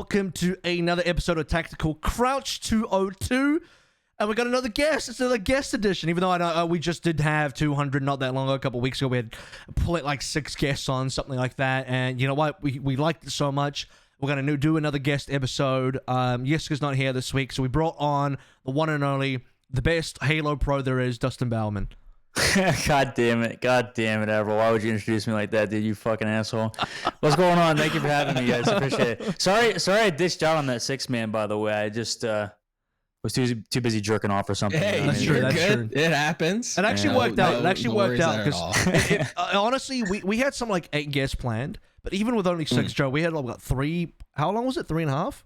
welcome to another episode of Tactical Crouch 202. And we got another guest. It's another guest edition, even though I know we just did have 200 not that long ago. A couple of weeks ago, we had put like 6 guests on, something like that. And you know what? We liked it so much. We're going to do another guest episode. Yiska's not here this week, so we brought on the one and only, the best Halo pro there is, DusttinBowerman. God damn it, Avril. Why would you introduce me like that, dude? You fucking asshole. What's going on? Thank you for having me, guys. Appreciate it. Sorry I ditched out on that 6-man, by the way. I just was too busy jerking off or something. Hey, that's true. That's true. It happens. It actually worked out. It actually worked out because honestly, we had some like 8 guests planned, but even with only 6, Joe, we had like 3. How long was it? 3.5.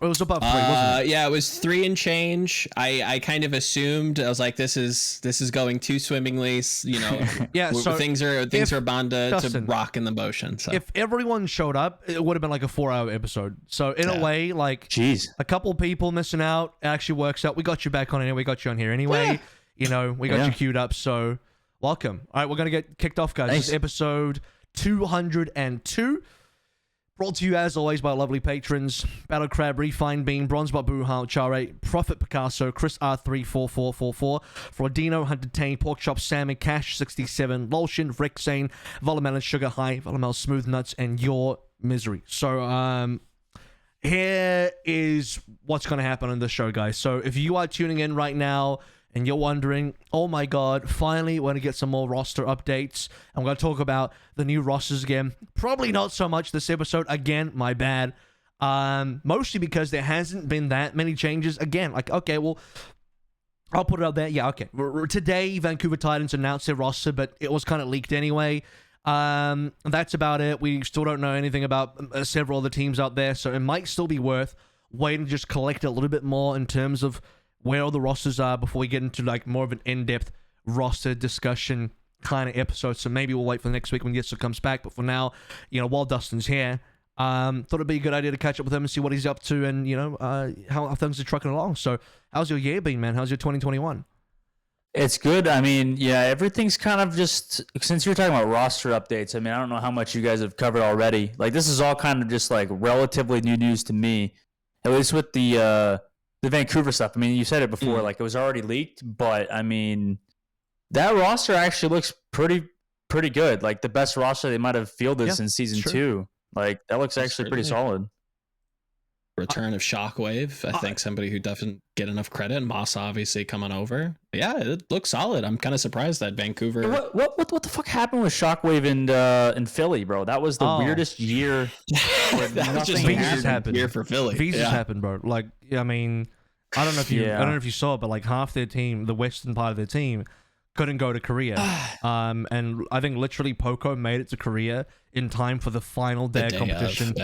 It was above 3, wasn't it? Yeah, it was 3 and change. I kind of assumed, I was like, this is going too swimmingly. You know, yeah. So things are bound to rock in the motion. So if everyone showed up, it would have been like a 4-hour episode. So in a way, like, a couple people missing out actually works out. We got you back on anyway. We got you on here anyway. Yeah. You know, we got you queued up. So welcome. All right, we're gonna get kicked off, guys. Thanks. This is episode 202. Brought to you, as always, by lovely patrons: Battle Crab, Refine Bean, Bronzebot Boohal, Chare, Prophet Picasso, Chris R34444, Frodino, Hunter Tane, Pork Chop, Salmon, Cash 67, Lolshin, Rexane, Volamel and Sugar High, Volamel Smooth Nuts, and Your Misery. So, here is what's going to happen on this show, guys. So, if you are tuning in right now and you're wondering, oh my god, finally we're going to get some more roster updates, and we're going to talk about the new rosters again. Probably not so much this episode. Again, my bad. Mostly because there hasn't been that many changes. Again, like, okay, well, I'll put it out there. Yeah, okay. Today, Vancouver Titans announced their roster, but it was kind of leaked anyway. That's about it. We still don't know anything about several other teams out there, so it might still be worth waiting to just collect a little bit more in terms of where all the rosters are before we get into like more of an in-depth roster discussion kind of episode. So maybe we'll wait for the next week when Yiska comes back. But for now, you know, while Dustin's here, thought it'd be a good idea to catch up with him and see what he's up to and, you know, how things are trucking along. So how's your year been, man? How's your 2021? It's good. I mean, yeah, everything's kind of just, since you're talking about roster updates, I mean, I don't know how much you guys have covered already. Like, this is all kind of just like relatively new news to me, at least with the Vancouver stuff. I mean, you said it before, like it was already leaked, but I mean, that roster actually looks pretty good. Like the best roster they might have fielded since season 2. Like that looks actually pretty solid. Return of Shockwave. I think somebody who doesn't get enough credit. And Moss obviously coming over. Yeah, it looks solid. I'm kind of surprised that Vancouver. What the fuck happened with Shockwave in Philly, bro? That was the weirdest year. That was just Visas happened. Year for Philly. Visas happened, bro. Like, I mean, I don't know if you saw it, but like half their team, the western part of their team, couldn't go to Korea. And I think literally Poco made it to Korea in time for the final day of competition.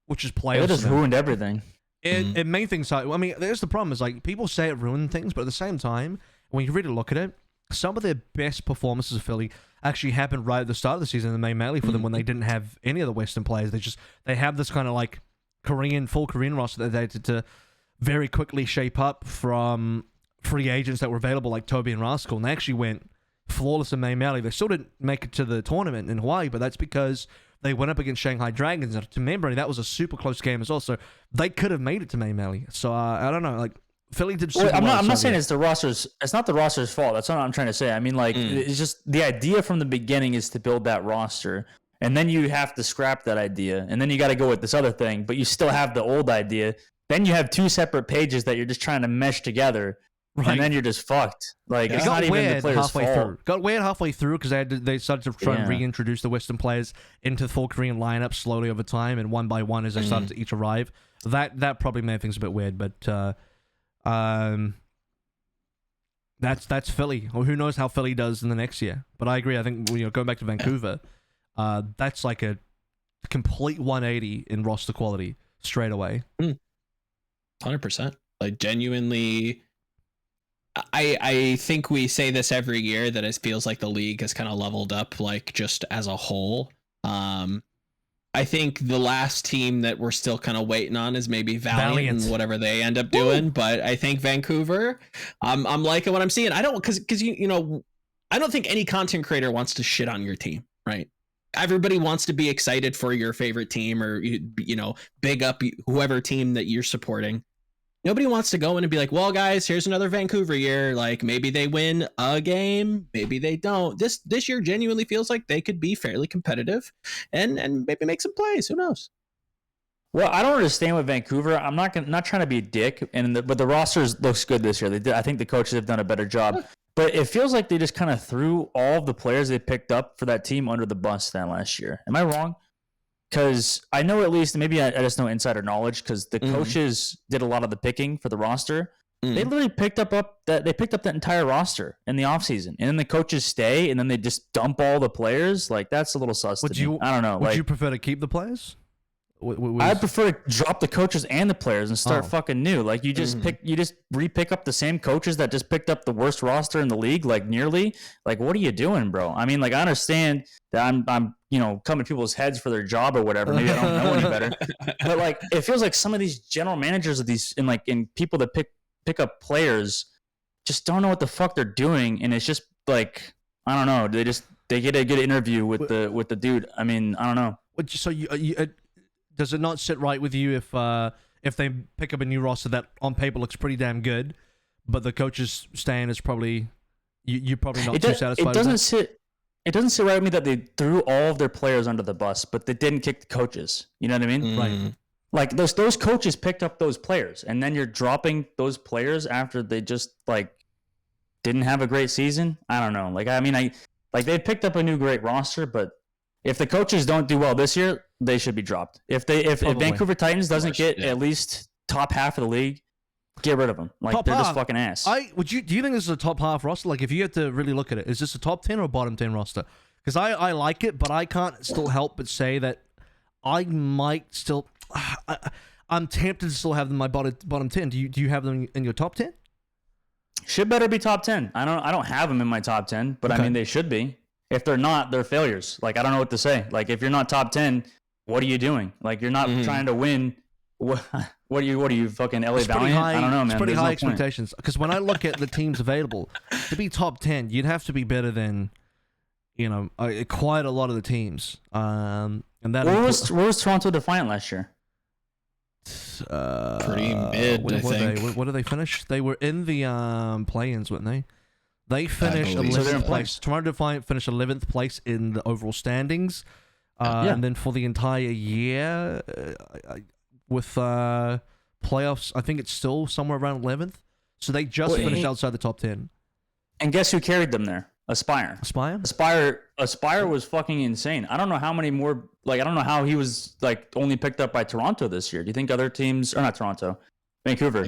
Which is playoffs. It just ruined everything. It made things hard. I mean, there's the problem is like people say it ruined things, but at the same time, when you really look at it, some of their best performances of Philly actually happened right at the start of the season in the main melee for them when they didn't have any of the Western players. They have this kind of like full Korean roster that they had to very quickly shape up from free agents that were available like Toby and Rascal, and they actually went flawless in main melee. They still didn't make it to the tournament in Hawaii, but that's because they went up against Shanghai Dragons, and to memory, that was a super close game as well. So they could have made it to main melee. So I don't know, like Philly did. I'm not saying it's the roster's. It's not the roster's fault. That's not what I'm trying to say. I mean, like it's just the idea from the beginning is to build that roster, and then you have to scrap that idea, and then you got to go with this other thing, but you still have the old idea. Then you have 2 separate pages that you're just trying to mesh together. Right. And then you're just fucked. Like it's not even the player's fault. Got weird halfway through because they started to try and reintroduce the Western players into the full Korean lineup slowly over time, and one by one as they started to each arrive. That probably made things a bit weird, but that's Philly. Well, who knows how Philly does in the next year? But I agree. I think going back to Vancouver, that's like a complete 180 in roster quality straight away. 100%. Like genuinely. I think we say this every year that it feels like the league has kind of leveled up, like just as a whole. I think the last team that we're still kind of waiting on is maybe Valiant and whatever they end up doing. But I think Vancouver, I'm liking what I'm seeing. I don't, because you know, I don't think any content creator wants to shit on your team, right? everybody wants to be excited for your favorite team, or big up whoever team that you're supporting. Nobody wants to go in and be like, well, guys, here's another Vancouver year. Like, maybe they win a game, maybe they don't. This year genuinely feels like they could be fairly competitive and maybe make some plays. Who knows? Well, I don't understand with Vancouver. I'm not trying to be a dick, but the roster looks good this year. I think the coaches have done a better job. But it feels like they just kind of threw all of the players they picked up for that team under the bus then last year. Am I wrong? Because I know, at least, maybe I just know insider knowledge, because the coaches did a lot of the picking for the roster. They literally picked up that entire roster in the offseason. And then the coaches stay, and then they just dump all the players. Like, that's a little sus to me. I don't know. Would you prefer to keep the players? I'd prefer to drop the coaches and the players and start fucking new. Like, you just re-pick up the same coaches that just picked up the worst roster in the league, like, nearly. Like, what are you doing, bro? I mean, like, I understand that I'm coming to people's heads for their job or whatever. Maybe I don't know any better. But, like, it feels like some of these general managers of these and people that pick up players just don't know what the fuck they're doing, and it's just like, I don't know. They get a good interview with the dude. I mean, I don't know. So does it not sit right with you if they pick up a new roster that on paper looks pretty damn good, but the coach's stand is probably you're probably not too satisfied? It doesn't sit right with me that they threw all of their players under the bus, but they didn't kick the coaches. You know what I mean? Right. Like, those coaches picked up those players, and then you're dropping those players after they just like didn't have a great season. I don't know. Like, I mean, they picked up a new great roster, but if the coaches don't do well this year, they should be dropped. If Vancouver Titans doesn't get at least top half of the league, get rid of them. Like, they're just fucking ass. Do you think this is a top half roster? Like, if you had to really look at it, is this a top 10 or a bottom 10 roster? Because I like it, but I can't still help but say that I might still. I'm tempted to still have them in my bottom 10. Do you have them in your top 10? Should better be top 10. I don't have them in my top 10, but okay. I mean, they should be. If they're not, they're failures. Like, I don't know what to say. Like, if you're not top 10, what are you doing? Like, you're not trying to win. What are you fucking LA Valiant? I don't know, man. It's pretty high expectations. Because when I look at the teams available, to be top 10, you'd have to be better than, quite a lot of the teams. And that where was Toronto Defiant last year? Pretty mid, I think. What did they finish? They were in the play-ins, weren't they? They finished 11th place. Toronto Defiant finished 11th place in the overall standings. And then for the entire year, with playoffs, I think it's still somewhere around 11th. So they just finished outside the top 10. And guess who carried them there? Aspire was fucking insane. I don't know how many more, like, I don't know how he was, like, only picked up by Toronto this year. Do you think other teams, or not Toronto, Vancouver.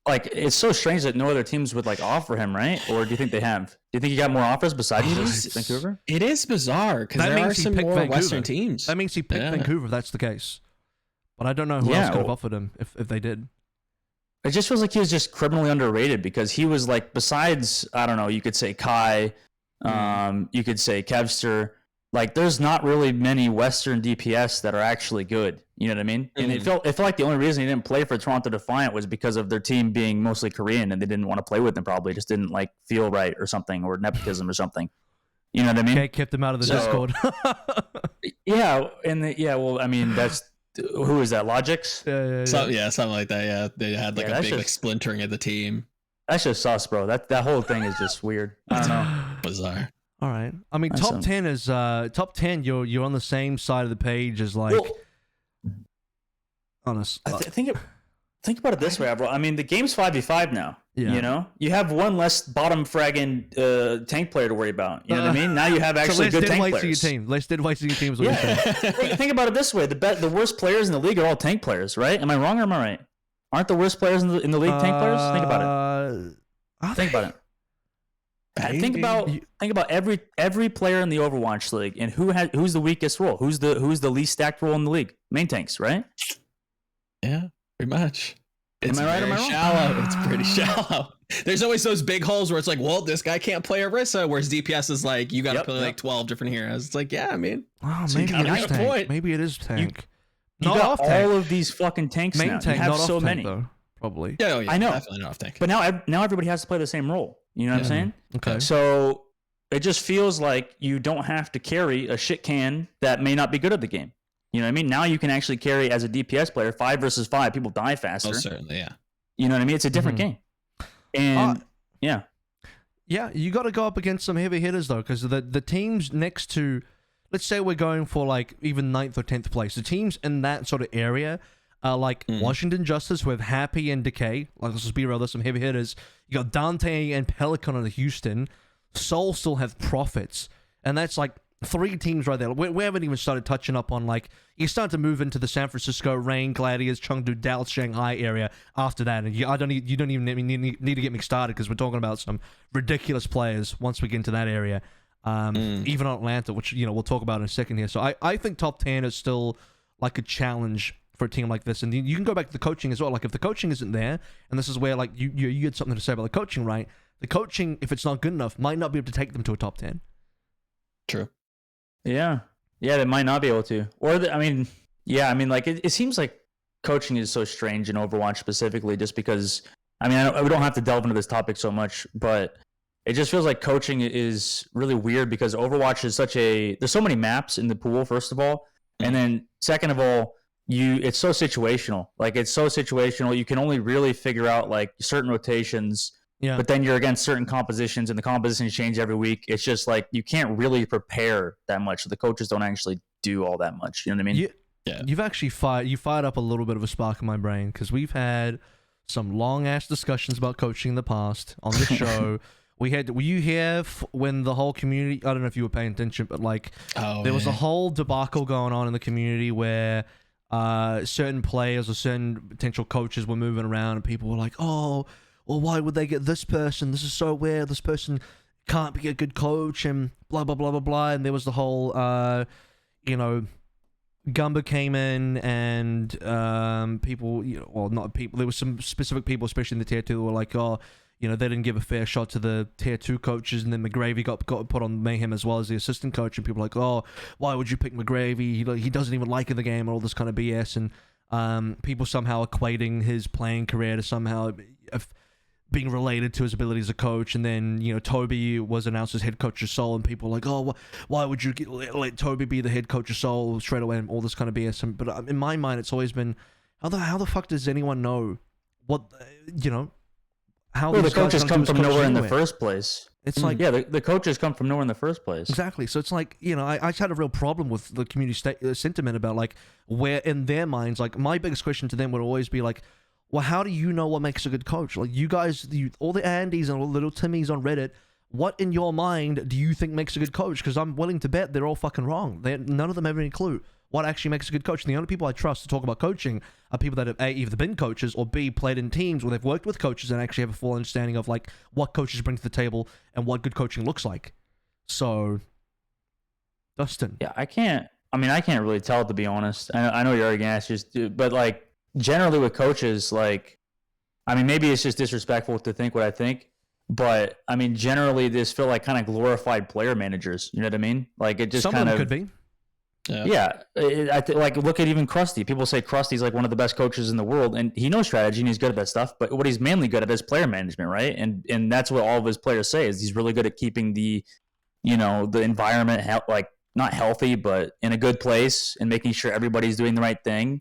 Like, it's so strange that no other teams would, like, offer him, right? Or do you think they have? Do you think he got more offers besides Vancouver? It is bizarre, because there are some more Western teams. That means he picked Vancouver, if that's the case. But I don't know who else could have offered him if they did. It just feels like he was just criminally underrated, because he was, like, besides, I don't know, you could say Kai, you could say Kevster. Like, there's not really many Western DPS that are actually good. You know what I mean? And it felt like the only reason he didn't play for Toronto Defiant was because of their team being mostly Korean, and they didn't want to play with them, probably. Just didn't, like, feel right or something, or nepotism or something. You know what I mean? Okay, kept them out of the Discord. Well, I mean, that's... Who is that? Logix? Yeah, something like that. Yeah, they had like a big like splintering of the team. That's just sus, bro. That whole thing is just weird. I don't know. Bizarre. All right. I mean, top 10 is top 10. You're on the same side of the page as like. Honest. Think about it this way, bro. I mean, the game's 5v5 now. Yeah. You know, you have one less bottom fragging tank player to worry about. You know what I mean? Now you have actually good tank players. Less dead weights in your team is what you're saying. Think about it this way: the worst players in the league are all tank players, right? Am I wrong or am I right? Aren't the worst players in the league tank players? Think about it. Think about it. Think about every player in the Overwatch League and who's the weakest role? Who's the least stacked role in the league? Main tanks, right? Yeah, pretty much. Am I right or am I wrong? Shallow. It's pretty shallow. There's always those big holes where it's like, well, this guy can't play Orisa, whereas DPS is like, you got to play like 12 different heroes. It's like, yeah, I mean, maybe it is tank. Maybe it is tank. You got all of these fucking tanks now. Tank, you have so many. Though, probably. Yeah, I know. Definitely not off tank. But now everybody has to play the same role. You know what I'm saying? Okay. So it just feels like you don't have to carry a shit can that may not be good at the game. You know what I mean? Now you can actually carry as a DPS player 5 versus 5. People die faster. Oh, certainly, yeah. You know what I mean? It's a different game. And yeah, you got to go up against some heavy hitters though, because the teams next to, let's say we're going for like even 9th or 10th place, the teams in that sort of area are like Washington Justice with Happy and Decay. Like, let's just be real, there's some heavy hitters. You got Dante and Pelican on Houston. Seoul still have Profits, and that's like 3 teams right there. We haven't even started touching up on, like, you start to move into the San Francisco, Rain, Gladiators, Chengdu, Dallas, Shanghai area after that, and you don't even need to get me started, because we're talking about some ridiculous players once we get into that area. Even Atlanta, which, you know, we'll talk about in a second here. So I think top 10 is still like a challenge for a team like this. And you can go back to the coaching as well. Like, if the coaching isn't there, and this is where, like, you had something to say about the coaching, right? The coaching, if it's not good enough, might not be able to take them to a top 10. True. Yeah, they might not be able to. Or, like, it seems like coaching is so strange in Overwatch specifically, just because, I mean, we don't have to delve into this topic so much, but it just feels like coaching is really weird, because Overwatch is there's so many maps in the pool, first of all, and then second of all, it's so situational. Like, it's so situational, you can only really figure out, like, certain rotations. Yeah. But then you're against certain compositions, and the compositions change every week. It's just like you can't really prepare that much. So the coaches don't actually do all that much. You know what I mean? You've actually fired up a little bit of a spark in my brain, because we've had some long ass discussions about coaching in the past on the show. Were you here when the whole community? I don't know if you were paying attention, but like there was a whole debacle going on in the community where certain players or certain potential coaches were moving around, and people were like, "Oh, well, why would they get this person? This is so weird. This person can't be a good coach," and blah, blah, blah, blah, blah. And there was the whole, Gumba came in, and people, not people, there was some specific people, especially in the tier 2, who were like, oh, they didn't give a fair shot to the tier 2 coaches, and then McGravy got put on Mayhem as well as the assistant coach, and people were like, oh, why would you pick McGravy? He doesn't even like in the game, and all this kind of BS, and people somehow equating his playing career to somehow being related to his ability as a coach. And then, Toby was announced as head coach of Seoul, and people were like, oh, why would you let Toby be the head coach of Seoul straight away, and all this kind of BS. But in my mind, it's always been, how the fuck does anyone know what, how the coaches come from nowhere in the first place? It's like, the coaches come from nowhere in the first place. Exactly. So it's like, I just had a real problem with the community sentiment about, like, where in their minds, like, my biggest question to them would always be like, well, how do you know what makes a good coach? Like, you guys, all the Andys and all the little Timmys on Reddit, what in your mind do you think makes a good coach? Because I'm willing to bet they're all fucking wrong. None of them have any clue what actually makes a good coach. And the only people I trust to talk about coaching are people that have A, either been coaches, or B, played in teams where they've worked with coaches and actually have a full understanding of, like, what coaches bring to the table and what good coaching looks like. So, Dustin. Yeah, I can't really tell, to be honest. I know you're already going to ask, but, like, generally with coaches, like, I mean, maybe it's just disrespectful to think what I think, but I mean, generally, this feel like kind of glorified player managers. You know what I mean? Like, it just some kind of of them could be. Yeah, like, look at even Krusty. People say Krusty's like one of the best coaches in the world, and he knows strategy and he's good at that stuff. But what he's mainly good at is player management, right? And that's what all of his players say, is he's really good at keeping the environment like not healthy, but in a good place, and making sure everybody's doing the right thing.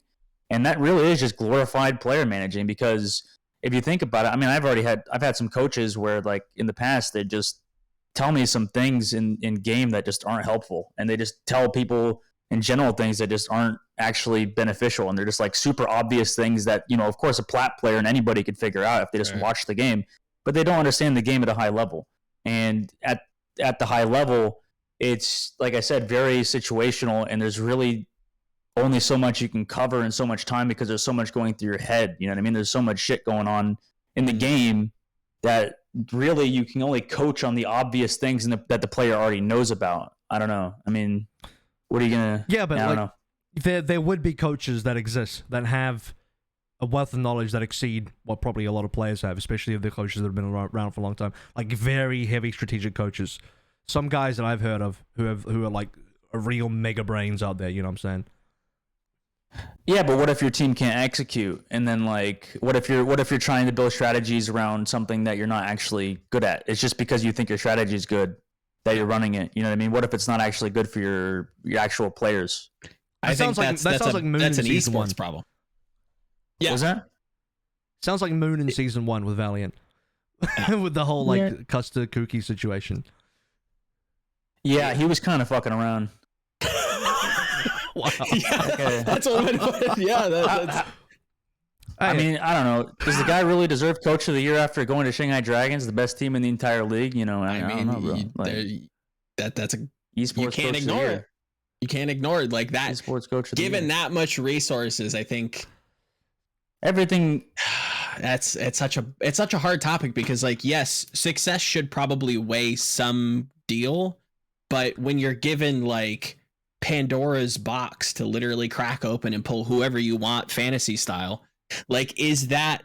And that really is just glorified player managing, because if you think about it, I mean, I've had some coaches where, like, in the past, they just tell me some things in game that just aren't helpful. And they just tell people in general things that just aren't actually beneficial. And they're just like super obvious things that, of course, a plat player and anybody could figure out if they just watch the game, but they don't understand the game at a high level. And at the high level, it's, like I said, very situational, and there's really only so much you can cover in so much time, because there's so much going through your head. You know what I mean? There's so much shit going on in the game that really you can only coach on the obvious things that the player already knows about. I don't know. I mean, what are you gonna? Yeah, but I don't know. There would be coaches that exist that have a wealth of knowledge that exceed what probably a lot of players have, especially if they're coaches that have been around for a long time. Like, very heavy strategic coaches. Some guys that I've heard of who are like real mega brains out there. You know what I'm saying? Yeah, but what if your team can't execute? And then, like, what if you're trying to build strategies around something that you're not actually good at? It's just because you think your strategy is good. that you're running it. You know what I mean? What if it's not actually good for your actual players? I think that sounds like Moon that's an esports one problem. Yeah. What was that? Sounds like Moon in season 1 with Valiant. With the whole like Custer Kooky situation. Yeah, he was kind of fucking around. Wow. Yeah, okay. That's what. Yeah, that's. I mean, I don't know. Does the guy really deserve Coach of the Year after going to Shanghai Dragons, the best team in the entire league? You know, I don't know, bro. That's a esports. You can't ignore it. You can't ignore it like that. Esports Coach of the Year. Given that much resources, I think everything. It's such a hard topic because, like, yes, success should probably weigh some deal, but when you're given like Pandora's box to literally crack open and pull whoever you want fantasy style, like, is that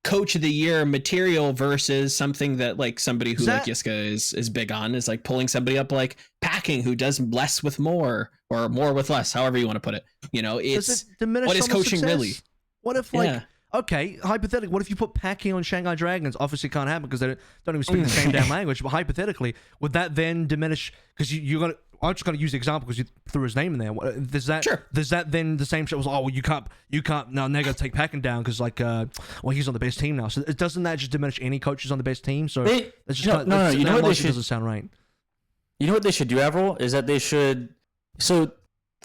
Coach of the Year material versus something that like somebody who like Yiska is big on is like pulling somebody up like Packing, who does less with more or more with less, however you want to put it. You know, it's what is coaching success? Really? What if like okay, hypothetically, what if you put Packing on Shanghai Dragons? Obviously can't happen because they don't even speak the same damn language. But hypothetically, would that then diminish? Because you're gonna. I'm just gonna use the example because you threw his name in there. Does that then the same shit was? Oh, well, you can't. Now they're gonna take Packing down because like, well, he's on the best team now. So doesn't that just diminish any coaches on the best team? So it's just no. You know what they should? Doesn't sound right. You know what they should do, AVRL, is that they should. So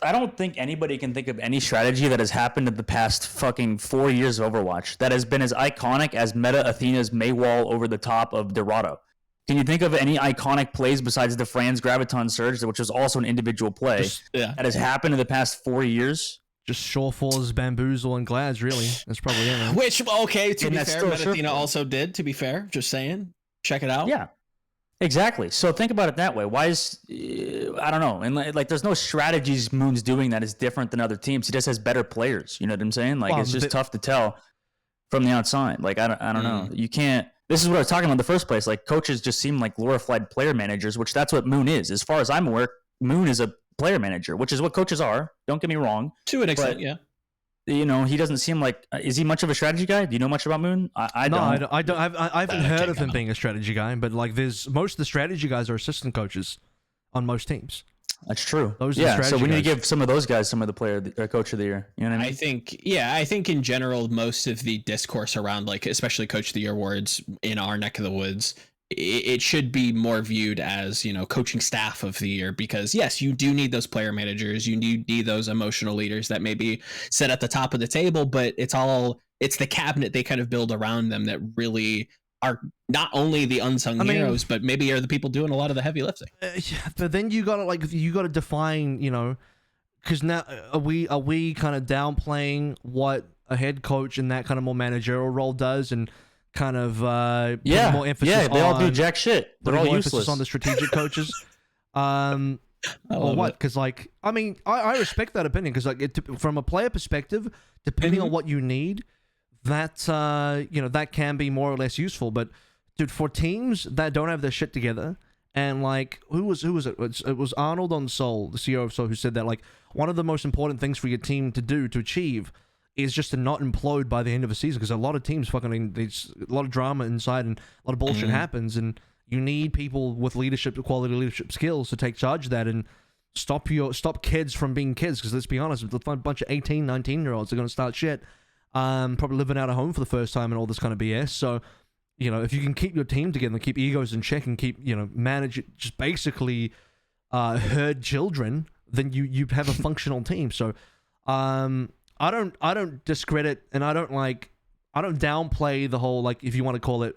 I don't think anybody can think of any strategy that has happened in the past fucking 4 years of Overwatch that has been as iconic as Meta Athena's Maywall over the top of Dorado. Can you think of any iconic plays besides the Franz Graviton Surge, which was also an individual play, that has happened in the past 4 years? Just Shorefalls, Bamboozle, and Glads, really. That's probably it. Right? Which, okay, to be fair, Meta Athena also did, to be fair. Just saying. Check it out. Yeah. Exactly. So think about it that way. Why is I don't know, and like there's no strategies Moon's doing that is different than other teams. He just has better players. You know what I'm saying? Like it's just tough to tell from the outside. Like I don't know. You can't. This is what I was talking about in the first place. Like coaches just seem like glorified player managers, which that's what Moon is. As far as I'm aware, Moon is a player manager, which is what coaches are. Don't get me wrong. To an extent, yeah. You know, he doesn't seem like. Is he much of a strategy guy? Do you know much about Moon? I don't. I haven't heard of him being a strategy guy, but like, most of the strategy guys are assistant coaches on most teams. That's true. Those are so we need to give some of those guys some of the coach of the year. You know what I mean? I think in general, most of the discourse around like, especially coach of the year awards in our neck of the woods, it should be more viewed as, you know, coaching staff of the year, because yes, you do need those player managers. You need those emotional leaders that maybe sit at the top of the table, but it's the cabinet they kind of build around them that really are not only the unsung heroes, but maybe are the people doing a lot of the heavy lifting. But then you gotta define, you know, because now are we kind of downplaying what a head coach in that kind of more managerial role does, and kind of more emphasis they all do jack shit. They're all useless. Emphasis on the strategic coaches. Or what? Because like, I mean, I respect that opinion, because like from a player perspective, depending on what you need, that you know, that can be more or less useful. But dude, for teams that don't have their shit together, and like who was it? It was Arnold on Soul, the CEO of Soul, who said that like one of the most important things for your team to achieve is just to not implode by the end of a season, because a lot of teams there's a lot of drama inside and a lot of bullshit happens, and you need people with quality leadership skills to take charge of that and stop kids from being kids. Because let's be honest, a bunch of 18, 19-year-olds are going to start shit, probably living out of home for the first time and all this kind of BS. So, you know, if you can keep your team together and keep egos in check and keep, you know, manage it, just basically herd children, then you have a functional team. So, I don't discredit, and I don't downplay the whole, like, if you want to call it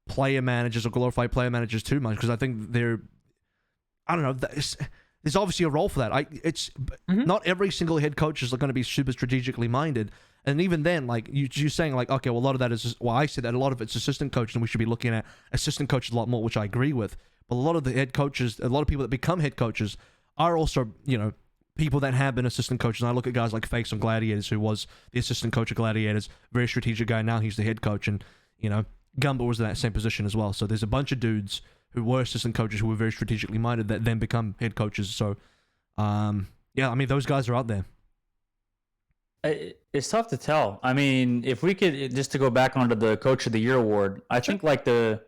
player managers or glorified player managers too much, because I think I don't know, there's obviously a role for that. Not every single head coach is going to be super strategically minded, and even then, like you're saying, like, okay, well, a lot of that is, well, I said that a lot of it's assistant coaches, and we should be looking at assistant coaches a lot more, which I agree with. But a lot of the head coaches, a lot of people that become head coaches are also, you know, people that have been assistant coaches. And I look at guys like Fakes on Gladiators, who was the assistant coach of Gladiators, very strategic guy. Now he's the head coach, and you know, Gumba was in that same position as well. So there's a bunch of dudes who were assistant coaches who were very strategically minded that then become head coaches. So, yeah, I mean, those guys are out there. It's tough to tell. I mean, if we could just to go back onto the Coach of the Year award, I think like the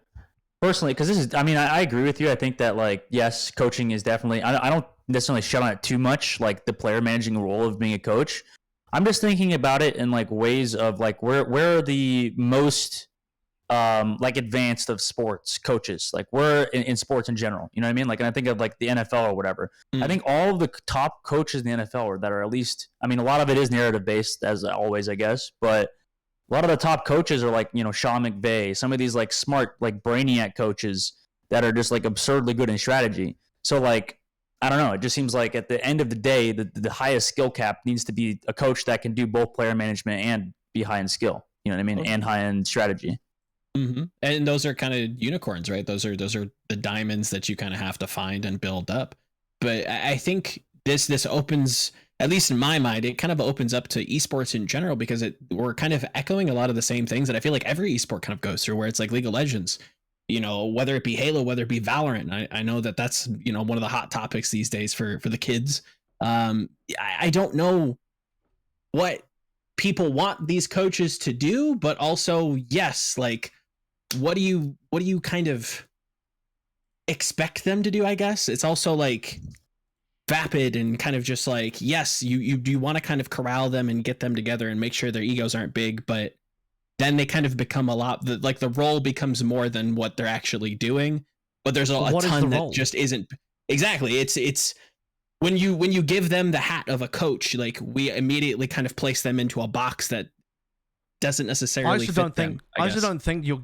personally, because this is, I mean, I agree with you. I think that, like, yes, coaching is definitely, I don't necessarily shut on it too much, like the player managing role of being a coach. I'm just thinking about it in like ways of like where are the most like advanced of sports coaches, like we're in sports in general, you know what I mean? Like, and I think of like the NFL or whatever. I think all of the top coaches in the NFL are, that are at least, I mean, a lot of it is narrative based as always, I guess, but a lot of the top coaches are like, you know, Sean McVay, some of these like smart, like brainiac coaches that are just like absurdly good in strategy. So like, I don't know. It just seems like at the end of the day, the highest skill cap needs to be a coach that can do both player management and be high in skill. You know what I mean? And high in strategy. Mm-hmm. And those are kind of unicorns, right? Those are the diamonds that you kind of have to find and build up. But I think this opens, at least in my mind, it kind of opens up to esports in general, because we're kind of echoing a lot of the same things that I feel like every esport kind of goes through, where it's like League of Legends. You know, whether it be Halo, whether it be Valorant, I know that's, you know, one of the hot topics these days for the kids. I don't know what people want these coaches to do, but also, yes, like, what do you kind of expect them to do? I guess it's also like vapid and kind of just like, yes, you do want to kind of corral them and get them together and make sure their egos aren't big, but then they kind of become a lot, like the role becomes more than what they're actually doing. But there's a ton that just isn't. Exactly. It's when you give them the hat of a coach, like we immediately kind of place them into a box that doesn't necessarily. I also don't think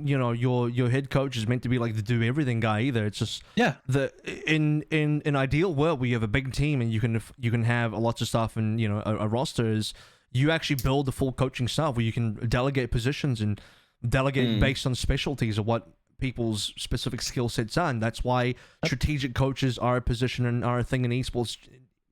you know your head coach is meant to be like the do everything guy either. It's just in an ideal world where you have a big team and you can have lots of stuff and, you know, a roster is. You actually build the full coaching staff where you can delegate positions and delegate based on specialties of what people's specific skill sets are. And that's why strategic coaches are a position and are a thing in esports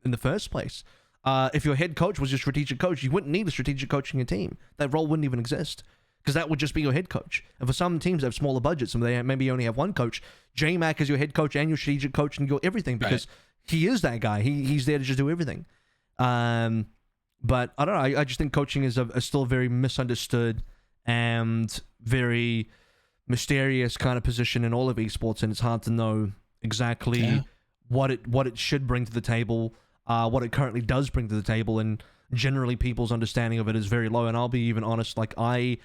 in the first place. If your head coach was your strategic coach, you wouldn't need a strategic coach in your team. That role wouldn't even exist, because that would just be your head coach. And for some teams that have smaller budgets and they maybe only have one coach, J-Mac is your head coach and your strategic coach and your everything, because he is that guy. He's there to just do everything. But I don't know. I just think coaching is still very misunderstood and very mysterious kind of position in all of esports, and it's hard to know exactly what it should bring to the table, what it currently does bring to the table, and generally people's understanding of it is very low. And I'll be even honest, like I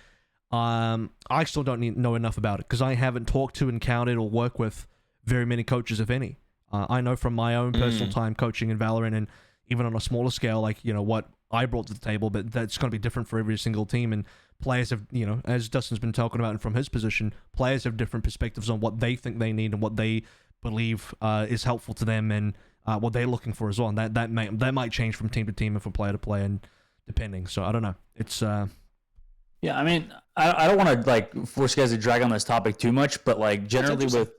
still don't know enough about it, because I haven't talked to, encountered, or worked with very many coaches, if any. I know from my own personal time coaching in Valorant, and even on a smaller scale, like, you know, what I brought to the table, but that's going to be different for every single team. And players have, you know, as Dustin's been talking about, and from his position, players have different perspectives on what they think they need and what they believe is helpful to them, and what they're looking for as well. And that might change from team to team and from player to player, and depending. So I don't know. It's yeah, I mean, I don't want to like force you guys to drag on this topic too much, but like generally with.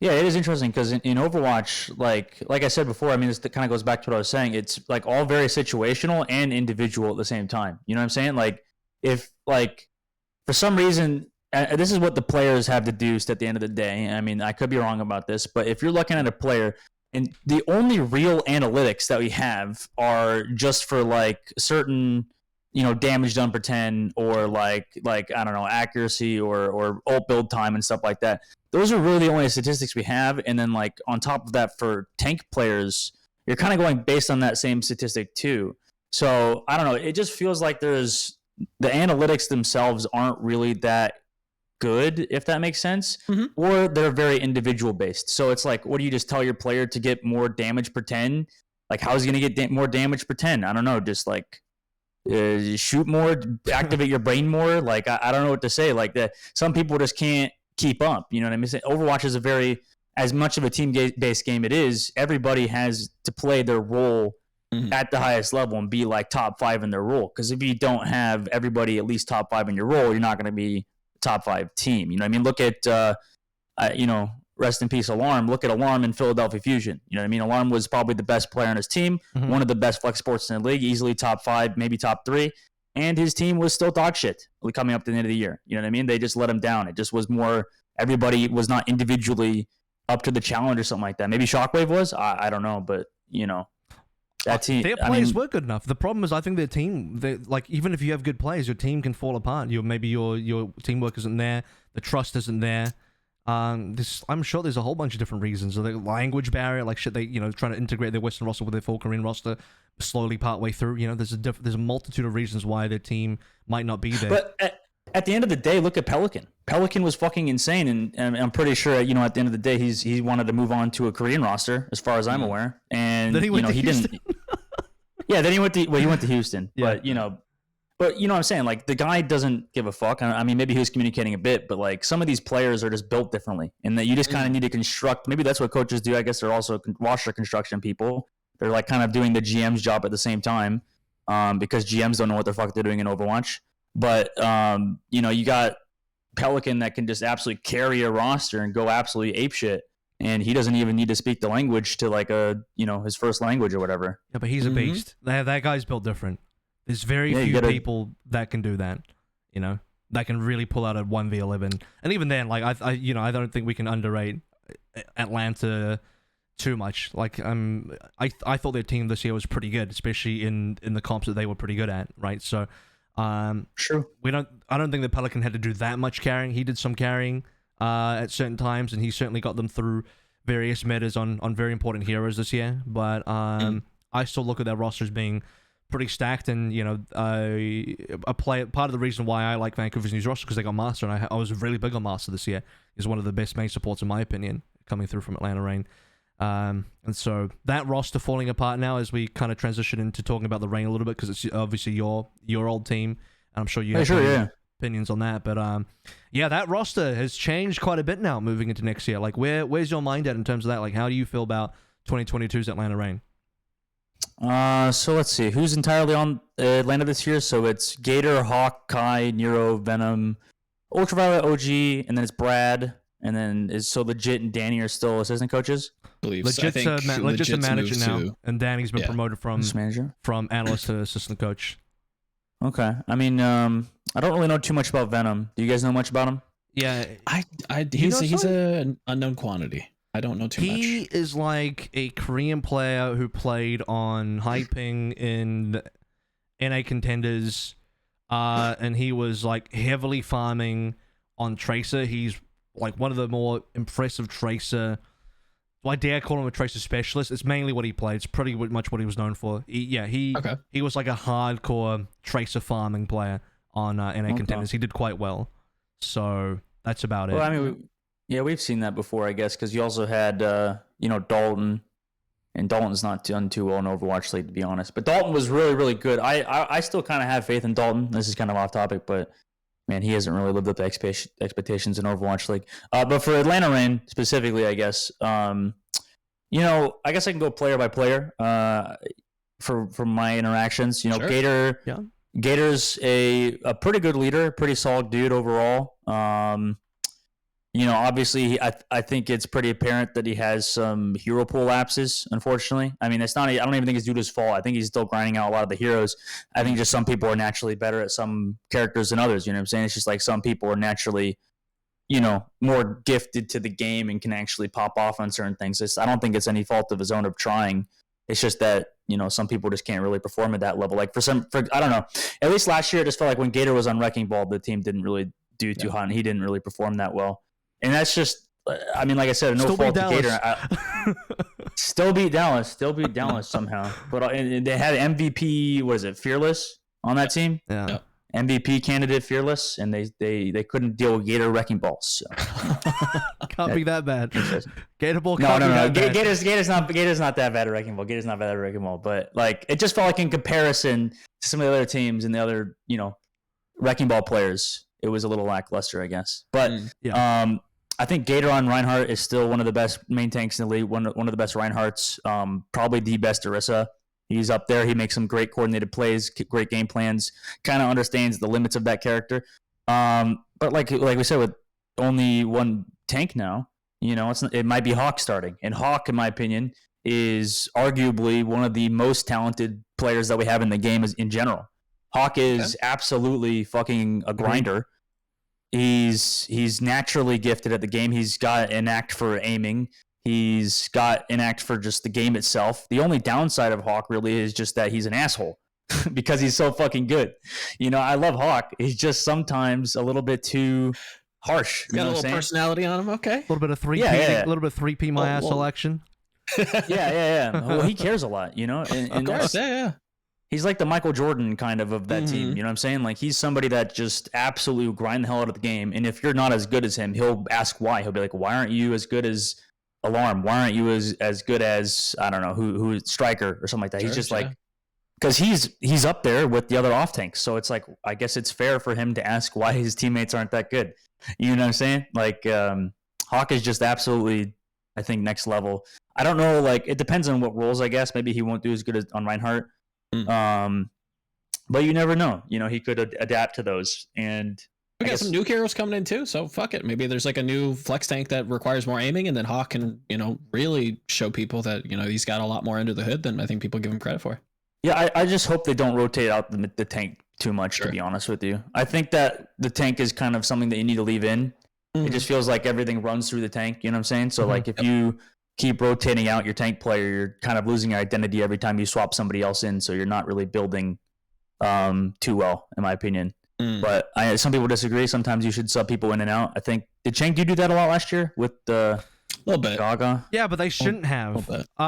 Yeah, it is interesting because in Overwatch, like I said before, I mean, this kind of goes back to what I was saying. It's like all very situational and individual at the same time. You know what I'm saying? Like, if like for some reason, this is what the players have deduced at the end of the day. I mean, I could be wrong about this, but if you're looking at a player and the only real analytics that we have are just for like certain, you know, damage done per 10 or like I don't know, accuracy or ult build time and stuff like that. Those are really the only statistics we have. And then like on top of that, for tank players, you're kind of going based on that same statistic too. So I don't know. It just feels like the analytics themselves aren't really that good, if that makes sense, or they're very individual based. So it's like, what do you just tell your player to get more damage per 10? Like, how's he going to get more damage per 10? I don't know. Just like, shoot more, activate your brain more. Like, I don't know what to say. Like that, some people just can't keep up. You know what I mean? Overwatch is as much of a team-based game it is, everybody has to play their role at the highest level and be like top 5 in their role. Because if you don't have everybody at least top 5 in your role, you're not going to be a top 5 team. You know what I mean? Look at, you know, rest in peace, Alarm. Look at Alarm in Philadelphia Fusion. You know what I mean? Alarm was probably the best player on his team, one of the best flex sports in the league, easily top 5, maybe top 3. And his team was still dog shit coming up to the end of the year. You know what I mean? They just let him down. It just was more, everybody was not individually up to the challenge or something like that. Maybe Shockwave was. I don't know, but you know. That team, their players were good enough. The problem is, I think their team, like, even if you have good players, your team can fall apart. Maybe your teamwork isn't there, the trust isn't there. I'm sure there's a whole bunch of different reasons. The language barrier, like shit, they trying to integrate their Western roster with their full Korean roster slowly partway through. There's a multitude of reasons why their team might not be there. But at the end of the day, look at Pelican. Pelican was fucking insane, and I'm pretty sure at the end of the day, he wanted to move on to a Korean roster, as far as I'm aware. And then he went to Houston. Didn't. Yeah, then he went to Houston. Yeah. But you know what I'm saying? Like, the guy doesn't give a fuck. I mean, maybe he was communicating a bit, but like, some of these players are just built differently, and that you just kind of need to construct. Maybe that's what coaches do. I guess they're also roster construction people. They're like kind of doing the GM's job at the same time, because GMs don't know what the fuck they're doing in Overwatch. But you got Pelican that can just absolutely carry a roster and go absolutely apeshit, and he doesn't even need to speak the language to like his first language or whatever. Yeah, but he's a beast. That guy's built different. There's very few people that can do that, that can really pull out a 1v11. And even then, like, I don't think we can underrate Atlanta too much. Like, I thought their team this year was pretty good, especially in the comps that they were pretty good at, right? So, True. I don't think the Pelican had to do that much carrying. He did some carrying at certain times, and he certainly got them through various metas on very important heroes this year. But I still look at their rosters being pretty stacked, and part of the reason why I like Vancouver's new roster, because they got Master, and I was really big on Master this year. He's one of the best main supports in my opinion, coming through from Atlanta Reign. And so that roster falling apart now as we kind of transition into talking about the Reign a little bit, because it's obviously your old team, and I'm sure you have opinions on that. But that roster has changed quite a bit now moving into next year. Like, where's your mind at in terms of that? Like, how do you feel about 2022's Atlanta Reign? So let's see who's entirely on Atlanta this year. So it's Gator, Hawk, Kai, Nero, Venom, Ultraviolet, OG, and then it's Brad, and then Legit and Danny are still assistant coaches. Legit's a manager now, and Danny's been promoted from analyst to assistant coach. Okay, I mean, I don't really know too much about Venom. Do you guys know much about him? Yeah, he's an unknown quantity. I don't know too much. He is like a Korean player who played on Hyping in NA Contenders, and he was like heavily farming on Tracer. He's like one of the more impressive Tracer. I dare call him a Tracer specialist. It's mainly what he played. It's pretty much what he was known for. He was like a hardcore Tracer farming player on NA Contenders. He did quite well. So that's about it. Well, I mean, we've seen that before, I guess, because you also had, Dalton, and Dalton's not done too well in Overwatch League, to be honest. But Dalton was really, really good. I still kind of have faith in Dalton. This is kind of off topic, but man, he hasn't really lived up to expectations in Overwatch League. But for Atlanta Reign specifically, I guess, I guess I can go player by player for my interactions. Sure. Gator, Gator's a pretty good leader, pretty solid dude overall. Obviously, I think it's pretty apparent that he has some hero pool lapses, unfortunately. I mean, it's not. I don't even think it's due to his fault. I think he's still grinding out a lot of the heroes. I think just some people are naturally better at some characters than others. You know what I'm saying? It's just like some people are naturally, more gifted to the game and can actually pop off on certain things. I don't think it's any fault of his own of trying. It's just that, some people just can't really perform at that level. Like I don't know. At least last year, it just felt like when Gator was on Wrecking Ball, the team didn't really do too hot, and he didn't really perform that well. And that's just, I mean, like I said, no fault to Gator. Still beat Dallas somehow. But they had MVP, what is it, Fearless on that team? Yeah. MVP candidate Fearless, and they couldn't deal with Gator Wrecking Balls. So. Can't be that bad. Gator Ball can't be that bad. Gator's not that bad at Wrecking Ball. Gator's not bad at Wrecking Ball. But, like, it just felt like in comparison to some of the other teams and the other, Wrecking Ball players, it was a little lackluster, I guess. But I think Gator on Reinhardt is still one of the best main tanks in the league, one of the best Reinhardts, probably the best Orisa. He's up there. He makes some great coordinated plays, great game plans, kind of understands the limits of that character. But like we said, with only one tank now, it might be Hawk starting. And Hawk, in my opinion, is arguably one of the most talented players that we have in the game in general. Hawk is absolutely fucking a grinder. He's naturally gifted at the game. He's got an knack for aiming. He's got an act for just the game itself. The only downside of Hawk really is just that he's an asshole because he's so fucking good. You know, I love Hawk. He's just sometimes a little bit too harsh. Got a little personality on him. Okay. A little bit of 3P, a little bit of 3P my asshole action. Yeah. Well, he cares a lot, you know? And of course, yeah. He's like the Michael Jordan kind of that team. You know what I'm saying? Like, he's somebody that just absolutely grind the hell out of the game. And if you're not as good as him, he'll ask why. He'll be like, why aren't you as good as Alarm? Why aren't you as good as, I don't know, who Striker or something like that? He's just like, because he's up there with the other off tanks. So it's like, I guess it's fair for him to ask why his teammates aren't that good. You know what I'm saying? Like, Hawk is just absolutely, I think, next level. I don't know, like, it depends on what roles, I guess. Maybe he won't do as good as on Reinhardt. But you never know. You know, he could adapt to those. And we got some new heroes coming in too, so fuck it. Maybe there's like a new flex tank that requires more aiming, and then Hawk can, you know, really show people that, you know, he's got a lot more under the hood than I think people give him credit for. Yeah, I just hope they don't rotate out the tank too much, to be honest with you. I think that the tank is kind of something that you need to leave in. It just feels like everything runs through the tank, you know what I'm saying? So like if you keep rotating out your tank player, you're kind of losing your identity every time you swap somebody else in, so you're not really building too well, in my opinion. But some people disagree. Sometimes you should sub people in and out. I think, did Cheng do that a lot last year with the little bit Gaga? Yeah, but they shouldn't have.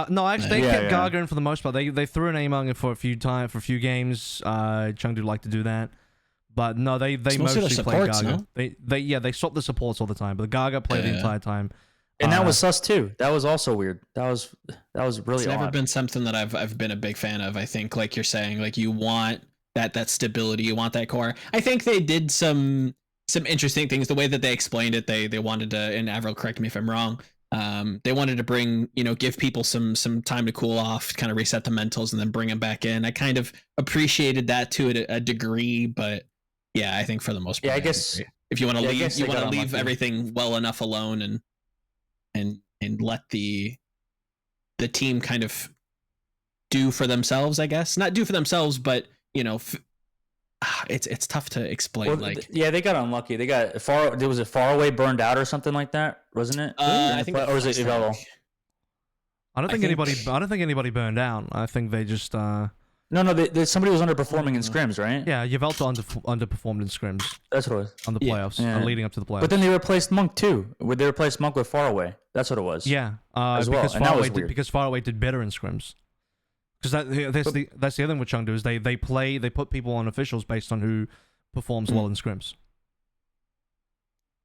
No, actually, they kept Gaga in for the most part. They threw an aiming for a few games. Chengdu liked to do that, but no, they mostly played Gaga. No? They swapped the supports all the time, but the Gaga played the entire time. And that was sus too. That was also weird. That was really. It's never been something that I've been a big fan of. I think, like you're saying, like you want that stability, you want that core. I think they did some interesting things. The way that they explained it, they wanted to, and AVRL, correct me if I'm wrong. They wanted to bring, you know, give people some time to cool off, kind of reset the mentals, and then bring them back in. I kind of appreciated that to a degree, but yeah, I think for the most part, I guess if you want to leave, you want to leave everything well enough alone and let the team kind of do for themselves, I guess. Not do for themselves, but, you know, it's tough to explain. Well, they got unlucky. They got there was a far away burned out or something like that, wasn't it? I think, or was it Evello? I don't think anybody burned out. I think they just No, somebody was underperforming in scrims, right? Yeah, Yveltal underperformed in scrims. That's what it was. On the playoffs, leading up to the playoffs. But then they replaced Monk too. They replaced Monk with Faraway. That's what it was. Yeah, because Faraway did better in scrims. Because that's the other thing with Chengdu is they put people on officials based on who performs well in scrims.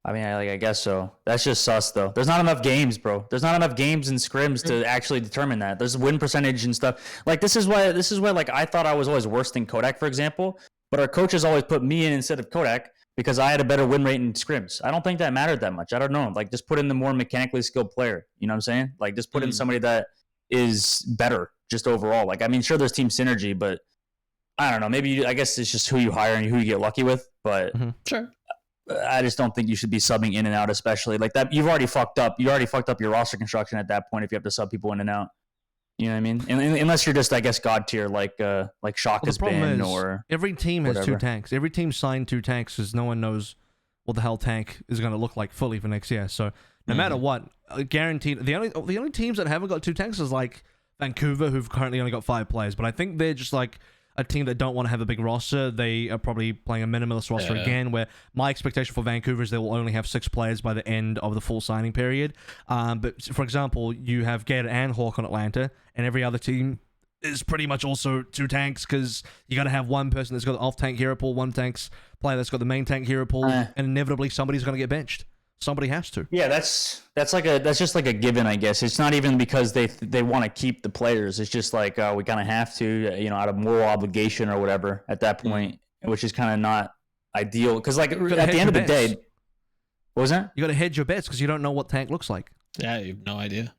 I mean, I guess so. That's just sus, though. There's not enough games, bro. There's not enough games in scrims to actually determine that. There's win percentage and stuff. Like, this is why like I thought I was always worse than Kodak, for example. But our coaches always put me in instead of Kodak because I had a better win rate in scrims. I don't think that mattered that much. I don't know. Like, just put in the more mechanically skilled player. You know what I'm saying? Like, just put in somebody that is better just overall. Like, I mean, sure, there's team synergy, but I don't know. Maybe I guess it's just who you hire and who you get lucky with. But sure. I just don't think you should be subbing in and out, especially like that. You've already fucked up. You already fucked up your roster construction at that point if you have to sub people in and out. You know what I mean? And unless you're just, I guess, god tier like Shock has been, or every team has whatever. 2 tanks. Every team signed 2 tanks because no one knows what the hell tank is going to look like fully for next year. So no matter what, guaranteed. The only teams that haven't got 2 tanks is like Vancouver, who've currently only got 5 players. But I think they're just like a team that don't want to have a big roster. They are probably playing a minimalist roster again, where my expectation for Vancouver is they will only have 6 players by the end of the full signing period. But for example, you have Gator and Hawk on Atlanta, and every other team is pretty much also 2 tanks because you got to have one person that's got the off-tank hero pool, one tank's player that's got the main tank hero pool, and inevitably somebody's going to get benched. Somebody has to. Yeah, that's just like a given, I guess. It's not even because they want to keep the players. It's just like we kind of have to, you know, out of moral obligation or whatever at that point, which is kind of not ideal. Because like at the end of the day, what was that? You got to hedge your bets because you don't know what tank looks like. Yeah, you have no idea.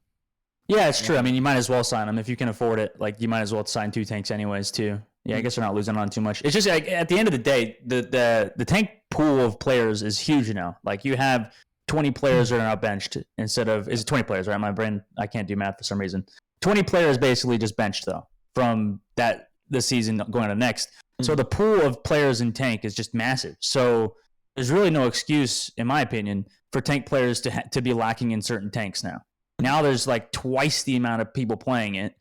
Yeah, it's true. I mean, you might as well sign them if you can afford it. Like, you might as well sign 2 tanks anyways too. Yeah, I guess they're not losing on too much. It's just like, at the end of the day, the tank pool of players is huge now. Like, you have 20 players that are now benched instead of, is it 20 players, right? My brain, I can't do math for some reason. 20 players basically just benched though from this season going to next. So the pool of players in tank is just massive. So there's really no excuse, in my opinion, for tank players to be lacking in certain tanks now. Now there's like twice the amount of people playing it.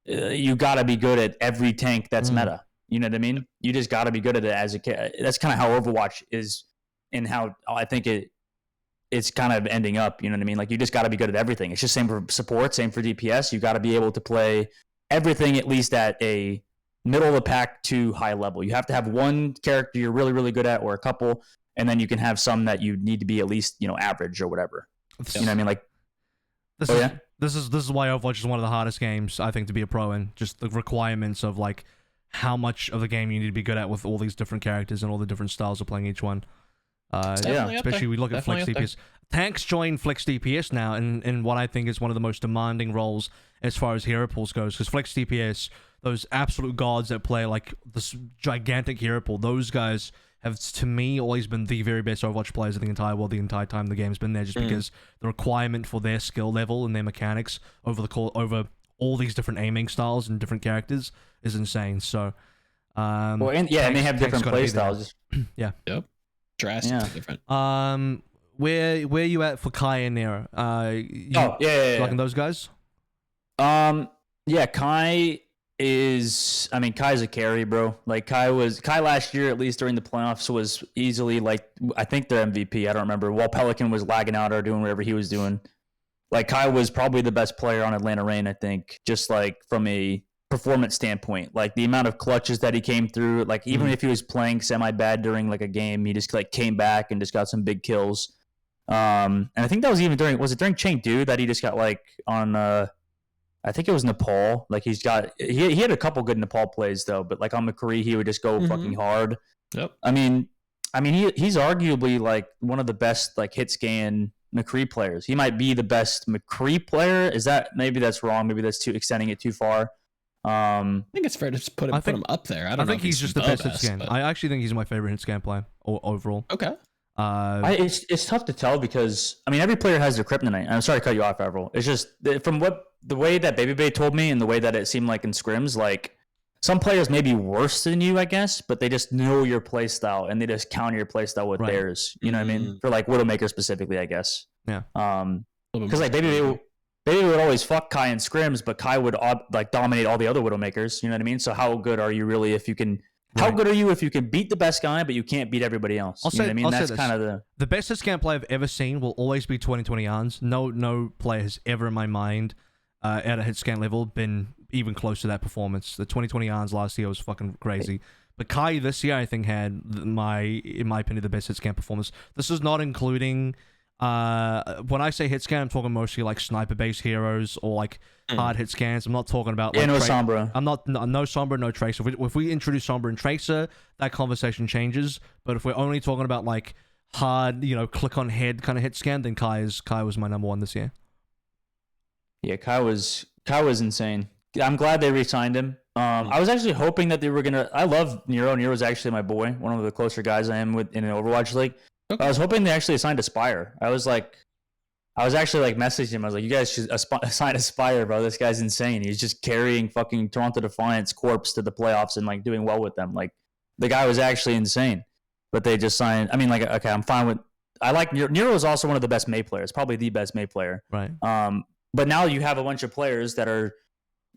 You got to be good at every tank that's meta. You know what I mean? You just got to be good at it as a kid. That's kind of how Overwatch is, and how I think it's kind of ending up. You know what I mean? Like, you just got to be good at everything. It's just same for support, same for DPS. You got to be able to play everything at least at a middle of the pack to high level. You have to have one character you're really, really good at, or a couple, and then you can have some that you need to be at least, you know, average or whatever. You know what I mean? Like, this is why Overwatch is one of the hardest games, I think, to be a pro in. Just the requirements of like how much of the game you need to be good at with all these different characters and all the different styles of playing each one. Especially we look at Flex DPS. Tanks join Flex DPS now in what I think is one of the most demanding roles as far as hero pools goes. Because Flex DPS, those absolute gods that play like this gigantic hero pool, those guys have, to me, always been the very best Overwatch players of the entire world, the entire time the game's been there, just because the requirement for their skill level and their mechanics over all these different aiming styles and different characters is insane. So, and they have different play styles. Yeah. Yep. Drastically different. Where you at for Kai and Nero? Liking those guys? Kai is, I mean, Kai's a carry, bro. Like, Kai last year, at least during the playoffs, was easily, like, I think their MVP. I don't remember. While Pelican was lagging out or doing whatever he was doing, like, Kai was probably the best player on Atlanta Reign, I think, just like from a performance standpoint. Like, the amount of clutches that he came through, like, even if he was playing semi-bad during like a game, he just like came back and just got some big kills. And I think that was even during Chengdu that he just got like on I think it was Nepal. Like, he had a couple good Nepal plays though, but like on McCree he would just go fucking hard. Yep. I mean he's arguably like one of the best like hit scan McCree players. He might be the best McCree player. Maybe that's wrong. Maybe that's extending it too far. I think it's fair to put him up there. I think he's just the best hit scan. I actually think he's my favorite hit scan player overall. Okay. It's tough to tell because I mean every player has their kryptonite. I'm sorry to cut you off, Avril. It's just from the way that Baby Bay told me and the way that it seemed like in scrims, like some players may be worse than you, I guess, but they just know your play style and they just counter your play style with theirs. You know what I mean? For like Widowmaker specifically, I guess. Yeah. Because like Baby Bay would always fuck Kai in scrims, but Kai would like dominate all the other Widowmakers. You know what I mean? So how good are you really if you can? How good are you if you can beat the best guy, but you can't beat everybody else? I'll say that's kind of the best hit scan player I've ever seen will always be 2020 Arns. No player has ever in my mind at a hit scan level been even close to that performance. The 2020 Arns last year was fucking crazy. But Kai this year I think had in my opinion the best hit scan performance. This is not including when I say hit scan, I'm talking mostly like sniper based heroes or like hard hit scans. I'm not talking about like no Sombra. I'm not no Sombra, no Tracer. If we introduce Sombra and Tracer, that conversation changes. But if we're only talking about like hard, click on head kind of hit scan, then Kai was my number one this year. Yeah, Kai was insane. I'm glad they re-signed him. I was actually hoping that they were gonna. I love Nero. Nero's actually my boy, one of the closer guys I am with in an Overwatch League. Okay. I was hoping they actually assigned Aspire. I was actually like messaging him. I was like, you guys should assign Aspire, bro. This guy's insane. He's just carrying fucking Toronto Defiance corpse to the playoffs and like doing well with them. Like the guy was actually insane. But they just signed. I mean, like, okay, I'm fine with. I like Nero. Nero is also one of the best May players, probably the best May player. Right. But now you have a bunch of players that are.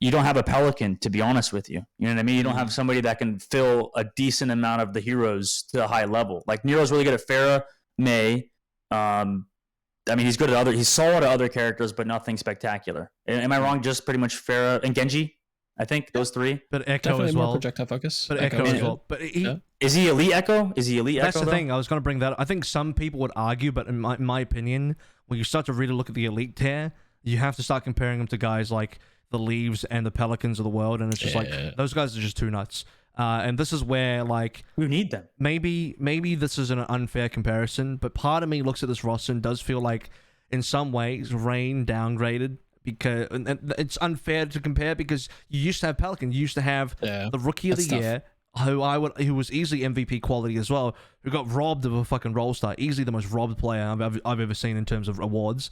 You don't have a Pelican, to be honest with you. You know what I mean? You don't have somebody that can fill a decent amount of the heroes to a high level. Like Nero's really good at Pharah, May. I mean, he's good at he's solid at other characters, but nothing spectacular. Am I wrong? Just pretty much Pharah and Genji, I think those three. But Echo Definitely as well. More projectile focus. But Echo as well. But is he elite Echo? That's Echo, the though? thing. I was going to bring that up. I think some people would argue, but in my opinion, when you start to really look at the elite tier, you have to start comparing them to guys like the Leaves and the Pelicans of the world, and it's just like those guys are just too nuts. And this is where like we need them. Maybe this is an unfair comparison, but part of me looks at this roster and does feel like in some ways Reign downgraded because and it's unfair to compare because you used to have Pelican, you used to have the Rookie of the Year, who was easily MVP quality as well, who got robbed of a fucking role star, easily the most robbed player I've ever seen in terms of awards.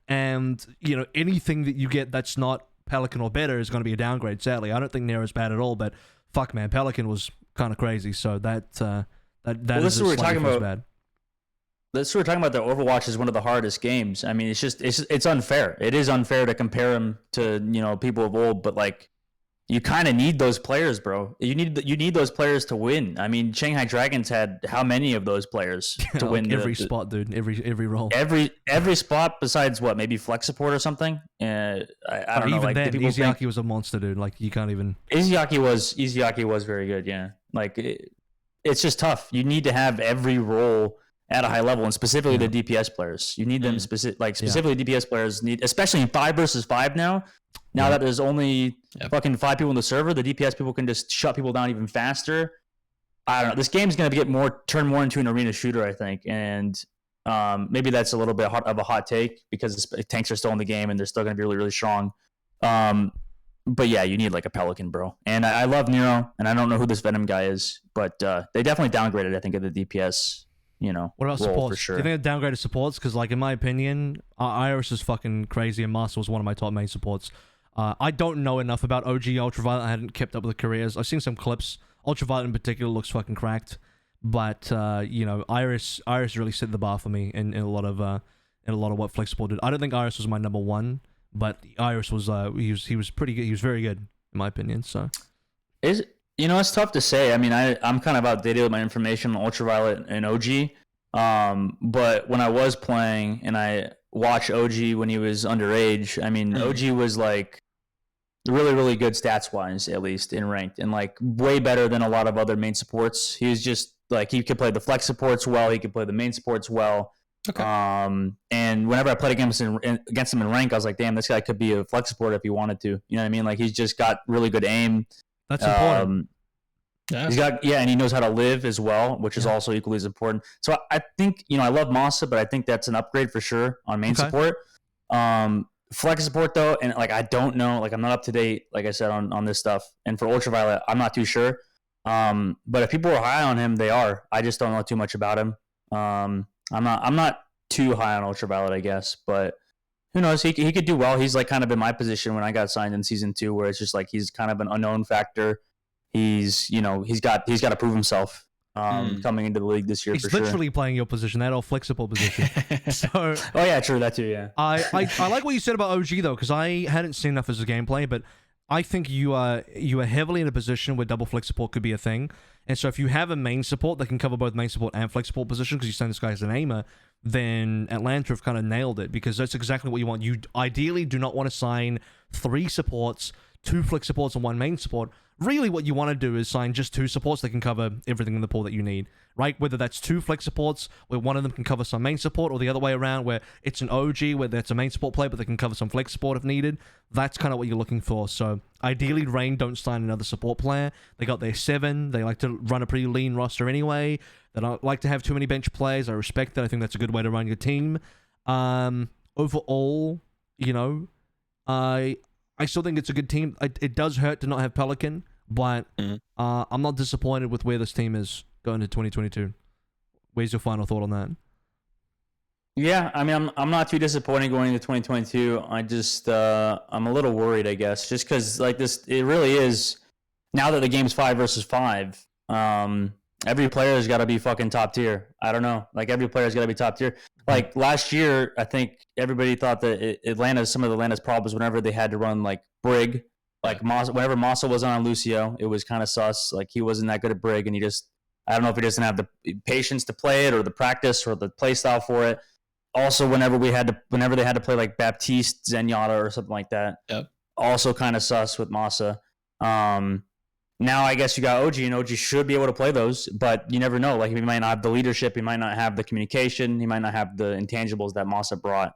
And anything that you get that's not Pelican or better is going to be a downgrade. Sadly, I don't think Nero's bad at all, but fuck, man, Pelican was kind of crazy. So that is what we're talking about. Bad. that's what we're talking about. The Overwatch is one of the hardest games. I mean, it's unfair. It is unfair to compare him to, you know, people of old, but like, you kind of need those players, bro. You need those players to win. I mean, Shanghai Dragons had how many of those players to win every spot, dude? Every role. Every spot besides what, maybe flex support or something. I don't know. Even like, then, Izayaki was a monster, dude. Like, you can't even. Izayaki was very good. Yeah, like it's just tough. You need to have every role at a high level, and specifically the DPS players. You need them specifically DPS players need, especially in 5 versus 5 now. Now that there's only fucking 5 people in the server, the DPS people can just shut people down even faster. I don't know. This game's gonna turn more into an arena shooter, I think, and maybe that's a little bit of a hot take because tanks are still in the game and they're still gonna be really, really strong. But yeah, you need like a Pelican, bro. And I love Nero, and I don't know who this Venom guy is, but they definitely downgraded, I think, at the DPS. You know, what about supports? For sure. Do you think they downgraded supports? Because, like, in my opinion, Iris is fucking crazy, and Master was one of my top main supports. I don't know enough about OG Ultraviolet. I hadn't kept up with the careers. I've seen some clips. Ultraviolet in particular looks fucking cracked, but you know, Iris really set the bar for me in a lot of what Flex Support did. I don't think Iris was my number one, but Iris was he was pretty good. He was very good in my opinion. So, you know, it's tough to say. I mean, I'm kind of outdated with my information on Ultraviolet and OG. But when I was playing and I watched OG when he was underage, I mean, OG was like really, really good stats wise, at least in ranked, and like way better than a lot of other main supports. He was just like, he could play the flex supports well, he could play the main supports well. Okay. And whenever I played against him in rank, I was like, damn, this guy could be a flex support if he wanted to. You know what I mean? Like, he's just got really good aim. That's important. He's got, and he knows how to live as well, which is also equally as important. So I think, you know, I love Masa, but I think that's an upgrade for sure on main support. Flex support though, and like, I don't know, like, I'm not up to date, like I said, on this stuff. And for Ultraviolet, I'm not too sure. But if people are high on him, they are. I just don't know too much about him. I'm not too high on Ultraviolet, I guess, but who knows? He could do well. He's like kind of in my position when I got signed in season 2, where it's just like he's kind of an unknown factor. He's got to prove himself coming into the league this year. He's for sure. literally playing your position, that old flexible position. So, oh yeah, true, that too. Yeah, I like what you said about OG though, because I hadn't seen enough as a gameplay, but I think you are heavily in a position where double flex support could be a thing. And so if you have a main support that can cover both main support and flex support position, because you send this guy as an aimer, then Atlanta have kind of nailed it, because that's exactly what you want. You ideally do not want to sign 3 supports, 2 flex supports, and 1 main support. Really what you want to do is sign just 2 supports that can cover everything in the pool that you need, right? Whether that's 2 flex supports where one of them can cover some main support, or the other way around where it's an OG where that's a main support player but they can cover some flex support if needed. That's kind of what you're looking for. So ideally, Reign don't sign another support player. They got their 7. They like to run a pretty lean roster anyway. They don't like to have too many bench players. I respect that. I think that's a good way to run your team. Overall, you know, I still think it's a good team. It does hurt to not have Pelican, but I'm not disappointed with where this team is going to 2022. Where's your final thought on that? Yeah, I mean, I'm not too disappointed going into 2022. I just I'm a little worried, I guess, just because like this, it really is. Now that the game's 5 versus 5, every player has got to be fucking top tier. I don't know, like every player's got to be top tier. Like last year, I think everybody thought that some of Atlanta's problems whenever they had to run like Brig, like whenever Masa was on Lucio, it was kind of sus. Like he wasn't that good at Brig, and I don't know if he doesn't have the patience to play it or the practice or the play style for it. Also, whenever they had to play like Baptiste, Zenyatta, or something like that, also kind of sus with Masa. Now I guess you got OG, and OG should be able to play those, but you never know. Like he might not have the leadership, he might not have the communication, he might not have the intangibles that Masa brought.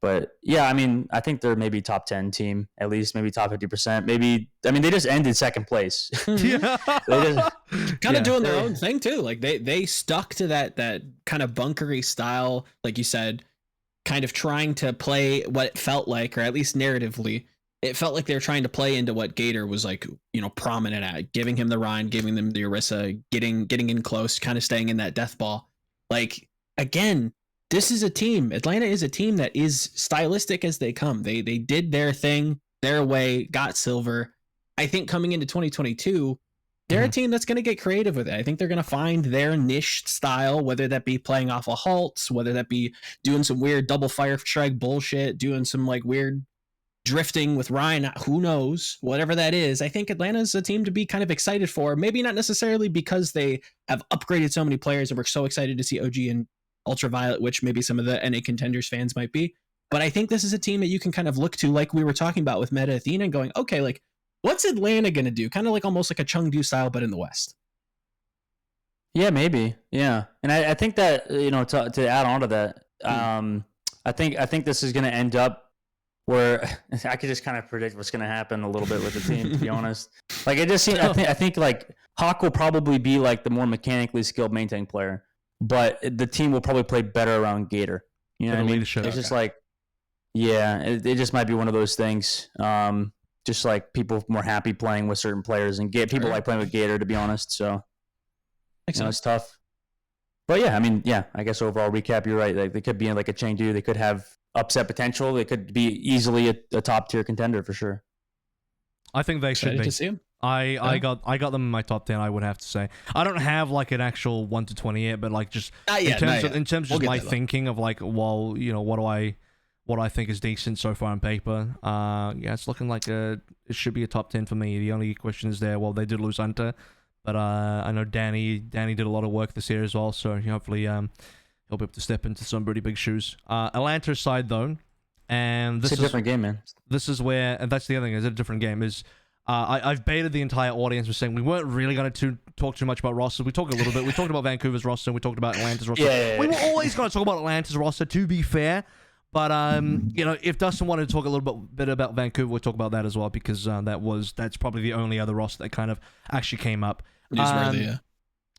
But yeah, I mean, I think they're maybe top 10 team, at least maybe top 50%. Maybe, I mean, they just ended second place. Yeah, kind of doing their own thing too. Like they stuck to that kind of bunkery style, like you said, kind of trying to play what it felt like, or at least narratively. It felt like they were trying to play into what Gator was like, you know, prominent at, giving him the Rhine, giving them the Orisa, getting in close, kind of staying in that death ball. Like, again, this is a team. Atlanta is a team that is stylistic as they come. They did their thing, their way, got silver. I think coming into 2022, they're a team that's going to get creative with it. I think they're going to find their niche style, whether that be playing off of halts, whether that be doing some weird double fire strike bullshit, doing some like weird drifting with Ryan, who knows, whatever that is. I think Atlanta's a team to be kind of excited for. Maybe not necessarily because they have upgraded so many players and we're so excited to see OG and Ultraviolet, which maybe some of the NA Contenders fans might be. But I think this is a team that you can kind of look to, like we were talking about with Meta Athena, and going, okay, like, what's Atlanta going to do? Kind of like almost like a Chengdu style, but in the West. Yeah, maybe. Yeah. And I think that, to add on to that, I think this is going to end up where I could just kind of predict what's going to happen a little bit with the team, to be honest. Like, it just seems, I think like Hawk will probably be like the more mechanically skilled main tank player, but the team will probably play better around Gator. You know what I mean? It's just like, yeah, it just might be one of those things. Just like people more happy playing with certain players and people like playing with Gator, to be honest. So it's tough. But yeah, I mean, I guess overall recap, you're right. Like, they could be in like a Chengdu. They could have upset potential. They could be easily a top tier contender for sure. I think they should be. To see them. I got them in my top 10. I would have to say I don't have like an actual 1 to 20 yet, but like just in terms of my thinking of like, well, what I think is decent so far on paper. It's looking like it should be a top 10 for me. The only question is there. Well, they did lose Hunter, but I know Danny did a lot of work this year as well. So hopefully he'll be able to step into some pretty big shoes. Atlanta's side though, and this is a different game, man. This is where, and that's the other thing. Is a different game. I've baited the entire audience with saying we weren't really going to talk too much about rosters. We talked a little bit. We talked about Vancouver's roster. We talked about Atlanta's roster. We were always going to talk about Atlanta's roster, to be fair. But if Dustin wanted to talk a little bit about Vancouver, we'll talk about that as well, because that's probably the only other roster that kind of actually came up.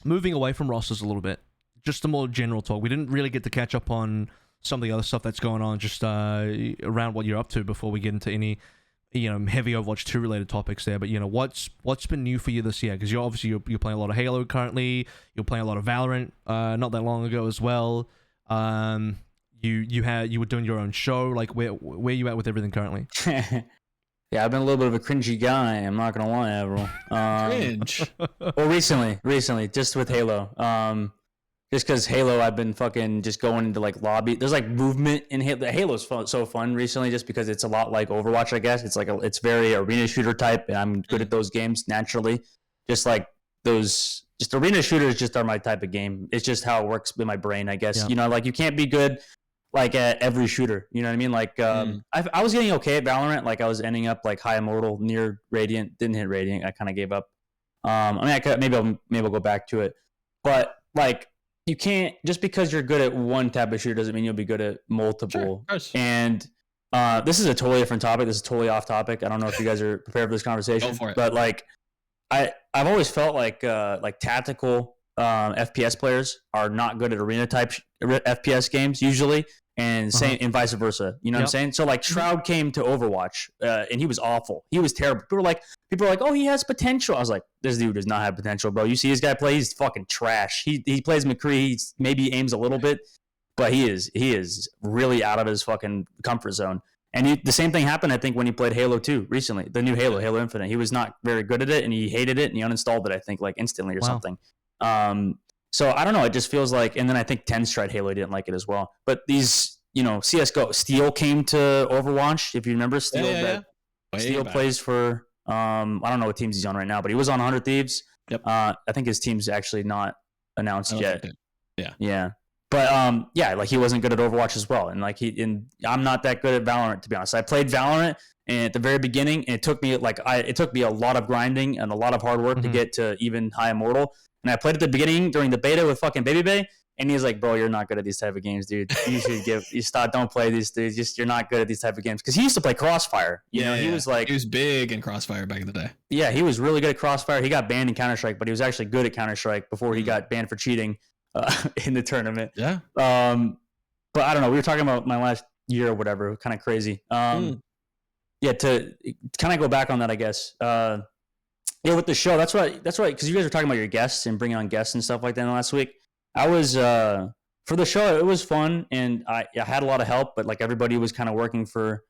Moving away from rosters a little bit, just a more general talk. We didn't really get to catch up on some of the other stuff that's going on just around what you're up to before we get into any heavy Overwatch 2 related topics there. But what's been new for you this year? Because you're playing a lot of Halo currently. You're playing a lot of Valorant not that long ago as well. You were doing your own show. Like, where you at with everything currently? Yeah, I've been a little bit of a cringy guy. I'm not gonna lie, Avril. Cringe. Well, recently, just with Halo. Just because Halo, I've been fucking just going into like lobby. There's like movement in Halo. Halo's so fun recently, just because it's a lot like Overwatch. I guess it's like it's very arena shooter type, and I'm good at those games naturally. Just like those, just arena shooters just are my type of game. It's just how it works in my brain, I guess. Yeah. Like you can't be good like at every shooder. You know what I mean? Like I was getting okay at Valorant. Like I was ending up like high immortal, near Radiant. Didn't hit Radiant. I kind of gave up. I mean, maybe I'll go back to it, but like. You can't, just because you're good at one type of shooter doesn't mean you'll be good at multiple. Sure, and this is a totally different topic. This is totally off topic. I don't know if you guys are prepared for this conversation. Go for it. But like, I've always felt like tactical FPS players are not good at arena type FPS games usually, and same and vice versa. You know what I'm saying? So like Shroud came to Overwatch and he was awful. He was terrible. People are like, oh, he has potential. I was like, this dude does not have potential, bro. You see this guy play? He's fucking trash. He plays McCree. He maybe aims a little bit, but he is really out of his fucking comfort zone. And the same thing happened, I think, when he played Halo 2 recently, the new Halo Infinite. He was not very good at it, and he hated it, and he uninstalled it, I think, like instantly or something. So I don't know. It just feels like, and then I think 10's tried Halo, didn't like it as well. But these, CS:GO, Steel came to Overwatch. If you remember Steel, Steel plays for. I don't know what teams he's on right now, but he was on 100 Thieves. Yep. I think his team's actually not announced yet. Yeah. But like he wasn't good at Overwatch as well, and I'm not that good at Valorant, to be honest. I played Valorant and at the very beginning, and it took me a lot of grinding and a lot of hard work to get to even high immortal. And I played at the beginning during the beta with fucking Baby Bay, and he's like, "Bro, you're not good at these type of games, dude. You should stop. Don't play these, dude. You're not good at these type of games." Because he used to play Crossfire. He was big in Crossfire back in the day. Yeah, he was really good at Crossfire. He got banned in Counter-Strike, but he was actually good at Counter-Strike before he got banned for cheating in the tournament. Yeah. But I don't know. We were talking about my last year or whatever. Kind of crazy. Yeah, to kind of go back on that, I guess. Yeah, with the show, that's right. Because you guys were talking about your guests and bringing on guests and stuff like that in the last week. I was for the show. It was fun, and I had a lot of help, but like everybody was kind of working for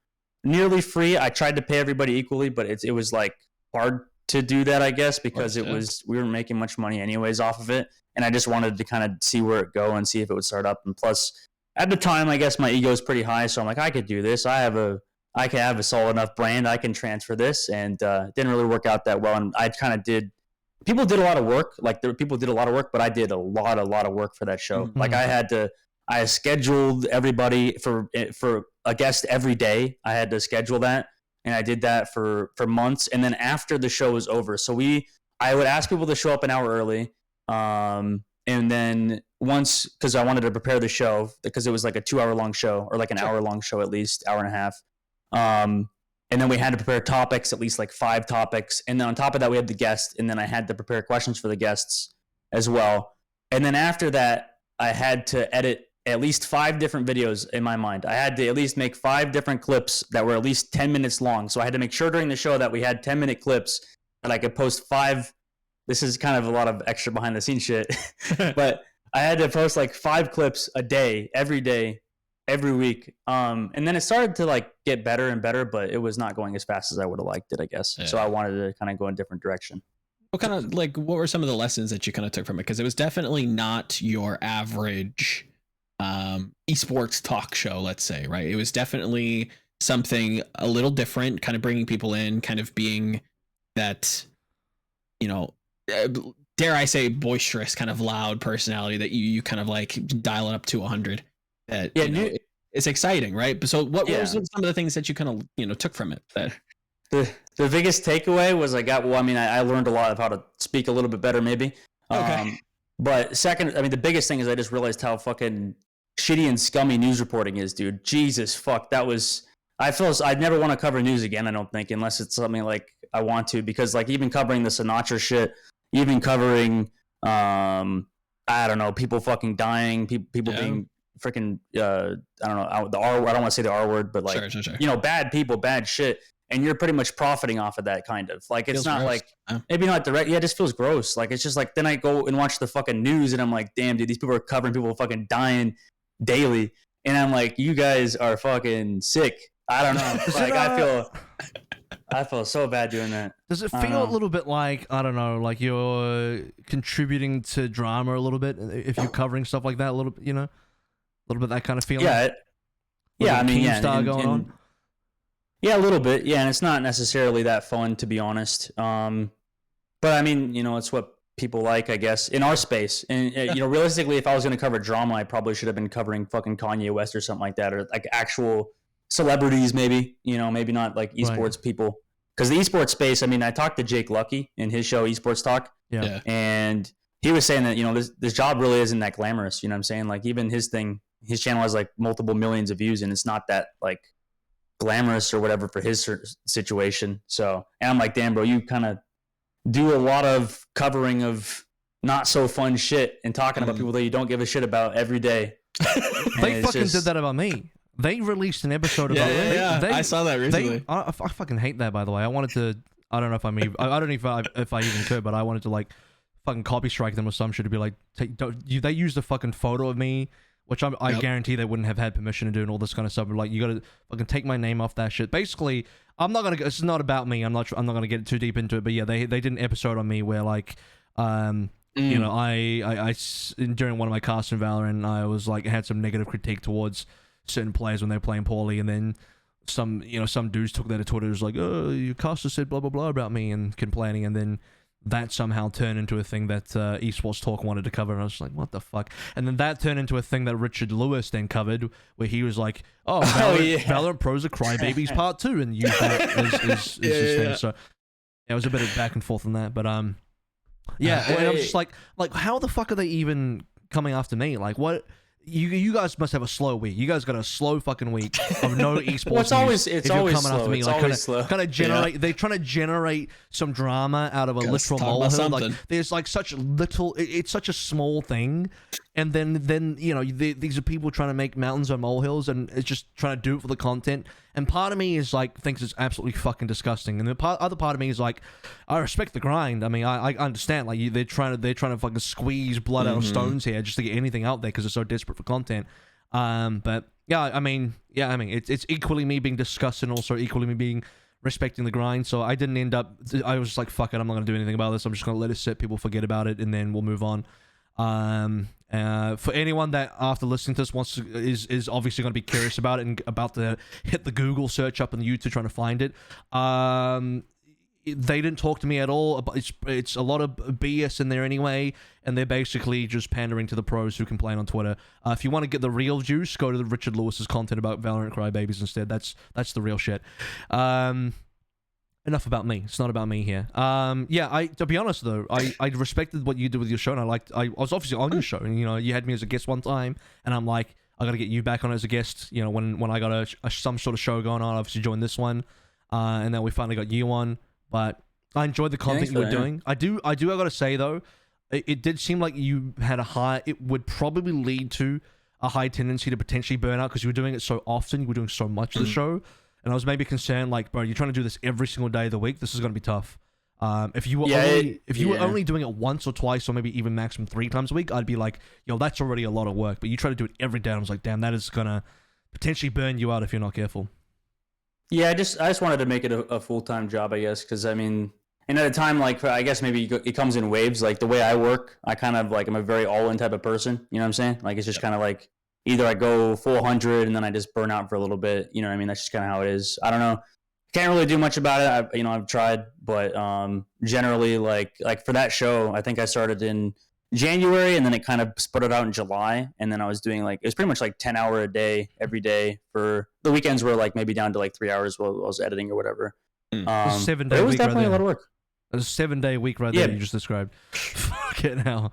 nearly free. I tried to pay everybody equally, but it was like hard to do that, I guess, because we weren't making much money anyways off of it. And I just wanted to kind of see where it go and see if it would start up. And plus, at the time, I guess my ego is pretty high. So I'm like, I could do this. I can have a solid enough brand. I can transfer this. And it didn't really work out that well. And I kind of people did a lot of work. Like people did a lot of work, but I did a lot of work for that show. Mm-hmm. Like I scheduled everybody for a guest every day. I had to schedule that. And I did that for months. And then after the show was over, I would ask people to show up an hour early. And then once, because I wanted to prepare the show, because it was like a 2-hour long show, or like an hour long show at least, hour and a half. And then we had to prepare topics, at least like 5 topics. And then on top of that, we had the guest, and then I had to prepare questions for the guests as well. And then after that, I had to edit at least 5 different videos in my mind. I had to at least make 5 different clips that were at least 10 minutes long. So I had to make sure during the show that we had 10-minute clips that I could post 5. This is kind of a lot of extra behind the scenes shit, but I had to post like 5 clips a day, every week. And then it started to like get better and better, but it was not going as fast as I would have liked it, I guess. Yeah. So I wanted to kind of go in a different direction. What were some of the lessons that you kind of took from it? Because it was definitely not your average esports talk show, let's say, right? It was definitely something a little different, kind of bringing people in, kind of being that, dare I say, boisterous, kind of loud personality that you kind of like dial it up to 100. That it's exciting, right? But so what were some of the things that you kind of took from it? That the biggest takeaway was I learned a lot of how to speak a little bit better, maybe. Okay. But second, the biggest thing is I just realized how fucking shitty and scummy news reporting is, dude. Jesus fuck, I'd never want to cover news again, I don't think, unless it's something like I want to, because like even covering the Sinatra shit, even covering I don't know, people fucking dying, people being freaking I don't know, I don't want to say the R word, but like sure. Bad people, bad shit, and you're pretty much profiting off of that, kind of like, it's feels not gross. Like maybe not direct, it just feels gross. Like it's just like, then I go and watch the fucking news and I'm like, damn dude, these people are covering people fucking dying daily, and I'm like, you guys are fucking sick. I don't know. Like I feel so bad doing that. Does it feel a little bit like, I don't know, like you're contributing to drama a little bit if you're covering stuff like that, a little bit, a little bit that kind of feeling? Yeah. Going on? Yeah, a little bit. Yeah, and it's not necessarily that fun, to be honest. But it's what people like, I guess, in our space. And realistically, if I was going to cover drama, I probably should have been covering fucking Kanye West or something like that, or like actual celebrities, maybe, maybe not like esports people, because the esports space, I talked to Jake Lucky in his show Esports Talk, and he was saying that this job really isn't that glamorous, what I'm saying, like even his channel has like multiple millions of views, and it's not that like glamorous or whatever for his situation. So, and I'm like, damn bro, you kind of do a lot of covering of not so fun shit and talking about people that you don't give a shit about every day. They fucking did that about me. They released an episode about I saw that recently. I fucking hate that, by the way. I wanted to, I don't know if I don't know if I even could, but I wanted to like fucking copy strike them or some shit to be like, they used a fucking photo of me, which I guarantee they wouldn't have had permission to do, and all this kind of stuff. But like, you gotta fucking take my name off that shit. Basically, it's not about me. I'm not gonna get too deep into it. But yeah, they did an episode on me where like, I during one of my casts in Valorant, I was like, had some negative critique towards certain players when they're playing poorly, and then some dudes took that to Twitter, was like, oh, your caster said blah blah blah about me, and complaining, and then that somehow turned into a thing that Esports Talk wanted to cover, and I was like, what the fuck? And then that turned into a thing that Richard Lewis then covered, where he was like, Valorant Pros are crybabies part 2, and used that as his thing. So it was a bit of back and forth on that, but and I was just like how the fuck are they even coming after me? Like, what? You guys must have a slow week. You guys got a slow fucking week of no esports. Well, it's always slow. It's always slow. Kind of generate. They're trying to generate some drama out of a literal molehill. Like there's like such little. It's such a small thing, and then these are people trying to make mountains on molehills, and it's just trying to do it for the content. And part of me is like thinks it's absolutely fucking disgusting, and the other part of me is like, I respect the grind. I understand. Like they're trying to fucking squeeze blood out of stones here just to get anything out there because they're so desperate for content. But it's equally me being disgusted and also equally me being respecting the grind. So I didn't end up. I was just like, fuck it, I'm not gonna do anything about this. I'm just gonna let it sit. People forget about it, and then we'll move on. For anyone that after listening to this is obviously going to be curious about it and about to hit the Google search up on YouTube trying to find it, they didn't talk to me at all. It's a lot of BS in there anyway, and they're basically just pandering to the pros who complain on Twitter. If you want to get the real juice, go to the Richard Lewis's content about Valorant Crybabies instead. That's the real shit. Enough about me. It's not about me here. To be honest though, I respected what you did with your show, and I was obviously on your show, and you had me as a guest one time, and I'm like, I gotta get you back on as a guest. When I got some sort of show going on, obviously joined this one, and then we finally got you on. But I enjoyed the content you were doing. I gotta say though, it did seem like you had it would probably lead to a high tendency to potentially burn out because you were doing it so often, you were doing so much of the show. And I was maybe concerned, like, bro, you're trying to do this every single day of the week. This is going to be tough. If you were only doing it once or twice or maybe even maximum 3 times a week, I'd be like, yo, that's already a lot of work. But you try to do it every day, and I was like, damn, that is going to potentially burn you out if you're not careful. Yeah, I just wanted to make it a full-time job, I guess, because, I mean, and at a time, like, I guess maybe it comes in waves. Like, the way I work, I kind of, like, I'm a very all-in type of person. You know what I'm saying? Like, it's just kind of like, either I go full 100 and then I just burn out for a little bit. You know what I mean? That's just kind of how it is. I don't know. Can't really do much about it. I've tried, but generally, like for that show, I think I started in January and then it kind of sputtered out in July. And then I was doing it was pretty much like 10 hour a day every day. For the weekends were like maybe down to like 3 hours while I was editing or whatever. 7 day it was week definitely right a lot of work. It was a 7 day week right there you just described. Fuck it now.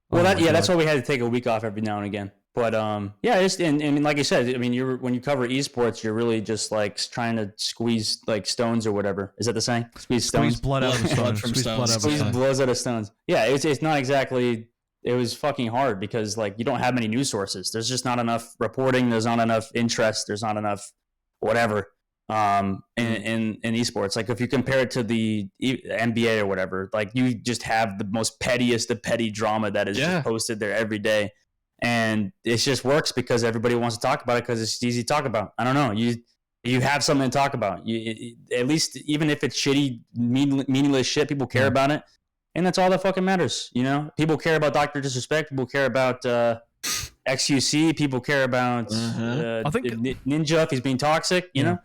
Well, that's why we had to take a week off every now and again. But and like I said, I mean, when you cover esports, you're really just like trying to squeeze like stones or whatever. Is that the saying? Squeeze stones. Squeeze blood out of stones. Squeeze blood out of stones. Yeah, it's not exactly. It was fucking hard because like you don't have many news sources. There's just not enough reporting. There's not enough interest. There's not enough whatever. In esports, like if you compare it to the NBA or whatever, like you just have the most pettiest of petty drama that is just posted there every day. And it just works because everybody wants to talk about it because it's easy to talk about. I don't know. You have something to talk about. At least even if it's shitty, meaningless shit, people care about it, and that's all that fucking matters. People care about Dr. Disrespect. People care about XUC. People care about I think Ninja if he's being toxic. You know,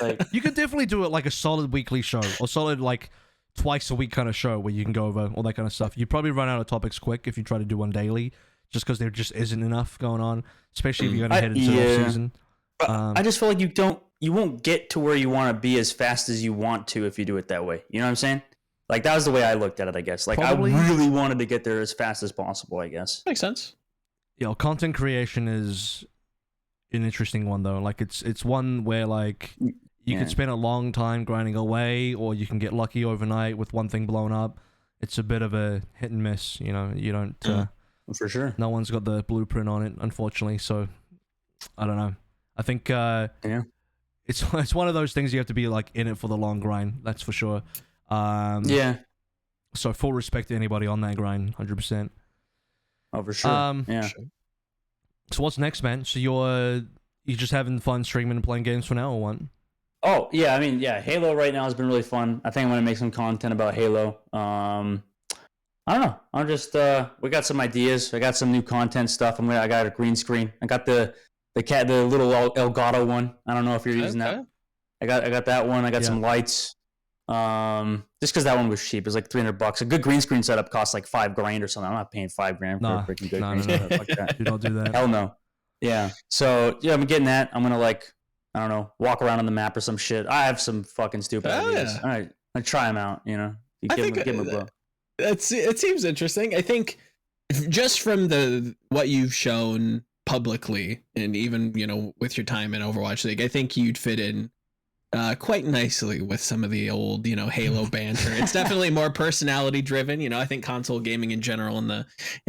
like, you could definitely do it like a solid weekly show or solid like twice a week kind of show where you can go over all that kind of stuff. You'd probably run out of topics quick if you try to do one daily. Just because there just isn't enough going on, especially if you're going to head into the season. I just feel like you won't get to where you want to be as fast as you want to if you do it that way. You know what I'm saying? Like that was the way I looked at it, I guess. Like probably, I really wanted to get there as fast as possible, I guess. Makes sense. Content creation is an interesting one though. Like it's one where like you could spend a long time grinding away, or you can get lucky overnight with one thing blown up. It's a bit of a hit and miss. You don't. For sure. No one's got the blueprint on it, unfortunately. So, I don't know. I think it's one of those things you have to be like in it for the long grind. That's for sure. So full respect to anybody on that grind, 100%. Oh, for sure. So what's next, man? So you're just having fun streaming and playing games for now, or what? Oh yeah, I mean Halo right now has been really fun. I think I'm gonna make some content about Halo. I don't know. I'm just we got some ideas. I got some new content stuff. I got a green screen. I got the little Elgato one. I don't know if you're using that. I got that one. I got some lights. Just because that one was cheap. It was like $300. A good green screen setup costs like $5,000 or something. I'm not paying $5,000 for a freaking good green screen setup. Fuck that. You don't do that. Hell no. Yeah. So I'm getting that. I'm gonna I don't know, walk around on the map or some shit. I have some fucking stupid ideas. All right, I try them out. You give them a blow. It seems interesting. I think just from what you've shown publicly, and even with your time in Overwatch League, I think you'd fit in quite nicely with some of the old Halo banter. It's definitely more personality driven. I think console gaming in general in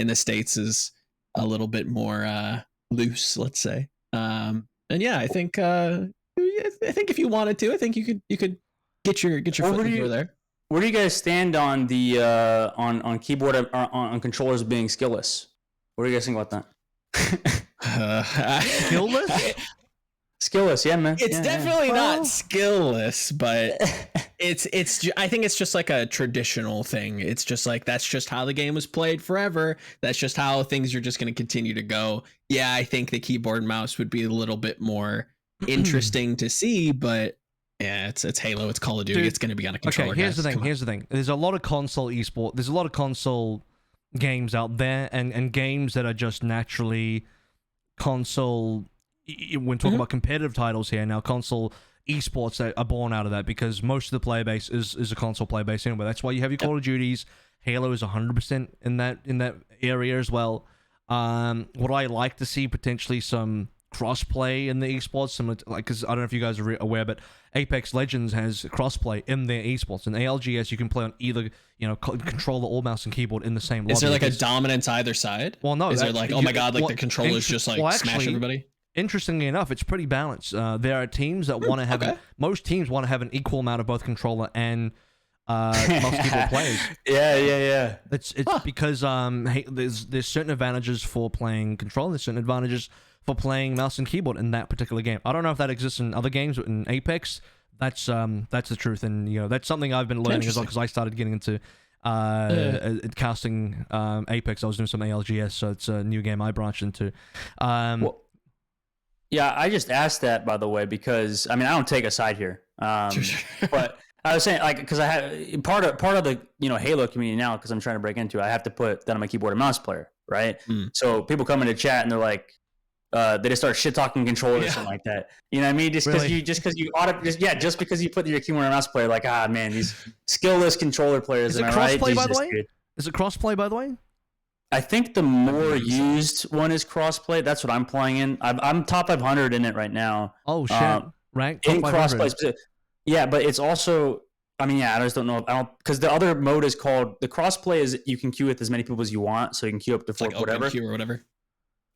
the States is a little bit more loose, let's say. And yeah, I think if you wanted to, I think you could get your foot in the door there. Where do you guys stand on the on keyboard on controllers being skillless? What do you guys think about that? Skillless? Skillless, yeah, man. It's definitely not skillless, but I think it's just like a traditional thing. It's just like that's just how the game was played forever. That's just how things are just going to continue to go. Yeah, I think the keyboard and mouse would be a little bit more interesting to see, but yeah, it's Halo, it's Call of Duty. Dude, it's going to be on a controller. Okay, here's the thing. There's a lot of console esport. There's a lot of console games out there, and games that are just naturally console. When talking about competitive titles here now, console esports that are born out of that, because most of the player base is a console player base anyway. That's why you have your Call of Duties. Halo is 100% in that area as well. Would I like to see potentially some crossplay in the esports, similar to, like, because I don't know if you guys are aware, but Apex Legends has crossplay in their esports. And ALGS, you can play on either, controller or mouse and keyboard in the same lobby. Is there like a dominance either side? Well, no. Is there like, oh my god, like the controllers just like smash everybody? Interestingly enough, it's pretty balanced. There are teams that want to have most teams want to have an equal amount of both controller and mouse keyboard players. Yeah. It's because there's certain advantages for playing controller. There's certain advantages for playing mouse and keyboard in that particular game. I don't know if that exists in other games, but in Apex, that's the truth, and that's something I've been learning as well, because I started getting into casting Apex. I was doing some ALGS, so it's a new game I branched into. Yeah, I just asked that, by the way, because I don't take a side here, but I was saying, like, because I had part of the Halo community now, because I'm trying to break into it, I have to put that I'm a keyboard and mouse player, right? So people come into chat and they're like, they just start shit talking controllers or something like that. You know what I mean? Just because you put your keyboard and mouse player, like, man, these skillless controller players. Is it crossplay, by the way? Is it crossplay, by the way? I think the more used one is crossplay. That's what I'm playing in. I'm top 500 in it right now. Oh shit! Right? In crossplay. Yeah, but it's also. I just don't know. Because the other mode is called the crossplay. Is you can queue with as many people as you want, so you can queue up to 4 like whatever. Queue or whatever.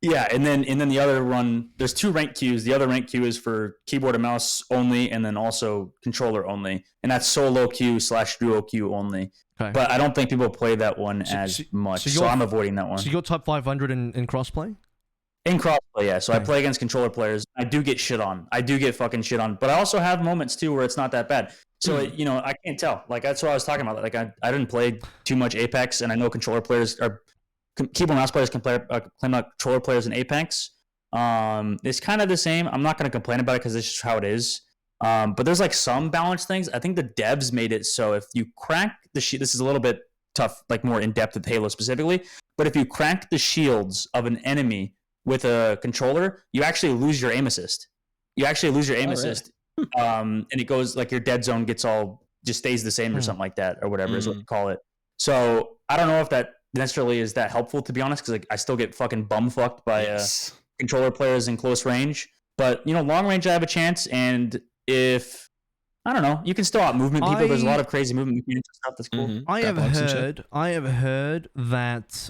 Yeah, and then the other one. There's 2 ranked queues. The other ranked queue is for keyboard and mouse only, and then also controller only, and that's solo queue / duo queue only. Okay. But I don't think people play that one as much, so I'm avoiding that one. So you're top 500 in crossplay? In crossplay, yeah. So I play against controller players. I do get shit on. I do get fucking shit on. But I also have moments, too, where it's not that bad. So, I can't tell. Like, that's what I was talking about. Like, I didn't play too much Apex, and I know controller players or keyboard and mouse players can play controller players in Apex. It's kind of the same. I'm not going to complain about it because it's just how it is. But there's like some balanced things. I think the devs made it so if you crack the shield, this is a little bit tough, like more in depth with Halo specifically. But if you crack the shields of an enemy with a controller, you actually lose your aim assist. And it goes like your dead zone just stays the same or something like that or whatever is what you call it. So I don't know if that necessarily is that helpful, to be honest, because I still get fucking bum fucked by controller players in close range. But long range I have a chance, and if I don't know, you can still out movement people. There's a lot of crazy movement mechanics and stuff that's cool. I have heard that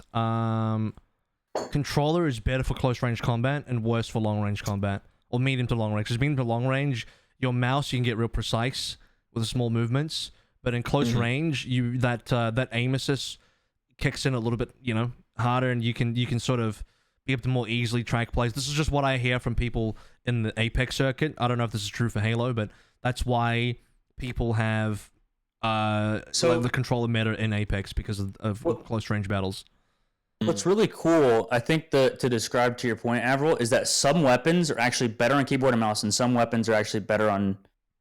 controller is better for close range combat and worse for long range combat, or medium to long range. Because medium to long range, your mouse you can get real precise with the small movements, but in close range, that aim assist kicks in a little bit, harder, and you can sort of be able to more easily track plays. This is just what I hear from people in the Apex circuit. I don't know if this is true for Halo, but that's why people have the controller meta in Apex, because of close range battles. What's really cool, I think, to describe to your point, AVRL, is that some weapons are actually better on keyboard and mouse, and some weapons are actually better on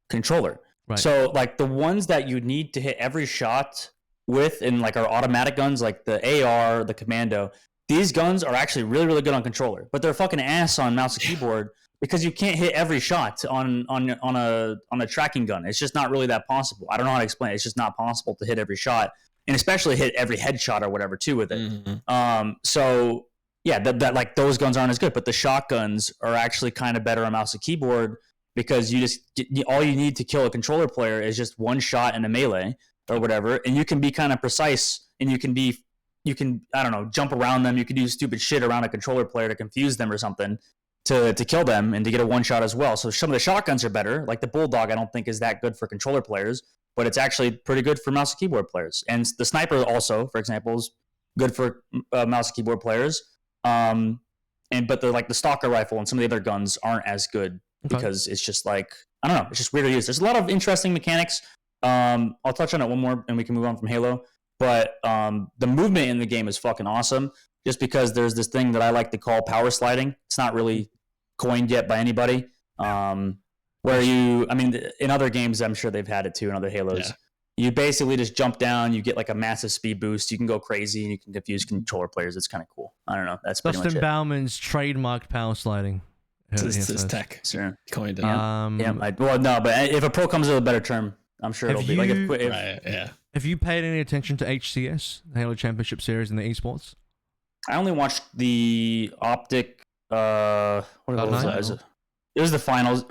controller. Right. So, like, the ones that you need to hit every shot with, in like our automatic guns, like the AR, the Commando, these guns are actually really, really good on controller, but they're fucking ass on mouse and keyboard because you can't hit every shot on a tracking gun. It's just not really that possible. I don't know how to explain it. It's just not possible to hit every shot, and especially hit every headshot or whatever too with it. So yeah, that like those guns aren't as good, but the shotguns are actually kind of better on mouse and keyboard, because all you need to kill a controller player is just one shot in a melee or whatever, and you can be kind of precise, and you can I don't know, jump around them. You can do stupid shit around a controller player to confuse them or something to kill them and to get a one shot as well. So some of the shotguns are better. Like the Bulldog, I don't think is that good for controller players, but it's actually pretty good for mouse and keyboard players. And the Sniper also, for example, is good for mouse and keyboard players. But the Stalker rifle and some of the other guns aren't as good because it's just like, I don't know, it's just weird to use. There's a lot of interesting mechanics. I'll touch on it one more and we can move on from Halo. But the movement in the game is fucking awesome, just because there's this thing that I like to call power sliding. It's not really coined yet by anybody. Where in other games, I'm sure they've had it too in other Halos. Yeah. You basically just jump down, you get like a massive speed boost, you can go crazy, and you can confuse controller players. It's kind of cool. I don't know. That's pretty much it. DusttinBowerman's trademarked power sliding. This tech. Sure. Coined it. But if a pro comes with a better term, I'm sure it'll be like Have you paid any attention to HCS, the Halo Championship Series in the esports? I only watched the Optic. What was that? It was the finals.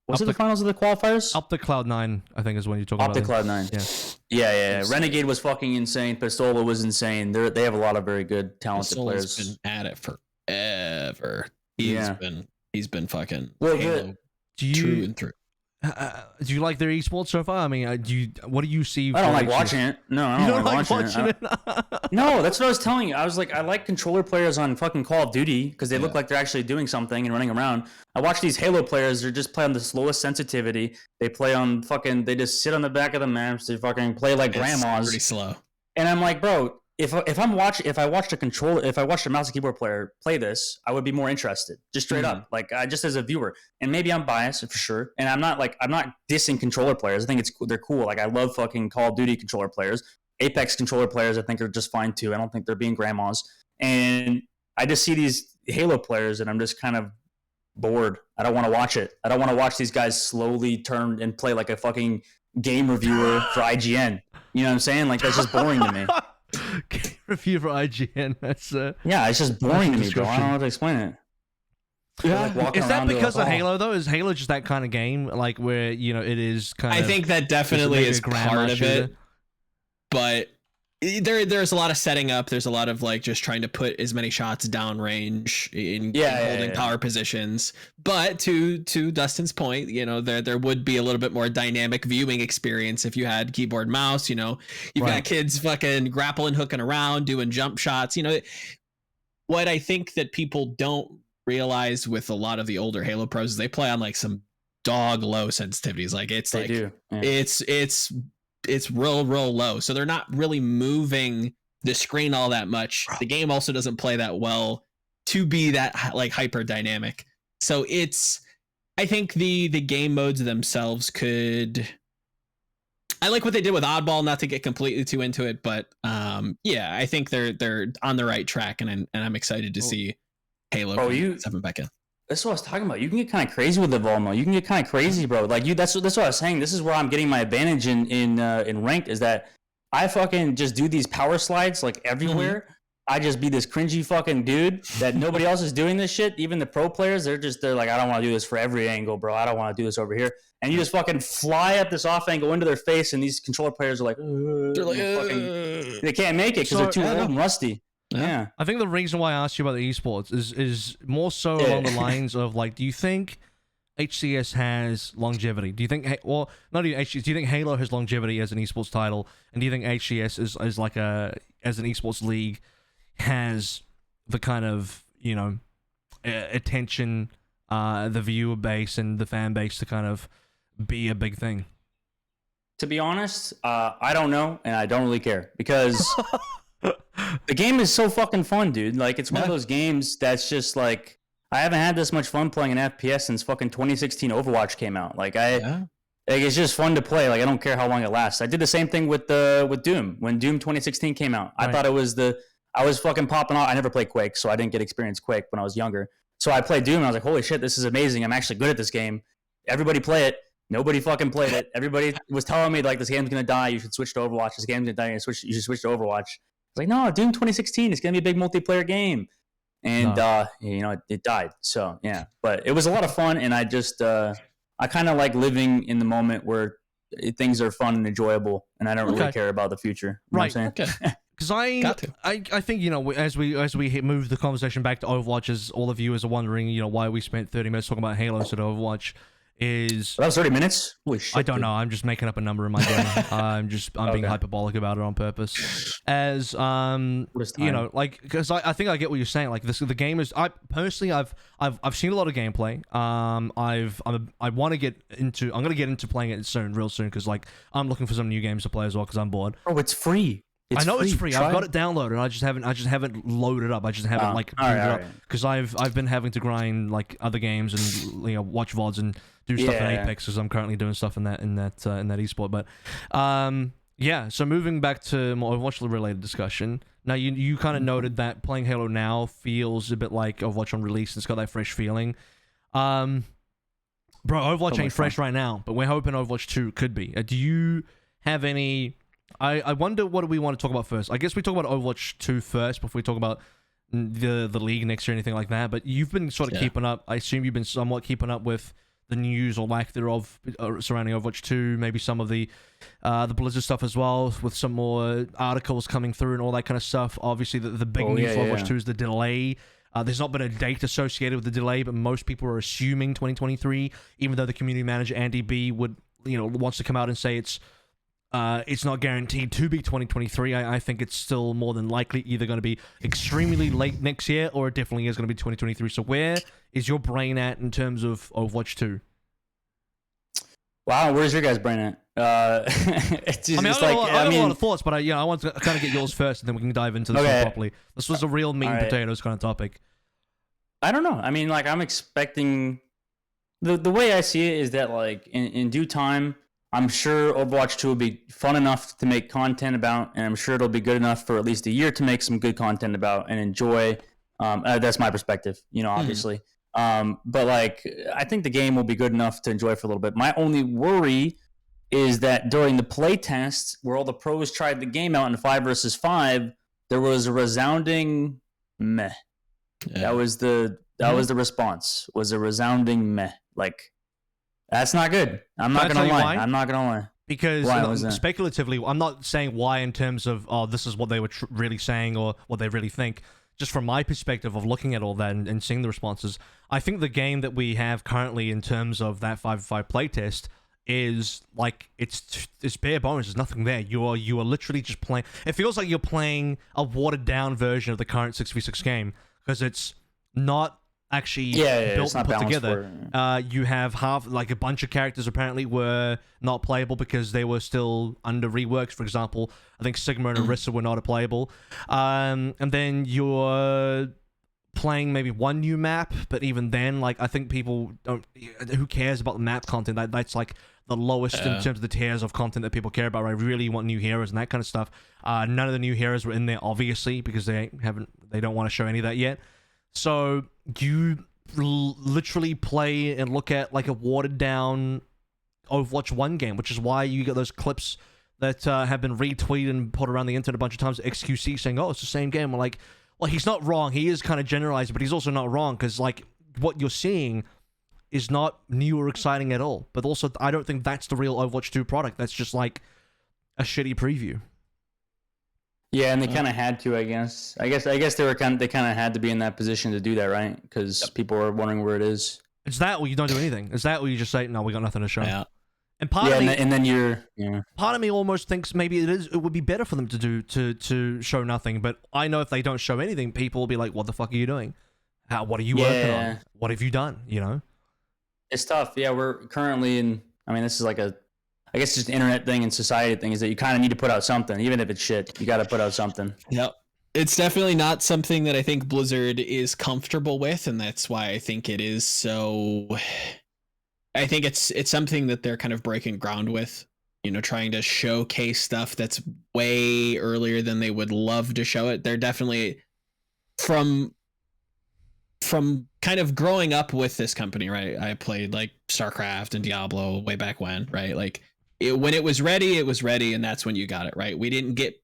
Was it the finals of the qualifiers? Up to Cloud9, I think is when you're talking about. Up to Cloud9. Yeah. Renegade was fucking insane. Pistola was insane. They have a lot of very good, talented players. Pistola's been at it forever. He's been fucking Halo true and through. Do you like their esports so far? I mean, what do you see? I don't like watching it. No, I don't like watching it. No, that's what I was telling you. I was like, I like controller players on fucking Call of Duty because they look like they're actually doing something and running around. I watch these Halo players. They're just playing the slowest sensitivity. They play on fucking. They just sit on the back of the maps. They fucking play like grandmas. Pretty slow. And I'm like, bro, if I watched a mouse and keyboard player play this, I would be more interested, just straight up, like just as a viewer. And maybe I'm biased for sure. And I'm not dissing controller players. I think they're cool. Like I love fucking Call of Duty controller players. Apex controller players, I think are just fine too. I don't think they're being grandmas. And I just see these Halo players, and I'm just kind of bored. I don't want to watch it. I don't want to watch these guys slowly turn and play like a fucking game reviewer for IGN. You know what I'm saying? Like that's just boring to me. Review for IGN. That's it's just boring to me, bro. I don't know how to explain it. Like is that because of Halo though? Is Halo just that kind of game, like where it is kind of? I think that definitely is part of it, but there's a lot of setting up. There's a lot of like just trying to put as many shots downrange in holding power positions. But to Dustin's point, there would be a little bit more dynamic viewing experience if you had keyboard mouse. You've got kids fucking grappling, hooking around, doing jump shots. What I think that people don't realize with a lot of the older Halo pros is they play on like some dog low sensitivities. Like it's real low, so they're not really moving the screen all that much. The game also doesn't play that well to be that like hyper dynamic. So I think the game modes themselves could. I like what they did with Oddball, not to get completely too into it, but I think they're on the right track, and I'm excited to see Halo 7 back in. That's what I was talking about. You can get kind of crazy with the Volamel. You can get kind of crazy, bro. Like that's what I was saying. This is where I'm getting my advantage in ranked, is that I fucking just do these power slides like everywhere. Mm-hmm. I just be this cringy fucking dude that nobody else is doing this shit. Even the pro players, they're like, I don't want to do this for every angle, bro. I don't want to do this over here. And you just fucking fly at this off angle into their face, and these controller players are like, they can't make it because they're too old and rusty. Yeah. I think the reason why I asked you about the esports is more so along the lines of like, do you think HCS has longevity? Do you think, not even HCS, do you think Halo has longevity as an esports title? And do you think HCS is like as an esports league has the kind of, attention, the viewer base and the fan base to kind of be a big thing? To be honest, I don't know, and I don't really care because the game is so fucking fun, dude. Like, it's one of those games that's just like, I haven't had this much fun playing an FPS since fucking 2016 Overwatch came out. Like, it's just fun to play. Like, I don't care how long it lasts. I did the same thing with Doom when Doom 2016 came out. Right. I thought it was I was fucking popping off. I never played Quake, so I didn't get experience Quake when I was younger. So I played Doom, and I was like, holy shit, this is amazing. I'm actually good at this game. Everybody play it. Nobody fucking played it. Everybody was telling me, like, this game's gonna die. You should switch to Overwatch. This game's gonna die. You should switch to Overwatch. I was like, no, Doom 2016 is going to be a big multiplayer game. And, it died. So, yeah. But it was a lot of fun, and I just, I kind of like living in the moment where things are fun and enjoyable, and I don't really care about the future. You know what I'm saying? Okay. Because I think, as we move the conversation back to Overwatch, as all the viewers are wondering, why we spent 30 minutes talking about Halo instead of Overwatch, is that was 30 minutes. Holy shit, I don't know. I'm just making up a number in my brain. I'm being hyperbolic about it on purpose. As you know, like, because I think I get what you're saying. Like the game is. I personally I've seen a lot of gameplay. I want to get into. I'm gonna get into playing it real soon, because like I'm looking for some new games to play as well, because I'm bored. Oh, it's free. I know it's free. I've got it downloaded. I just haven't loaded up. I just haven't booted it up, because I've been having to grind like other games and watch VODs and do stuff in Apex, because I'm currently doing stuff in that esport. But yeah. So moving back to more Overwatch related discussion. Now you kind of noted that playing Halo now feels a bit like Overwatch on release. It's got that fresh feeling. Bro, Overwatch ain't fresh right now, but we're hoping Overwatch 2 could be. Do you have any? I wonder, what do we want to talk about first? I guess we talk about Overwatch 2 first before we talk about the league next year or anything like that. But you've been sort of keeping up. I assume you've been somewhat keeping up with the news or lack thereof surrounding Overwatch 2. Maybe some of the Blizzard stuff as well, with some more articles coming through and all that kind of stuff. Obviously, the big news for Overwatch 2 is the delay. There's not been a date associated with the delay, but most people are assuming 2023. Even though the community manager Andy B wants to come out and say it's not guaranteed to be 2023. I think it's still more than likely either going to be extremely late next year, or it definitely is going to be 2023. So where is your brain at in terms of Overwatch 2? Wow, where's your guys' brain at? It's just, I have a lot of thoughts, but I want to kind of get yours first, and then we can dive into this one properly. This was a real meat and potatoes kind of topic. I don't know. I mean, like, I'm expecting... The way I see it is that, like, in due time, I'm sure Overwatch 2 will be fun enough to make content about, and I'm sure it'll be good enough for at least a year to make some good content about and enjoy. That's my perspective, obviously. But like, I think the game will be good enough to enjoy for a little bit. My only worry is that during the play test, where all the pros tried the game out in 5 versus 5, there was a resounding meh. Yeah. That was the response. Was a resounding meh. Like, that's not good. I'm not gonna lie. Because speculatively, I'm not saying why in terms of, this is what they were really saying or what they really think. Just from my perspective of looking at all that and seeing the responses, I think the game that we have currently in terms of that 5v5 playtest is like, it's bare bones. There's nothing there. You are literally just playing. It feels like you're playing a watered down version of the current 6v6 game, because it's not actually built and put together. You have a bunch of characters apparently were not playable because they were still under reworks. For example, I think Sigma and Orisa were not playable. And then you're playing maybe one new map, but even then, like, I think people don't. Who cares about the map content? That's like the lowest in terms of the tiers of content that people care about. Right? Really want new heroes and that kind of stuff. None of the new heroes were in there, obviously, because they don't want to show any of that yet. So you literally play and look at like a watered down Overwatch 1 game, which is why you get those clips that have been retweeted and put around the internet a bunch of times. XQC saying, "Oh, it's the same game." I'm like, well, he's not wrong. He is kind of generalized, but he's also not wrong, because like what you're seeing is not new or exciting at all. But also, I don't think that's the real Overwatch 2 product. That's just like a shitty preview. Yeah, and they kind of had to, I guess. I guess they kind of had to be in that position to do that, right? Because people are wondering where it is. It's that, or you don't do anything. It's that, or you just say, "No, we got nothing to show." Yeah. And part of me, part of me almost thinks maybe it would be better for them to show nothing. But I know if they don't show anything, people will be like, "What the fuck are you doing? What are you working on? What have you done?" It's tough. Yeah, we're currently in. I mean, this is like I guess just an internet thing and society thing, is that you kind of need to put out something, even if it's shit. You got to put out something. Yep. It's definitely not something that I think Blizzard is comfortable with, and that's why I think it is so. I think it's something that they're kind of breaking ground with, trying to showcase stuff that's way earlier than they would love to show it. They're definitely from kind of growing up with this company, right? I played like StarCraft and Diablo way back when, right? Like when it was ready, and that's when you got it, right? We didn't get,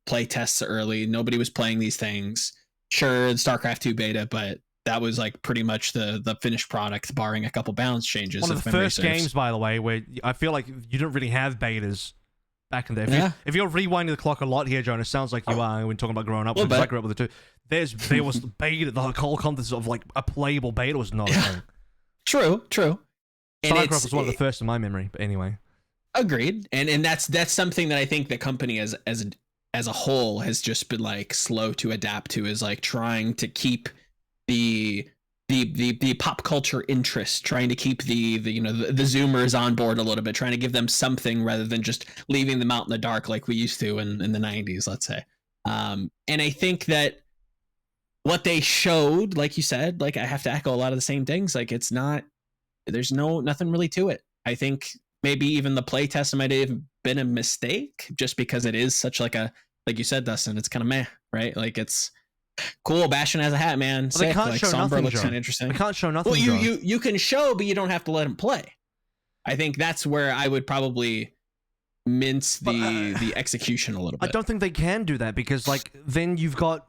play tests early. Nobody was playing these things. Sure, StarCraft 2 beta, but that was like pretty much the finished product, barring a couple balance changes. One of the first games, by the way, where I feel like you didn't really have betas back in there. If you're rewinding the clock a lot here, John, it sounds like you are when talking about growing up. Because I grew up with it too. There was beta. The whole concept of like a playable beta was not a thing. True. StarCraft was one of the first in my memory, but anyway. Agreed. And that's something that I think the company as a whole has just been like slow to adapt to, is like trying to keep the pop culture interest, trying to keep the Zoomers on board a little bit, trying to give them something rather than just leaving them out in the dark like we used to in the 90s, let's say. And I think that what they showed, like you said, like I have to echo a lot of the same things. Like there's nothing really to it. I think maybe even the play test might have been a mistake, just because it is such like you said, Dustin, it's kind of meh, right? Like it's cool. Bastion has a hat, man. Well, they can't like, show Sombra nothing, looks Joe. kind of interesting. They can't show nothing. Well, you can show, but you don't have to let him play. I think that's where I would probably mince the execution a little bit. I don't think they can do that, because like then you've got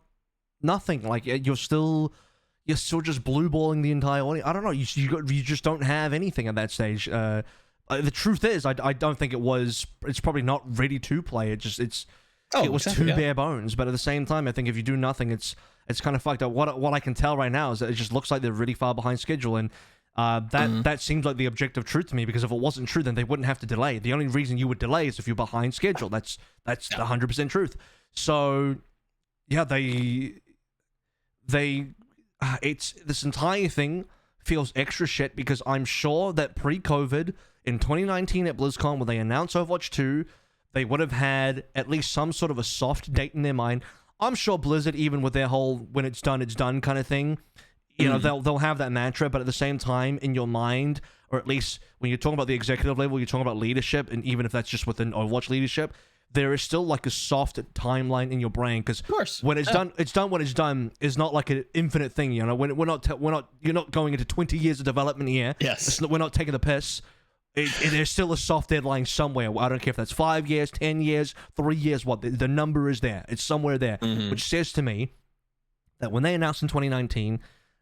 nothing. Like you're still just blue balling the entire audience. I don't know. You just don't have anything at that stage. The truth is, I don't think it's probably not ready to play. It was too bare bones. But at the same time, I think if you do nothing, it's kind of fucked up. What I can tell right now is that it just looks like they're really far behind schedule, and that seems like the objective truth to me, because if it wasn't true, then they wouldn't have to delay. The only reason you would delay is if you're behind schedule. That's 100% truth. So yeah, it's this entire thing feels extra shit, because I'm sure that pre-COVID in 2019 at BlizzCon, when they announced Overwatch 2, they would have had at least some sort of a soft date in their mind. I'm sure Blizzard, even with their whole when it's done kind of thing, you know, they'll have that mantra, but at the same time, in your mind, or at least when you're talking about the executive level, you're talking about leadership, and even if that's just within Overwatch leadership, there is still like a soft timeline in your brain, because when it's done when it's done is not like an infinite thing, you know. When you're not going into 20 years of development here. Yes, we're not taking the piss. There's still a soft deadline somewhere. I don't care if that's 5 years, 10 years, 3 years. What the number is there? It's somewhere there, which says to me that when they announced in 2019.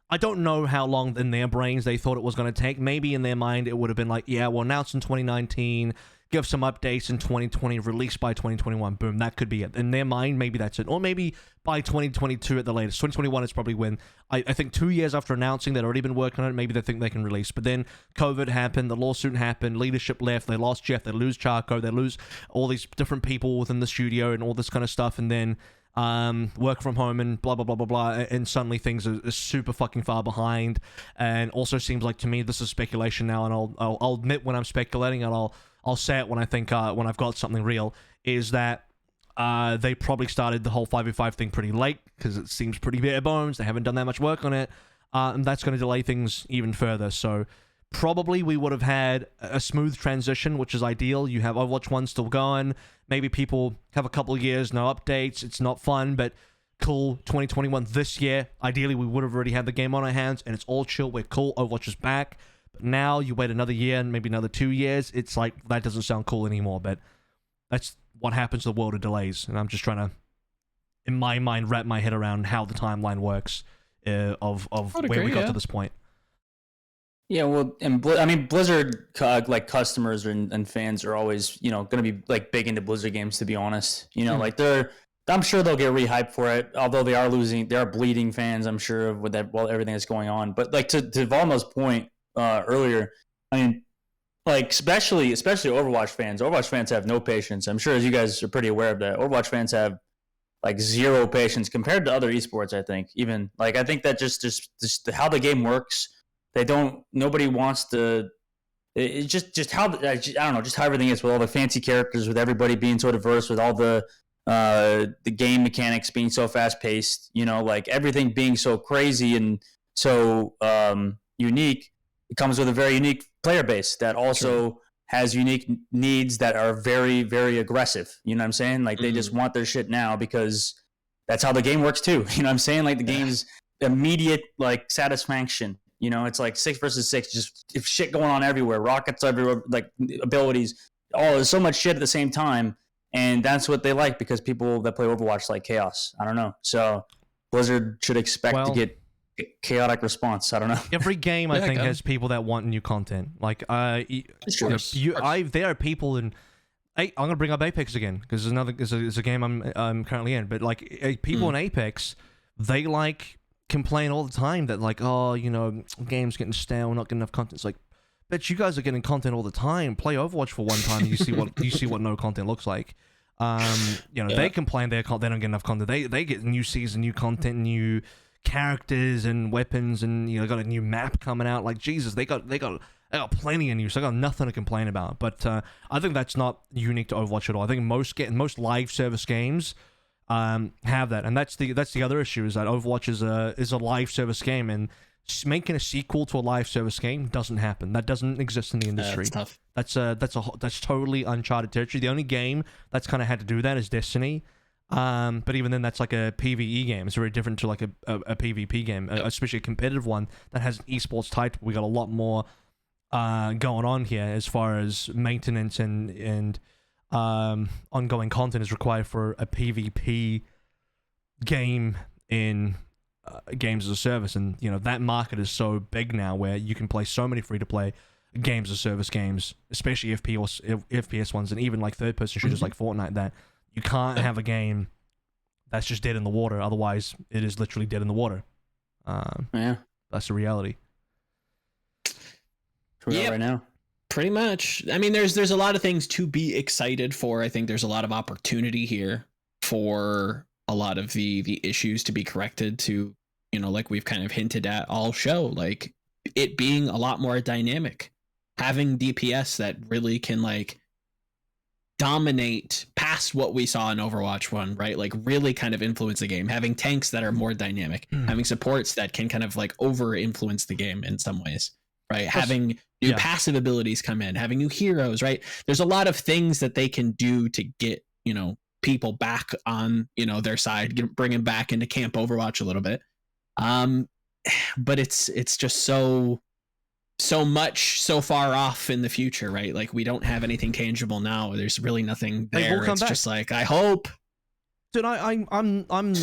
I don't know how long in their brains they thought it was going to take. Maybe in their mind it would have been like, yeah, we'll announce in 2019, give some updates in 2020, release by 2021. Boom, that could be it. In their mind, maybe that's it. Or maybe by 2022 at the latest. 2021 is probably when, I think 2 years after announcing they'd already been working on it, maybe they think they can release. But then COVID happened, the lawsuit happened, leadership left, they lost Jeff, they lose Charco, they lose all these different people within the studio and all this kind of stuff. And then work from home and blah blah blah blah blah, and suddenly things are super fucking far behind. And also seems like to me this is speculation now, and I'll admit when I'm speculating, and I'll say it when I think when I've got something real, is that they probably started the whole 5v5 thing pretty late, because it seems pretty bare bones. They haven't done that much work on it, and that's going to delay things even further. So probably we would have had a smooth transition, which is ideal. You have Overwatch 1 still going. Maybe people have a couple of years, no updates. It's not fun, but cool. 2021 this year. Ideally, we would have already had the game on our hands, and it's all chill. We're cool. Overwatch is back. But now you wait another year and maybe another 2 years. It's like, that doesn't sound cool anymore, but that's what happens to the world of delays. And I'm just trying to, in my mind, wrap my head around how the timeline works of where we got to this point. Yeah, well, and I mean, Blizzard like customers and fans are always, you know, going to be like big into Blizzard games. To be honest, you know, like I'm sure they'll get rehyped for it. Although they are bleeding fans, I'm sure, with that, well, everything that's going on. But like to Valmo's point earlier, I mean, like especially Overwatch fans have no patience. I'm sure, as you guys are pretty aware of that, Overwatch fans have like zero patience compared to other esports. I think even like I think that just how the game works. Nobody wants to, it's just how, I don't know, just how everything is with all the fancy characters, with everybody being so diverse, with all the game mechanics being so fast paced, you know, like everything being so crazy and so unique. It comes with a very unique player base that also has unique needs that are very, very aggressive. You know what I'm saying? Like they just want their shit now because that's how the game works too. You know what I'm saying? Like the game's immediate like satisfaction. You know, it's like 6 versus 6, just if shit going on everywhere, rockets everywhere, like abilities. Oh, there's so much shit at the same time, and that's what they like because people that play Overwatch like chaos. I don't know. So Blizzard should expect to get chaotic response. I don't know. Every game I think has people that want new content. Like there are people in. I'm gonna bring up Apex again because there's a game I'm currently in. But like people in Apex, they like complain all the time that like, oh, you know, game's getting stale, not getting enough content. It's like, bet you guys are getting content all the time. Play Overwatch for one time, and you see what no content looks like. They complain they don't get enough content. They get new season, new content, new characters and weapons, and got a new map coming out. Like Jesus, they got plenty of news. So I got nothing to complain about. But I think that's not unique to Overwatch at all. I think most live service games have that, and that's the other issue, is that Overwatch is a live service game, and making a sequel to a live service game doesn't happen. That doesn't exist in the industry. That's tough. That's totally uncharted territory. The only game that's kind of had to do that is Destiny. But even then, that's like a PvE game. It's very different to like a PvP game, especially a competitive one that has an esports type. We got a lot more going on here as far as maintenance and ongoing content is required for a PvP game in games as a service. And that market is so big now, where you can play so many free-to-play games as service games, especially FPS ones, and even like third-person shooters like Fortnite, that you can't have a game that's just dead in the water. Otherwise, it is literally dead in the water. That's the reality. Yeah, right now. Pretty much. I mean, there's a lot of things to be excited for. I think there's a lot of opportunity here for a lot of the issues to be corrected, to, like we've kind of hinted at all show, like it being a lot more dynamic, having DPS that really can like dominate past what we saw in Overwatch 1, right? Like really kind of influence the game, having tanks that are more dynamic, having supports that can kind of like over influence the game in some ways, right? Having new passive abilities come in, having new heroes, right? There's a lot of things that they can do to get, people back on, their side, bring them back into Camp Overwatch a little bit. But it's just so much so far off in the future, right? Like we don't have anything tangible now. There's really nothing there. It's back. Just like, I hope. Dude, I'm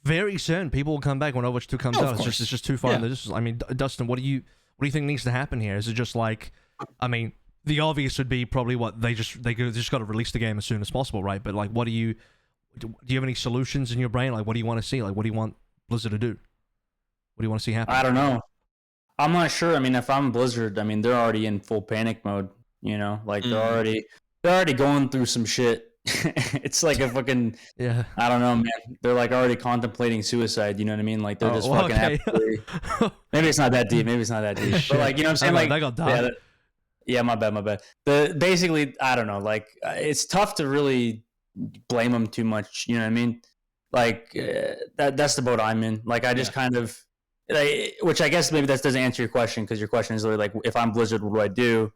very certain people will come back when Overwatch 2 comes out. It's just too far. I mean, Dustin, what do you think needs to happen here? Is it just like, I mean, the obvious would be probably what they just got to release the game as soon as possible, right? But like, what do you have any solutions in your brain? Like, what do you want to see? Like, what do you want Blizzard to do? What do you want to see happen? I don't know. I'm not sure. I mean, if I'm Blizzard, I mean, they're already in full panic mode. Like they're already going through some shit. It's like a fucking I don't know, man. They're like already contemplating suicide. You know what I mean? Like they're just fucking absolutely. Maybe it's not that deep. But like, you know what I'm saying? Like, they got died. Yeah, my bad. Basically, I don't know. Like, it's tough to really blame them too much. You know what I mean? Like, that's the boat I'm in. Like, I just kind of, which I guess maybe that doesn't answer your question, because your question is literally like, if I'm Blizzard, what do I do?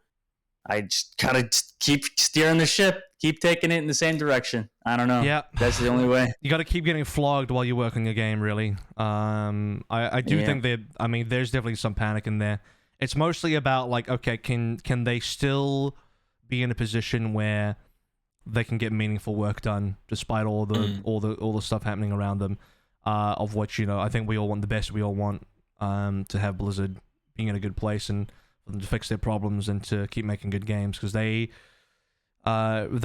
I just kind of keep steering the ship, keep taking it in the same direction. I don't know. Yeah, that's the only way. You got to keep getting flogged while you're working a game, really. I do think that, I mean, there's definitely some panic in there. It's mostly about like, okay, can they still be in a position where they can get meaningful work done despite all the stuff happening around them, of which, I think we all want the best. We all want to have Blizzard being in a good place and for them to fix their problems and to keep making good games, because they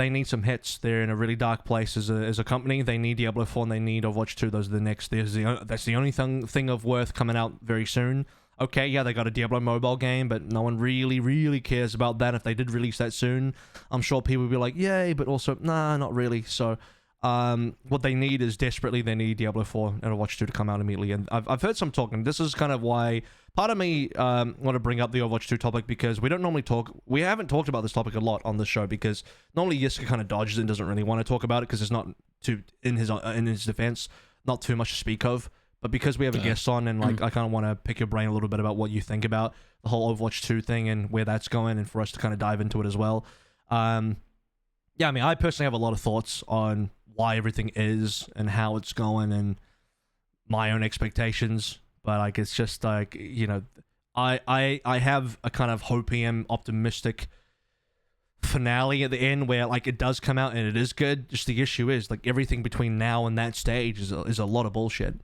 need some hits. They're in a really dark place as a company. They need Diablo 4 and they need Overwatch 2. Those are the next. That's the only thing of worth coming out very soon. Okay, yeah, they got a Diablo mobile game, but no one really cares about that. If they did release that soon, I'm sure people would be like, yay, but also, nah, not really. So, what they need is desperately, they need Diablo 4 and Overwatch 2 to come out immediately. And I've heard some talking. This is kind of why part of me want to bring up the Overwatch 2 topic, because we haven't talked about this topic a lot on the show, because normally Yiska kind of dodges it and doesn't really want to talk about it, because it's not too, in his defense, not too much to speak of. But because we have a guest on, and like I kind of want to pick your brain a little bit about what you think about the whole Overwatch 2 thing and where that's going, and for us to kind of dive into it as well. Yeah, I mean, I personally have a lot of thoughts on why everything is and how it's going and my own expectations. But like, it's just like, I have a kind of hopey and optimistic finale at the end where like it does come out and it is good. Just the issue is like everything between now and that stage is a lot of bullshit.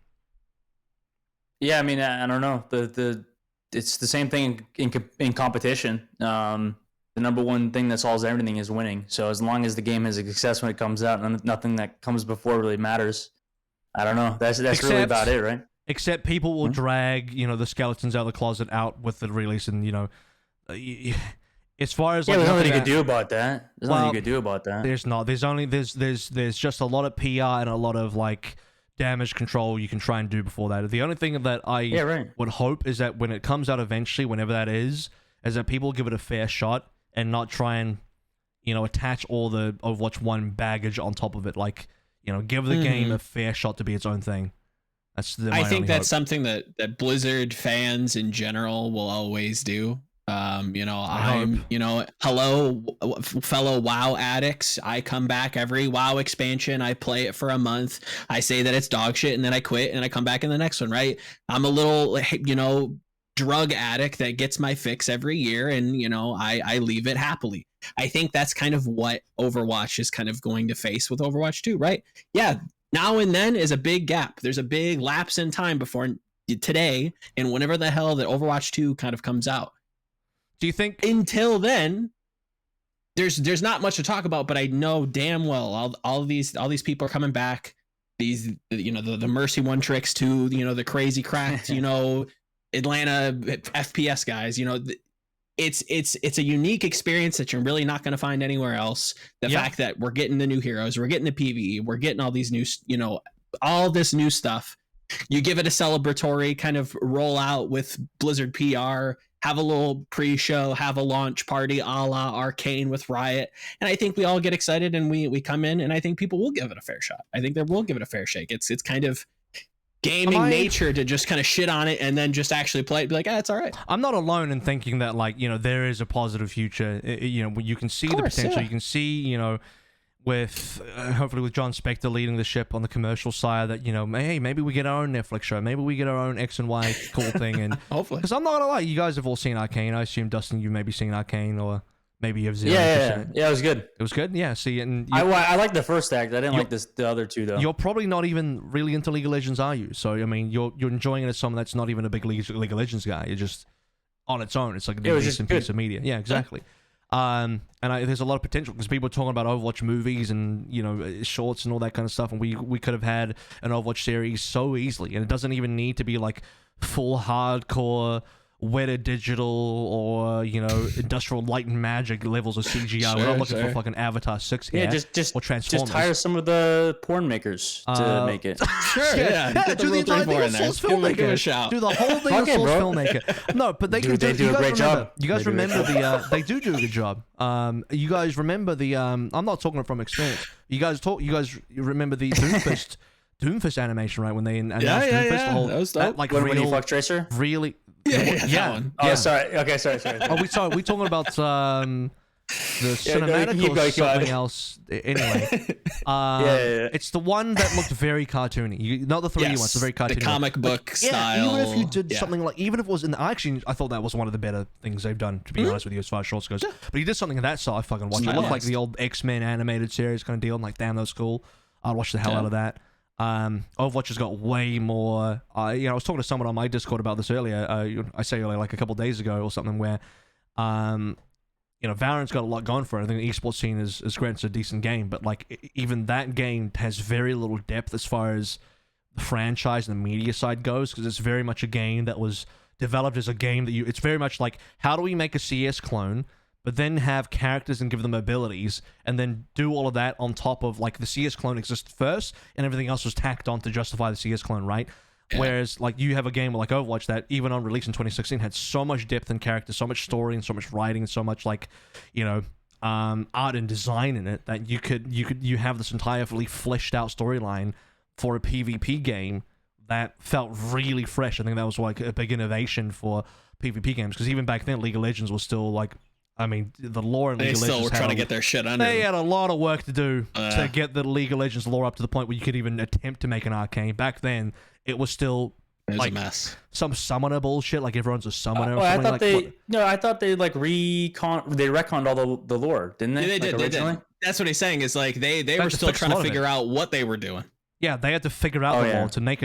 Yeah, I mean, I don't know. It's the same thing in competition. The number one thing that solves everything is winning. So as long as the game has a success when it comes out, and nothing that comes before really matters. I don't know. That's really about it, right? Except people will drag, the skeletons out of the closet out with the release, and as far as yeah, like there's nothing you could do about that. There's nothing you could do about that. There's not. There's just a lot of PR and a lot of like damage control you can try and do before that. The only thing that I would hope is that when it comes out eventually, whenever that is that people give it a fair shot and not try and, you know, attach all the Overwatch 1 baggage on top of it. Like, you know, give the game a fair shot to be its own thing. I think that's something that Blizzard fans in general will always do. You know, hello, fellow WoW addicts. I come back every WoW expansion. I play it for a month. I say that it's dog shit, and then I quit, and I come back in the next one, right? I'm a little, you know, drug addict that gets my fix every year, and, you know, I leave it happily. I think that's kind of what Overwatch is kind of going to face with Overwatch 2, right? Yeah, now and then is a big gap. There's a big lapse in time before today and whenever the hell that Overwatch 2 kind of comes out. Do you think until then there's not much to talk about, but I know damn well all these people are coming back. These, you know, the Mercy One tricks to, you know, the crazy cracked, you know, Atlanta FPS guys, you know, it's a unique experience that you're really not going to find anywhere else. The fact that we're getting the new heroes, we're getting the PvE, we're getting all these new, you know, all this new stuff. You give it a celebratory kind of rollout with Blizzard PR, have a little pre-show, have a launch party a la Arcane with Riot. And I think we all get excited and we come in, and I think people will give it a fair shot. I think they will give it a fair shake. It's kind of gaming nature to just kind of shit on it and then just actually play it, be like, it's all right. I'm not alone in thinking that, like, you know, there is a positive future. You know, you can see the potential. You can see, you know, with hopefully with John Spector leading the ship on the commercial side, that, you know, hey, maybe we get our own Netflix show, maybe we get our own X and Y cool thing, and hopefully, because I'm not gonna lie, you guys have all seen Arcane. I assume, Dustin, you maybe seen Arcane, or maybe you have zero. Yeah, it was good. It was good. Yeah, see, and I like the first act. I didn't like the other two though. You're probably not even really into League of Legends, are you? So I mean, you're enjoying it as someone that's not even a big League of Legends guy. You're just on its own. It's like a decent piece of media. Yeah, exactly. And there's a lot of potential because people are talking about Overwatch movies and, you know, shorts and all that kind of stuff, and we could have had an Overwatch series so easily, and it doesn't even need to be like full hardcore Weta Digital or, you know, Industrial Light and Magic levels of CGI. We're not looking for fucking Avatar 6 here. Yeah, just or Transformers. Just hire some of the porn makers to make it. Sure, yeah. Do the entire thing with Source Filmmaker. Do the whole thing with Source Filmmaker. No, but they can do a great job. You guys remember they do a good job. You guys remember the I'm not talking from experience. You guys remember the Doomfist animation, right? When they announced Doomfist, the whole that was dope. Like when you fuck Tracer? Really. Yeah. That one. Oh, sorry. Okay, sorry. Are we talking about the cinematic or something else? Anyway, it's the one that looked very cartoony. Not the 3D one, it's the very cartoony. The comic book style. Even if you did something like, even if it was in the, I thought that was one of the better things they've done, to be honest with you, as far as shorts goes. But he did something of that style. I fucking watched it. It looked like the old X-Men animated series kind of deal. I'm like, damn, that was cool. I watched the hell out of that. Overwatch has got way more. I was talking to someone on my Discord about this earlier. I say earlier, like a couple days ago or something, where, Valorant's got a lot going for it. I think the esports scene is great. It's a decent game, but like even that game has very little depth as far as the franchise and the media side goes, because it's very much a game that was developed as a game that it's very much like, how do we make a CS clone, but then have characters and give them abilities, and then do all of that on top of, like, the CS clone existed first, and everything else was tacked on to justify the CS clone, right? Yeah. Whereas, like, you have a game like Overwatch that, even on release in 2016, had so much depth and character, so much story, and so much writing, and so much, like, art and design in it, that you have this entirely fleshed out storyline for a PvP game that felt really fresh. I think that was, like, a big innovation for PvP games, because even back then, League of Legends was still, like, I mean, the lore in League of Legends... They still were trying to get their shit under. They had a lot of work to do to get the League of Legends lore up to the point where you could even attempt to make an Arcane. Back then, it was still... It was like a mess. Some summoner bullshit, like everyone's a summoner or I something. I thought they like retconned all the lore, didn't they? Yeah, they did. They did. That's what he's saying, is like they were still trying to figure out what they were doing. Yeah, they had to figure out the lore to make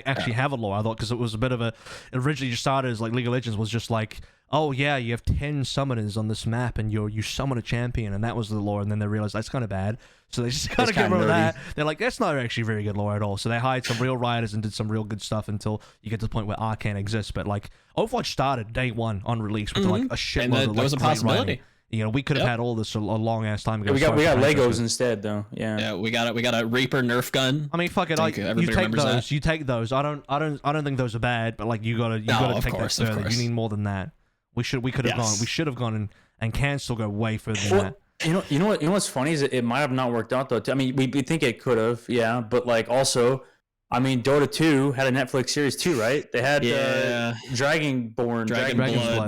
actually have a lore. I thought because it was a bit of a. It originally just started as like League of Legends was just like, oh yeah, you have 10 summoners on this map and you summon a champion, and that was the lore. And then they realized that's kind of bad, so they just kind of get rid of that. They're like, that's not actually very good lore at all. So they hired some real writers and did some real good stuff until you get to the point where Arcane exists. But like Overwatch started day one on release with like a shitload of there was a possibility. Writing. You know, we could have had all this a long ass time ago. We got Legos instead, though. Yeah, we got a Reaper Nerf gun. I mean, fuck it. Like, you take those. That. You take those. I don't think those are bad, but like you gotta take that further. You need more than that. We should have gone. We should have gone and can still go way further than that. You know what's funny is it might have not worked out though. I mean, we think it could have, yeah, but like also. I mean, Dota 2 had a Netflix series too, right? They had Dragon Blood,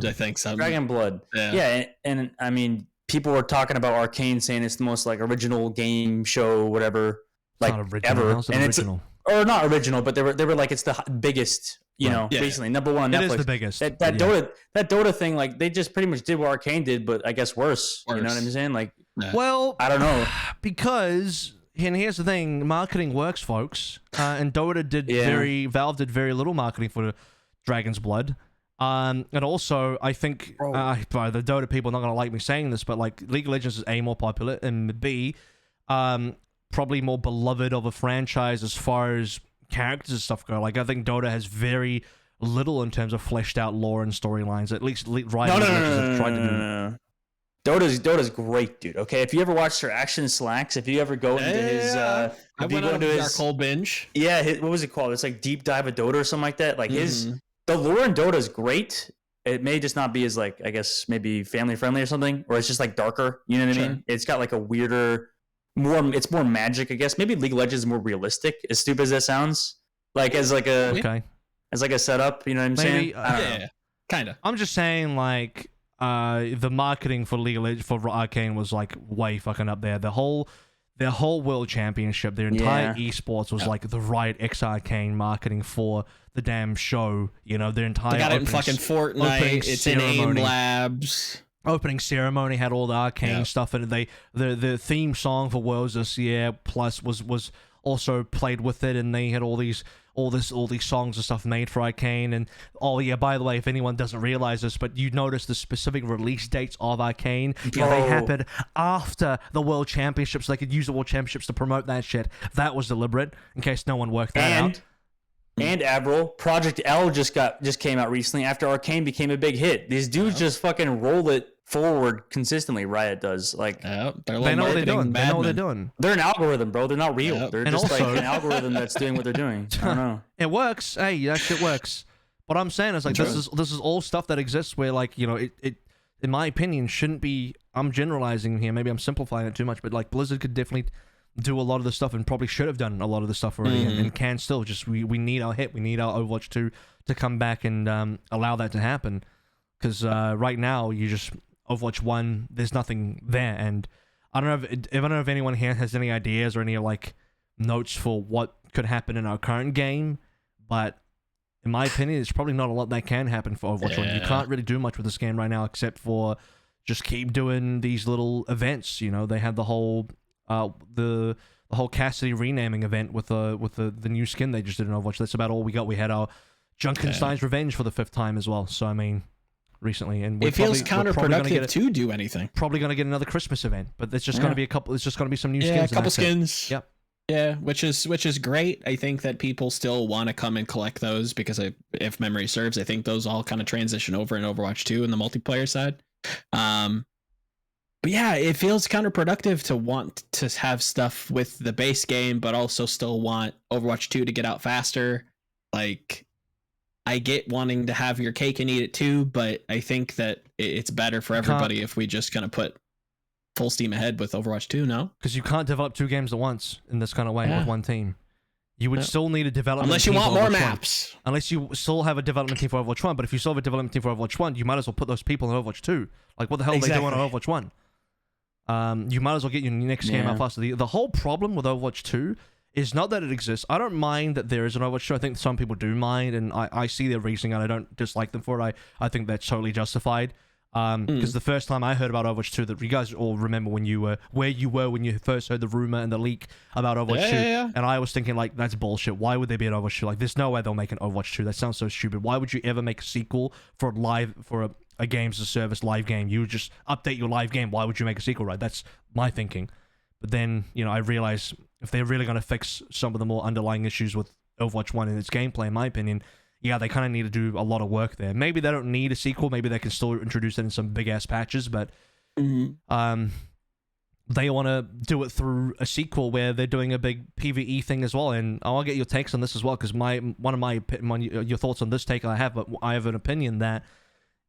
I think so. Dragon Blood. Yeah, and I mean, people were talking about Arcane saying it's the most like original game show, whatever, like ever. And original. Or not original, but they were like it's the biggest, you know, recently number one on Netflix. It is the biggest. That Dota thing, like they just pretty much did what Arcane did, but I guess worse. You know what I'm saying? Like, well, I don't know because. And here's the thing, marketing works, folks. And Dota Valve did very little marketing for Dragon's Blood. And also, I think, the Dota people are not going to like me saying this, but like League of Legends is A, more popular, and B, probably more beloved of a franchise as far as characters and stuff go. Like, I think Dota has very little in terms of fleshed out lore and storylines, at least writers have tried to do. Dota's great, dude. Okay, if you ever watched their action slacks, if you ever go into his, I went on a dark hole binge. Yeah, what was it called? It's like Deep Dive of Dota or something like that. Like the lore in Dota is great. It may just not be as like I guess maybe family friendly or something, or it's just like darker. You know what I mean? It's got like a weirder, it's more magic. I guess maybe League of Legends is more realistic. As stupid as that sounds, like as like a setup. You know what I'm saying? Yeah, kind of. I'm just saying like. The marketing for League of Legends for Arcane was like way fucking up there. Their whole world championship, their entire esports was like the Riot X Arcane marketing for the damn show. You know, their entire they got it in fucking Fortnite. It's in AIM Labs. Opening ceremony had all the Arcane stuff in it. The theme song for Worlds this year plus was also played with it, and they had all these songs and stuff made for Arcane. And by the way, if anyone doesn't realize this, but you notice the specific release dates of Arcane, they happened after the World Championships. So they could use the World Championships to promote that shit. That was deliberate, in case no one worked that out. And AVRL, Project L just came out recently after Arcane became a big hit. These dudes just fucking roll it forward consistently. Riot does. Like they know what they're doing. They know what they're doing. They're an algorithm, bro. They're not real. They're just also, like an algorithm that's doing what they're doing. I don't know. It works. Hey, that shit works. What I'm saying is like this is all stuff that exists where like, you know, it in my opinion shouldn't be. I'm generalizing here. Maybe I'm simplifying it too much, but like Blizzard could definitely do a lot of the stuff and probably should have done a lot of the stuff already and can still. Just we need our hit. We need our Overwatch 2 to come back and allow that to happen. Because right now you just Overwatch 1, there's nothing there, and I don't know if anyone here has any ideas or any like notes for what could happen in our current game, but in my opinion, there's probably not a lot that can happen for Overwatch 1. You can't really do much with this game right now except for just keep doing these little events. You know, they had the whole the whole Cassidy renaming event with the new skin they just did in Overwatch. That's about all we got. We had our Junkenstein's Revenge for the 5th time as well. So I mean. Recently, and it feels counterproductive to do anything. Probably going to get another Christmas event, but it's just going to be a couple. It's just going to be some new skins. Yeah, a couple skins. Yep. Yeah, which is great. I think that people still want to come and collect those because if memory serves, I think those all kind of transition over in Overwatch 2 in the multiplayer side. But yeah, it feels counterproductive to want to have stuff with the base game, but also still want Overwatch 2 to get out faster. Like. I get wanting to have your cake and eat it too, but I think that it's better for everybody if we just kind of put full steam ahead with Overwatch 2, no? Because you can't develop 2 games at once in this kind of way with one team. You would still need a development unless team you want more maps. Unless you still have a development team for Overwatch 1, but if you still have a development team for Overwatch 1, you might as well put those people in Overwatch 2. Like, what the hell are they doing on Overwatch 1? You might as well get your next game out faster. The whole problem with Overwatch 2 is not that it exists. I don't mind that there is an Overwatch 2. I think some people do mind, and I see their reasoning, and I don't dislike them for it. I think that's totally justified. Because the first time I heard about Overwatch 2, that you guys all remember when you were where you were when you first heard the rumor and the leak about Overwatch 2, and I was thinking like, that's bullshit. Why would there be an Overwatch 2? Like, there's no way they'll make an Overwatch 2. That sounds so stupid. Why would you ever make a sequel for a games as a service live game? You would just update your live game. Why would you make a sequel, right? That's my thinking. But then, I realize if they're really going to fix some of the more underlying issues with Overwatch 1 and its gameplay, in my opinion, yeah, they kind of need to do a lot of work there. Maybe they don't need a sequel. Maybe they can still introduce it in some big-ass patches, but they want to do it through a sequel where they're doing a big PvE thing as well. And I'll get your takes on this as well, because your thoughts on this take I have, but I have an opinion that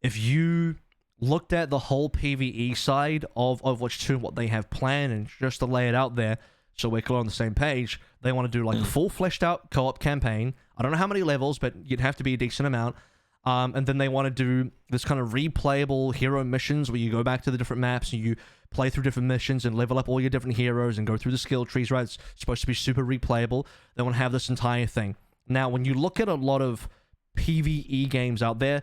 if you looked at the whole PvE side of Overwatch 2 and what they have planned, and just to lay it out there so we're clear on the same page, they want to do like a full fleshed out co-op campaign. I don't know how many levels, but you'd have to be a decent amount. And then they want to do this kind of replayable hero missions where you go back to the different maps and you play through different missions and level up all your different heroes and go through the skill trees, right? It's supposed to be super replayable. They want to have this entire thing. Now, when you look at a lot of PvE games out there,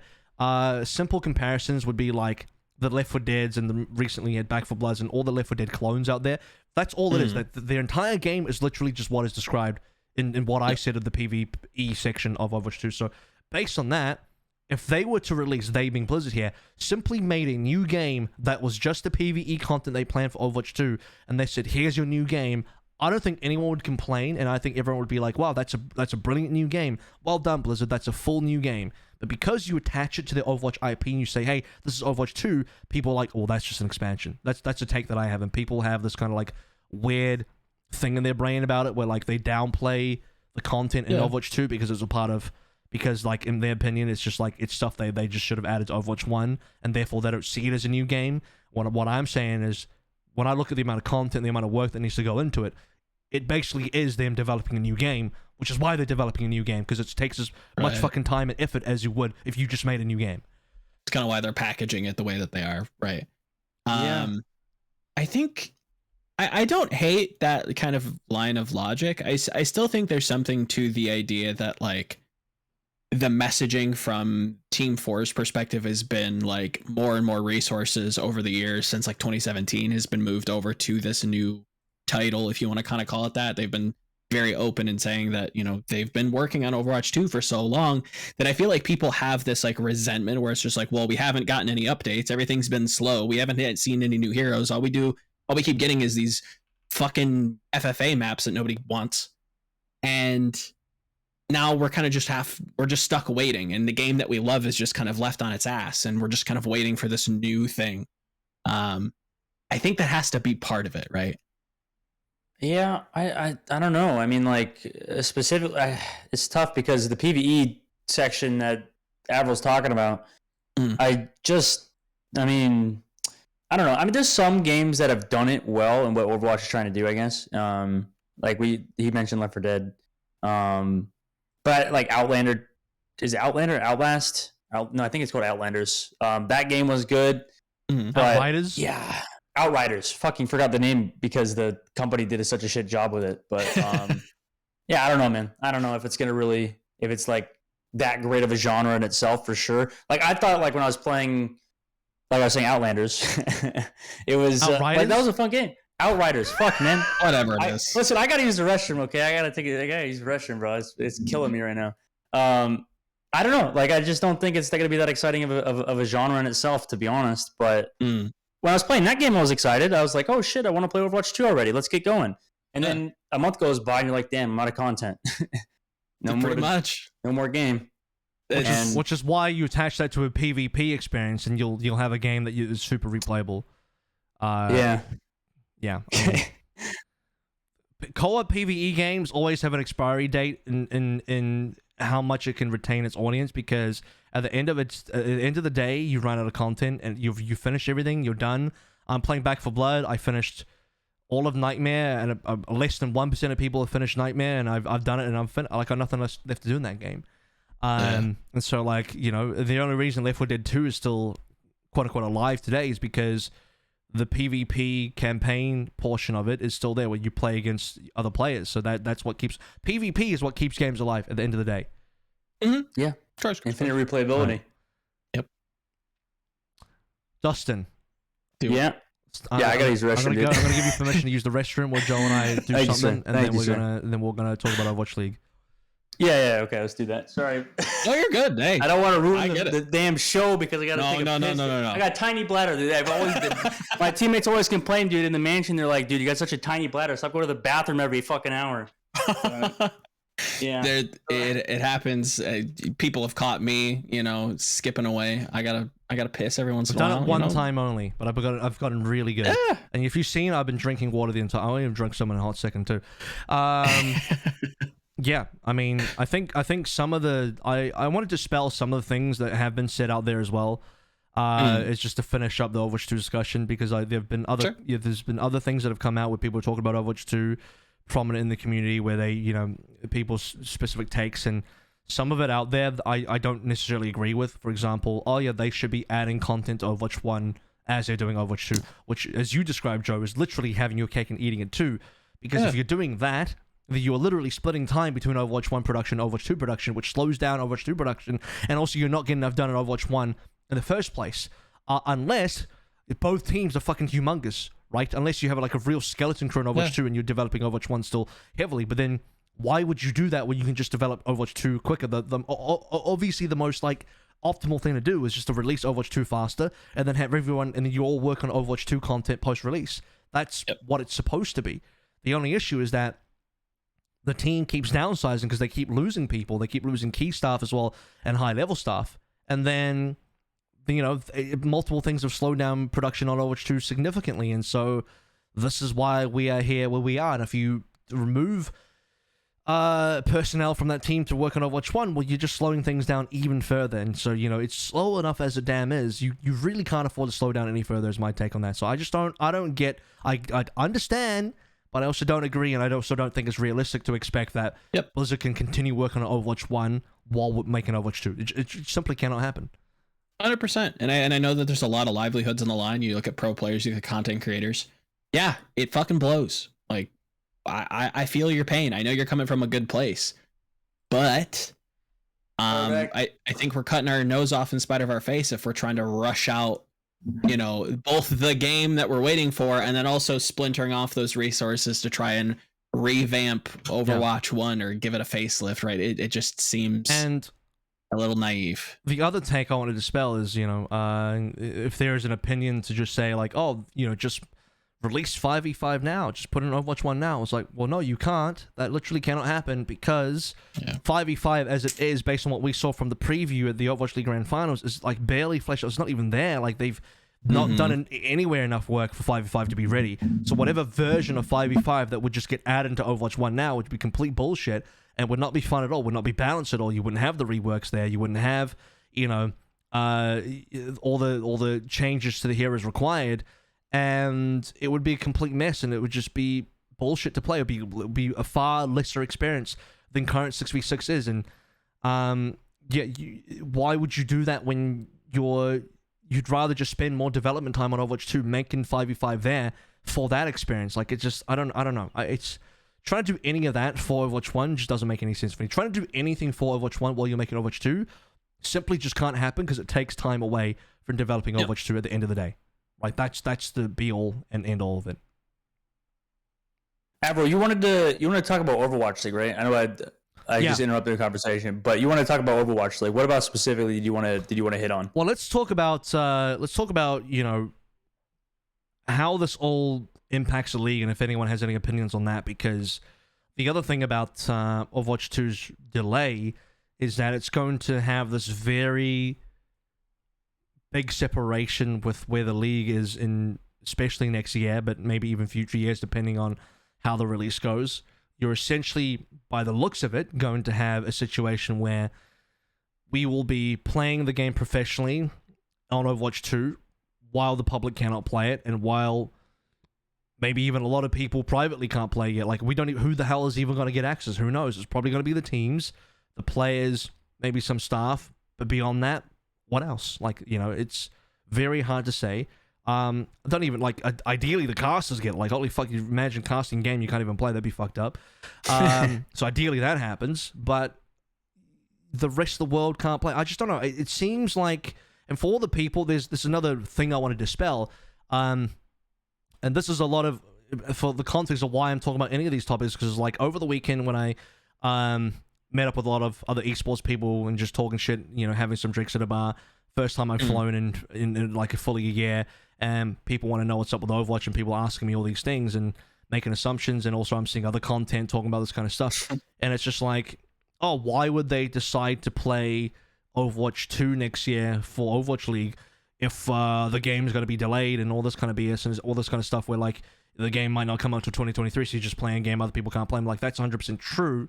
simple comparisons would be like the Left 4 Deads and the recently had Back 4 Bloods and all the Left 4 Dead clones out there. That's all it is. That their entire game is literally just what is described in what I said of the PvE section of Overwatch 2. So based on that, if they were to release, they being Blizzard here, simply made a new game that was just the PvE content they planned for Overwatch 2, and they said, here's your new game, I don't think anyone would complain, and I think everyone would be like, wow, that's a brilliant new game. Well done, Blizzard, that's a full new game. But because you attach it to the Overwatch IP and you say, hey, this is Overwatch 2, people are like, oh, that's just an expansion. That's a take that I have, and people have this kind of like weird thing in their brain about it where like they downplay the content in Overwatch 2 because it's a part of, because like in their opinion it's just like it's stuff they just should have added to Overwatch 1, and therefore they don't see it as a new game. What I'm saying is, when I look at the amount of content, the amount of work that needs to go into it, it basically is them developing a new game, which is why they're developing a new game, because it takes as much fucking time and effort as you would if you just made a new game. It's kind of why they're packaging it the way that they are, right? I think I don't hate that kind of line of logic. I still think there's something to the idea that like the messaging from Team 4's perspective has been like more and more resources over the years since like 2017 has been moved over to this new title, if you want to kind of call it that. They've been very open in saying that, they've been working on Overwatch 2 for so long that I feel like people have this like resentment where it's just like, well, we haven't gotten any updates. Everything's been slow. We haven't seen any new heroes. All we keep getting is these fucking FFA maps that nobody wants. And now we're kind of we're just stuck waiting. And the game that we love is just kind of left on its ass. And we're just kind of waiting for this new thing. I think that has to be part of it, right? Yeah, I don't know. I mean, like, specifically, it's tough because the PvE section that AVRL's talking about, I mean, I don't know. I mean, there's some games that have done it well and what Overwatch is trying to do, I guess. Like he mentioned Left 4 Dead. But like Outlander, is it Outlander or Outlast? No, I think it's called Outlanders. That game was good. But, Outriders? Yeah. Outriders. Fucking forgot the name because the company did such a shit job with it. But yeah, I don't know, man. I don't know if it's gonna really, if it's like that great of a genre in itself for sure. Like I thought, like when I was playing, like I was saying, Outlanders, it was like, that was a fun game. Outriders, fuck man. Whatever it is. Listen, I gotta use the restroom. Okay, I gotta use the restroom, bro. It's killing me right now. I don't know. Like I just don't think it's gonna be that exciting of a genre in itself, to be honest. But when I was playing that game, I was excited. I was like, oh shit, I want to play Overwatch 2 already. Let's get going. And then a month goes by and you're like, damn, I'm out of content. No more game. Which is why you attach that to a PvP experience, and you'll have a game that is super replayable. Yeah. Co-op PvE games always have an expiry date in how much it can retain its audience, because at the end of the day, you run out of content and you finish everything. You're done. I'm playing Back 4 Blood. I finished all of Nightmare, and less than 1% of people have finished Nightmare, and I've done it, and I got nothing else left to do in that game. And so like, the only reason Left 4 Dead 2 is still quote unquote alive today is because the PvP campaign portion of it is still there, where you play against other players. So that's what keeps PvP is what keeps games alive at the end of the day. Yeah, infinite replayability. Yep. Dustin. Yeah. I gotta use the restroom. I'm gonna give you permission to use the restroom while Joe and I do something, and then we're gonna talk about Overwatch League. Yeah, okay, let's do that. Sorry. No, you're good. Hey, I don't want to ruin the damn show because I got to take a piss. No. I got a tiny bladder, dude. My teammates always complain, dude, in the mansion. They're like, dude, you got such a tiny bladder. Stop going to the bathroom every fucking hour. Yeah. It happens. People have caught me, skipping away. I gotta piss every once in a while. I've done it one time only, but I've gotten really good. Yeah. And if you've seen, I've been drinking water the entire. I only have drunk some in a hot second too. Yeah, I mean, I think some of the I wanted to dispel some of the things that have been said out there as well. It's just to finish up the Overwatch 2 discussion because there've been other there's been other things that have come out where people are talking about Overwatch 2 prominent in the community where they people's specific takes, and some of it out there I don't necessarily agree with. For example, they should be adding content to Overwatch 1 as they're doing Overwatch 2, which, as you described, Joe, is literally having your cake and eating it too, because if you're doing that, you are literally splitting time between Overwatch 1 production and Overwatch 2 production, which slows down Overwatch 2 production, and also you're not getting enough done in Overwatch 1 in the first place, unless both teams are fucking humongous, right? Unless you have like a real skeleton crew in Overwatch 2 and you're developing Overwatch 1 still heavily, but then why would you do that when you can just develop Overwatch 2 quicker? Obviously the most like optimal thing to do is just to release Overwatch 2 faster and then have everyone, and then you all work on Overwatch 2 content post-release. That's what it's supposed to be. The only issue is that the team keeps downsizing because they keep losing people. They keep losing key staff as well and high-level staff. And then, multiple things have slowed down production on Overwatch 2 significantly. And so this is why we are here where we are. And if you remove personnel from that team to work on Overwatch 1, well, you're just slowing things down even further. And so, it's slow enough as it damn is. You really can't afford to slow down any further is my take on that. So I understand, but I also don't agree, and I also don't think it's realistic to expect that Blizzard can continue working on Overwatch 1 while making Overwatch 2. It simply cannot happen. 100%. And I know that there's a lot of livelihoods on the line. You look at pro players, you look at content creators. Yeah, it fucking blows. Like, I feel your pain. I know you're coming from a good place. But I think we're cutting our nose off in spite of our face if we're trying to rush out both the game that we're waiting for and then also splintering off those resources to try and revamp Overwatch 1 or give it a facelift, right? It just seems a little naive. The other take I want to dispel is, if there's an opinion to just say like, just release 5v5 now, just put in Overwatch 1 now. It's like, well, no, you can't. That literally cannot happen because 5v5 as it is, based on what we saw from the preview at the Overwatch League Grand Finals, is like barely fleshed out. It's not even there. Like they've not done anywhere enough work for 5v5 to be ready. So whatever version of 5v5 that would just get added into Overwatch 1 now would be complete bullshit and would not be fun at all, would not be balanced at all. You wouldn't have the reworks there. You wouldn't have, all the changes to the heroes required. And it would be a complete mess, and it would just be bullshit to play. It would be a far lesser experience than current 6v6 is. And why would you do that when you'd rather just spend more development time on Overwatch 2 making 5v5 there for that experience? Like, it's just I don't know. It's trying to do any of that for Overwatch 1 just doesn't make any sense for me. Trying to do anything for Overwatch 1 while you're making Overwatch 2 simply just can't happen because it takes time away from developing Overwatch 2 at the end of the day. Like, that's the be-all and end-all of it. Avril, you wanted to talk about Overwatch League, right? I know I just interrupted the conversation, but you want to talk about Overwatch League. What about specifically did you want to hit on? Well, let's talk about how this all impacts the league and if anyone has any opinions on that, because the other thing about Overwatch 2's delay is that it's going to have this very big separation with where the league is in, especially next year, but maybe even future years, depending on how the release goes. You're essentially, by the looks of it, going to have a situation where we will be playing the game professionally on Overwatch 2 while the public cannot play it, and while maybe even a lot of people privately can't play yet. Like, we don't even, who the hell is even going to get access? Who knows? It's probably going to be the teams, the players, maybe some staff, but beyond that, what else? Like, it's very hard to say. Don't even, ideally the casters get, holy fuck, you imagine casting a game you can't even play, that'd be fucked up. So ideally that happens, but the rest of the world can't play. I just don't know. It seems like, And for all the people, there's another thing I want to dispel. And this is a lot of, for the context of why I'm talking about any of these topics, because like over the weekend when I met up with a lot of other esports people and just talking shit, you know, having some drinks at a bar. First time I've flown in like fully a year, and people want to know what's up with Overwatch, and people asking me all these things and making assumptions, and also I'm seeing other content talking about this kind of stuff, and it's just like, oh, why would they decide to play Overwatch 2 next year for Overwatch League if the game's going to be delayed and all this kind of BS and all this kind of stuff where like the game might not come out until 2023, so you're just playing a game other people can't play. I'm like, that's 100% true,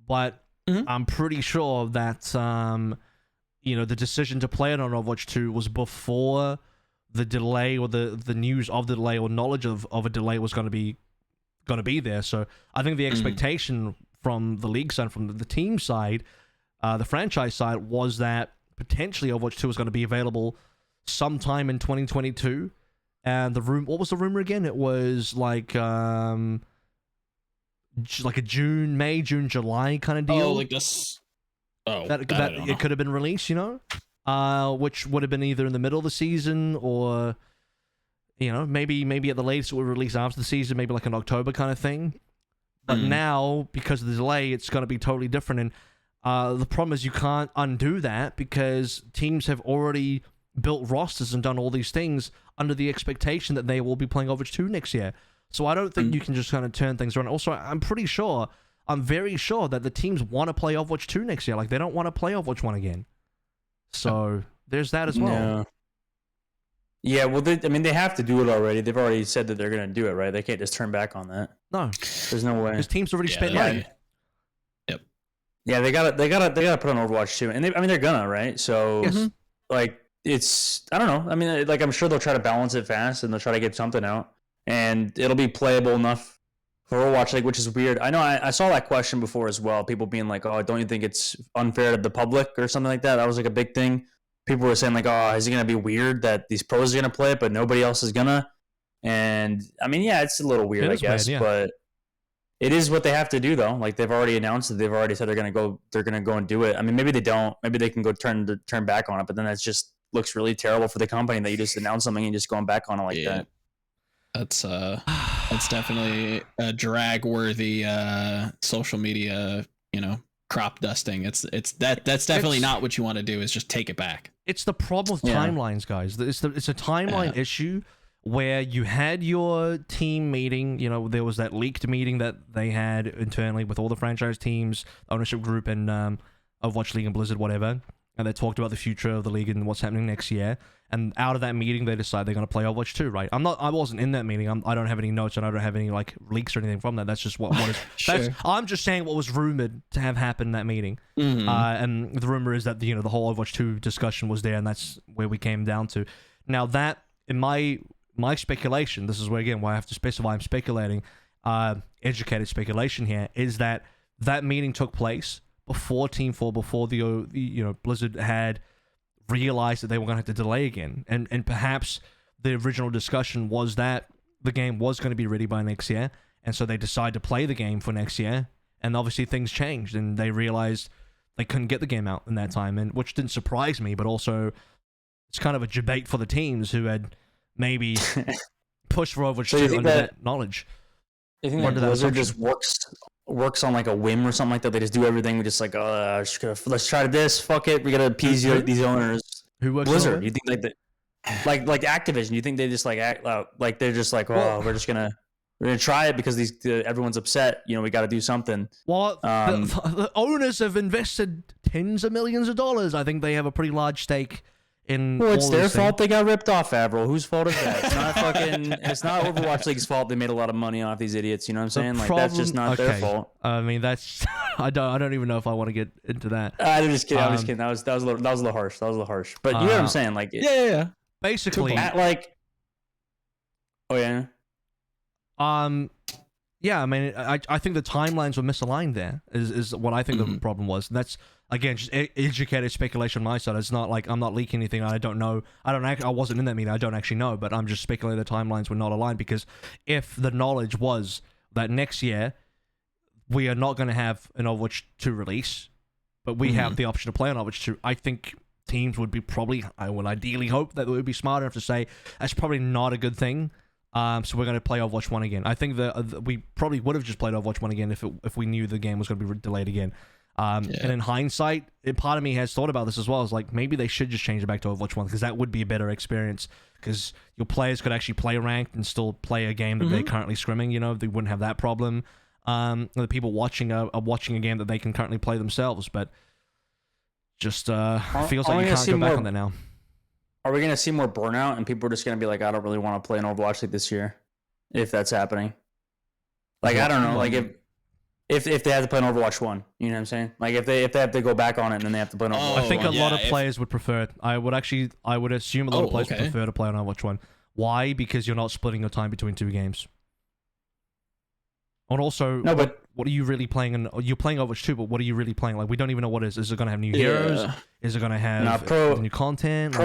but I'm pretty sure that you know, the decision to play it on Overwatch 2 was before the delay or the news of the delay or knowledge of a delay was going to be there. So I think the expectation from the league side, from the team side, the franchise side, was that potentially Overwatch 2 was going to be available sometime in 2022. And what was the rumor again? It was like a June, July kind of deal. Oh, like this. Oh, that it could have been released, you know, which would have been either in the middle of the season or, you know, maybe at the latest it would release after the season, maybe like an October kind of thing. But now, because of the delay, it's going to be totally different. And the problem is you can't undo that because teams have already built rosters and done all these things under the expectation that they will be playing Overwatch 2 next year. So I don't think you can just kind of turn things around. Also, I'm very sure that the teams want to play Overwatch 2 next year. Like, they don't want to play Overwatch 1 again. So there's that as well. Yeah, well, they have to do it already. They've already said that they're going to do it, right? They can't just turn back on that. No. There's no way. Because teams already spent money. Yep. Yeah, they gotta put on Overwatch 2. And they're gonna, right? So, like, I don't know. I mean, like, I'm sure they'll try to balance it fast and they'll try to get something out. And it'll be playable enough for Overwatch League, which is weird. I know I saw that question before as well. People being like, oh, don't you think it's unfair to the public or something like that? That was like a big thing. People were saying like, oh, is it going to be weird that these pros are going to play it, but nobody else is going to? And I mean, yeah, it's a little weird, I guess, but it is what they have to do though. Like they've already announced it. They've already said they're going to go and do it. I mean, maybe they don't, maybe they can go turn back on it, but then that just looks really terrible for the company that you just announced something and just going back on it like that. That's definitely a drag-worthy social media, you know, crop dusting. That's definitely not what you want to do. Is just take it back. It's the problem with timelines, guys. It's a timeline issue where you had your team meeting. You know, there was that leaked meeting that they had internally with all the franchise teams, ownership group, and Overwatch League and Blizzard, whatever. And they talked about the future of the league and what's happening next year. And out of that meeting, they decide they're going to play Overwatch 2, right? I wasn't in that meeting. I don't have any notes and I don't have any like leaks or anything from that. That's just what is. Sure. I'm just saying what was rumored to have happened in that meeting. And the rumor is that the whole Overwatch 2 discussion was there, and that's where we came down to. Now that in my speculation, this is where again why I have to specify I'm speculating, educated speculation here, is that meeting took place before Team 4, before the Blizzard had realized that they were going to have to delay again, and perhaps the original discussion was that the game was going to be ready by next year, and so they decided to play the game for next year, and obviously things changed, and they realized they couldn't get the game out in that time, and which didn't surprise me, but also it's kind of a debate for the teams who had maybe pushed for Overwatch 2 under that knowledge. You think that Blizzard just works on like a whim or something like that? They just do everything. We just like, let's try this. Fuck it. We gotta appease these owners. Who works Blizzard? You think like Activision? You think they just like act like they're just like, we're gonna try it because everyone's upset. You know, we got to do something. Well, the owners have invested tens of millions of dollars. I think they have a pretty large stake in. Well, it's their fault they got ripped off, AVRL. Whose fault is that? It's not it's not Overwatch League's fault. They made a lot of money off these idiots. You know what I'm saying? Like that's just not their fault. I mean, that's I don't even know if I want to get into that. I'm just kidding. I'm just kidding. That was a little harsh. But you know what I'm saying? Like yeah. Basically, oh yeah. Yeah, I mean, I think the timelines were misaligned there, is what I think the problem was. And that's, again, just educated speculation on my side. It's not like I'm not leaking anything. I don't know. I wasn't in that meeting. I don't actually know, but I'm just speculating the timelines were not aligned, because if the knowledge was that next year we are not going to have an Overwatch 2 release, but we have the option to play on Overwatch 2, I think teams would be I would ideally hope that they would be smart enough to say that's probably not a good thing. So we're going to play Overwatch 1 again. I think that we probably would have just played Overwatch 1 again if we knew the game was going to be delayed again. And in hindsight, part of me has thought about this as well. It's like maybe they should just change it back to Overwatch 1 because that would be a better experience because your players could actually play ranked and still play a game that they're currently scrimming. You know, they wouldn't have that problem. The people watching are watching a game that they can currently play themselves, but just feels like you can't go back on that now. Are we going to see more burnout and people are just going to be like, I don't really want to play an Overwatch League this year, if that's happening? Like, I don't know, like if they had to play an Overwatch 1, you know what I'm saying? Like if they have to go back on it and then they have to play an Overwatch 1. I think a lot of players would prefer it. I would assume a lot of players would prefer to play on Overwatch 1. Why? Because you're not splitting your time between two games. And also, what are you really playing? You're playing Overwatch 2, but what are you really playing? Like, we don't even know what it is. Is it going to have new heroes? Is it going to have new content?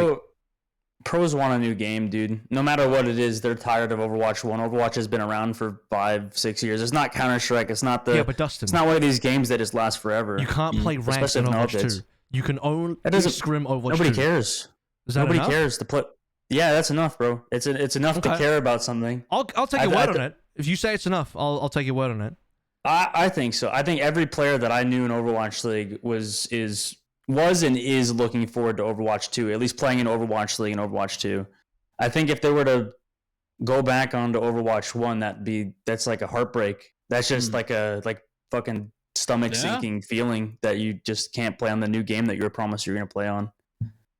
Pros want a new game, dude. No matter what it is, they're tired of Overwatch 1. Overwatch has been around for 5-6 years. It's not Counter-Strike. It's not but Dusttin, it's not one of these games that just last forever. You can't play ranked in Overwatch 2. You can only scrim Overwatch 2. Nobody cares. Nobody cares to put. Yeah, that's enough, bro. It's enough to care about something. I'll take your word on it. If you say it's enough, I'll take your word on it. I think so. I think every player that I knew in Overwatch League was and is looking forward to Overwatch 2, at least playing in Overwatch League and Overwatch 2. I think if they were to go back onto Overwatch 1, that's like a heartbreak. That's just like fucking stomach sinking feeling that you just can't play on the new game that you were promised you're going to play on.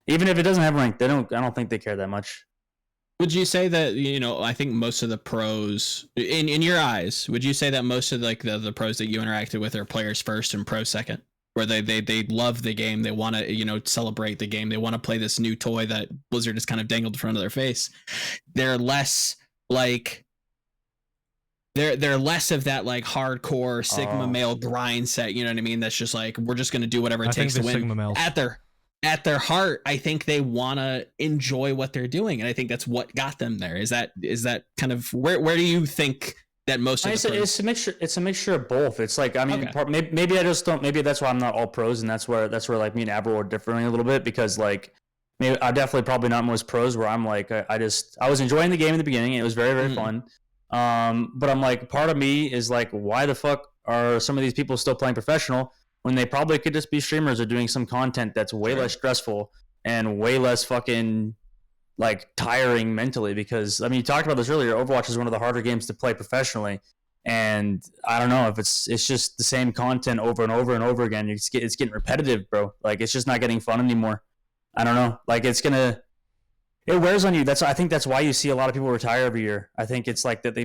Even if it doesn't have rank, I don't think they care that much. Would you say that, I think most of the pros, in your eyes, would you say that most of like the pros that you interacted with are players first and pros second? Where they love the game, they want to, celebrate the game, they want to play this new toy that Blizzard has kind of dangled in front of their face. They're less like... They're less of that like hardcore Sigma male grind set, you know what I mean? That's just like, we're just going to do whatever it takes to win. Sigma males. At their heart, I think they want to enjoy what they're doing, and I think that's what got them there. Is that kind of where do you think that most of it's a mixture of both. It's like, I mean, maybe I just don't. Maybe that's why I'm not all pros, and that's where like me and AVRL are differing a little bit, because like maybe I definitely probably not most pros, where I'm like I was enjoying the game in the beginning. It was very very fun. But I'm like, part of me is like, why the fuck are some of these people still playing professional when they probably could just be streamers or doing some content that's way less stressful and way less fucking like tiring mentally? Because I mean, you talked about this earlier, Overwatch is one of the harder games to play professionally, and I don't know if it's just the same content over and over and over again. It's getting repetitive, bro. Like, it's just not getting fun anymore. I don't know, like it wears on you. I think that's why you see a lot of people retire every year. I think it's like that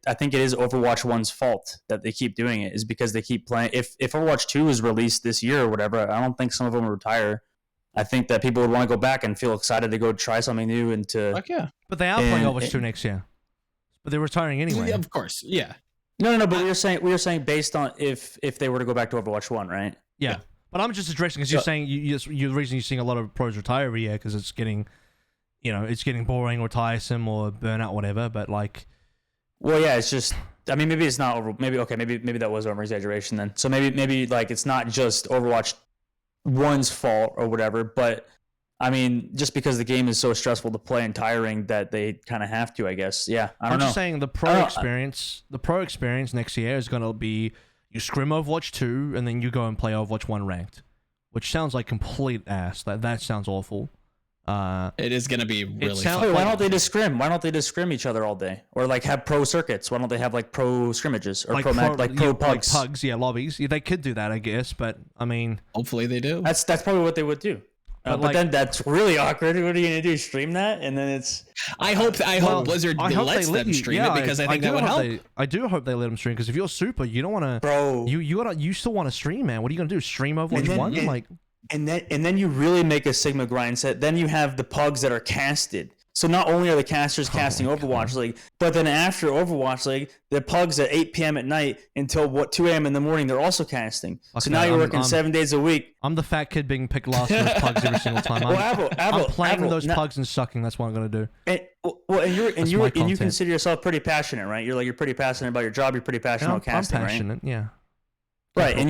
I think it is Overwatch 1's fault that they keep doing it, is because they keep playing. If Overwatch 2 is released this year or whatever, I don't think some of them will retire. I think that people would want to go back and feel excited to go try something new and to. Fuck yeah. But they are playing Overwatch 2 next year. But they're retiring anyway. Yeah, of course. Yeah. No. But we were saying based on if they were to go back to Overwatch 1, right? Yeah. But I'm just addressing, because you're saying the reason you're seeing a lot of pros retire every year because it's getting. It's getting boring or tiresome or burnout, whatever. But like, well, yeah, it's just. I mean, maybe it's not over. Maybe that was over exaggeration then. So maybe like it's not just Overwatch 1's fault or whatever. But I mean, just because the game is so stressful to play and tiring that they kind of have to, I guess. Yeah, I don't know. I'm just saying the pro experience next year is gonna be you scrim Overwatch 2 and then you go and play Overwatch 1 ranked, which sounds like complete ass. That sounds awful. It is going to be really fun. Why don't they just scrim? Why don't they just scrim each other all day? Or like have pro circuits? Why don't they have like pro scrimmages or pro pugs? Like pugs, lobbies. Yeah, they could do that, I guess, but I mean, hopefully they do. That's probably what they would do. But then that's really awkward. What are you gonna do? Stream that, and then it's. I hope Blizzard lets them stream it, because I think that would help. I do hope they let them stream, because if you're super, you don't want to. Bro, you still want to stream, man. What are you gonna do? Stream Overwatch 1? Like. And then you really make a Sigma grind set. Then you have the pugs that are casted. So not only are the casters casting Overwatch League, but then after Overwatch League, the pugs at 8 p.m. at night until 2 a.m. in the morning, they're also casting. So now you're working 7 days a week. I'm the fat kid being picked last in those pugs every single time. I'm playing those pugs and sucking. That's what I'm gonna do. And you consider yourself pretty passionate, right? You're pretty passionate about your job. You're pretty passionate about casting, I'm passionate, right? Yeah. Right, and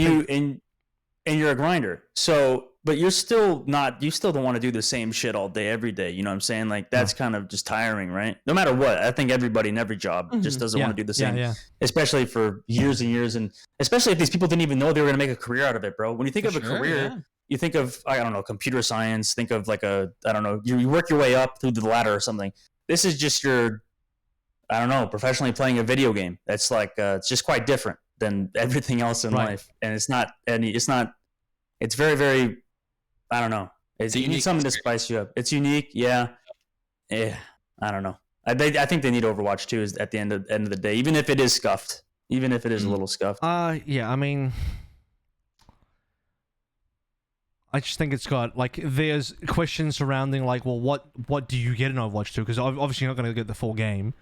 you're a grinder. So but you're still not, you still don't want to do the same shit all day, every day. You know what I'm saying? Like, that's kind of just tiring, right? No matter what. I think everybody in every job just doesn't want to do the same, especially for years and years. And especially if these people didn't even know they were going to make a career out of it, bro. When you think of a career, you think of, I don't know, computer science, think of like I don't know, you work your way up through the ladder or something. This is just your, I don't know, professionally playing a video game. That's like, it's just quite different than everything else in life. And it's very, very, I don't know. You need something to spice you up. It's unique. Yeah. I don't know. I think they need Overwatch 2 at the end of the day, even if it is scuffed, even if it is a little scuffed. Yeah, I mean, I just think it's got, like, there's questions surrounding, like, well, what do you get in Overwatch 2? Because obviously you're not going to get the full game.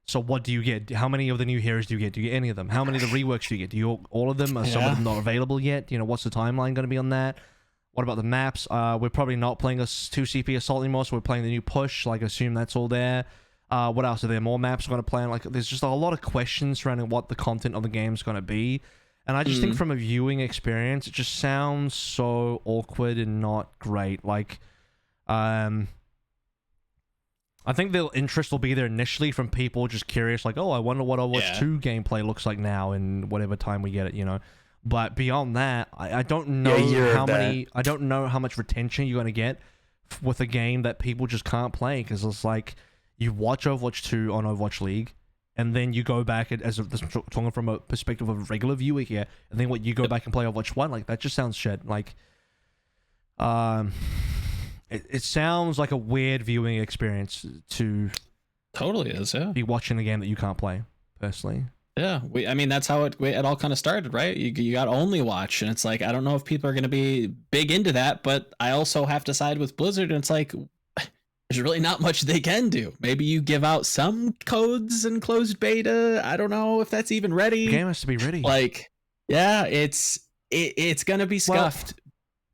So what do you get? How many of the new heroes do you get? Do you get any of them? How many of the reworks do you get? Do you all of them? Are some of them not available yet? You know, what's the timeline going to be on that? What about the maps? We're probably not playing a 2CP Assault anymore, so we're playing the new push. Like, I assume that's all there. What else? Are there more maps we're going to play? Like, there's just a lot of questions surrounding what the content of the game is going to be. And I just think from a viewing experience, it just sounds so awkward and not great. Like, I think the interest will be there initially from people just curious, like, oh, I wonder what Overwatch 2 gameplay looks like now in whatever time we get it, you know. But beyond that, I don't know I don't know how much retention you're going to get with a game that people just can't play, because it's like you watch Overwatch 2 on Overwatch League, and then you go back talking from a perspective of a regular viewer here, and then what you go back and play Overwatch 1, like, that just sounds shit. Like, it sounds like a weird viewing experience to totally is, be watching a game that you can't play, personally. Yeah, I mean, that's how it all kind of started, right? You got Only Watch, and it's like, I don't know if people are going to be big into that, but I also have to side with Blizzard, and it's like, there's really not much they can do. Maybe you give out some codes in closed beta. I don't know if that's even ready. The game has to be ready. Like, yeah, it's going to be scuffed.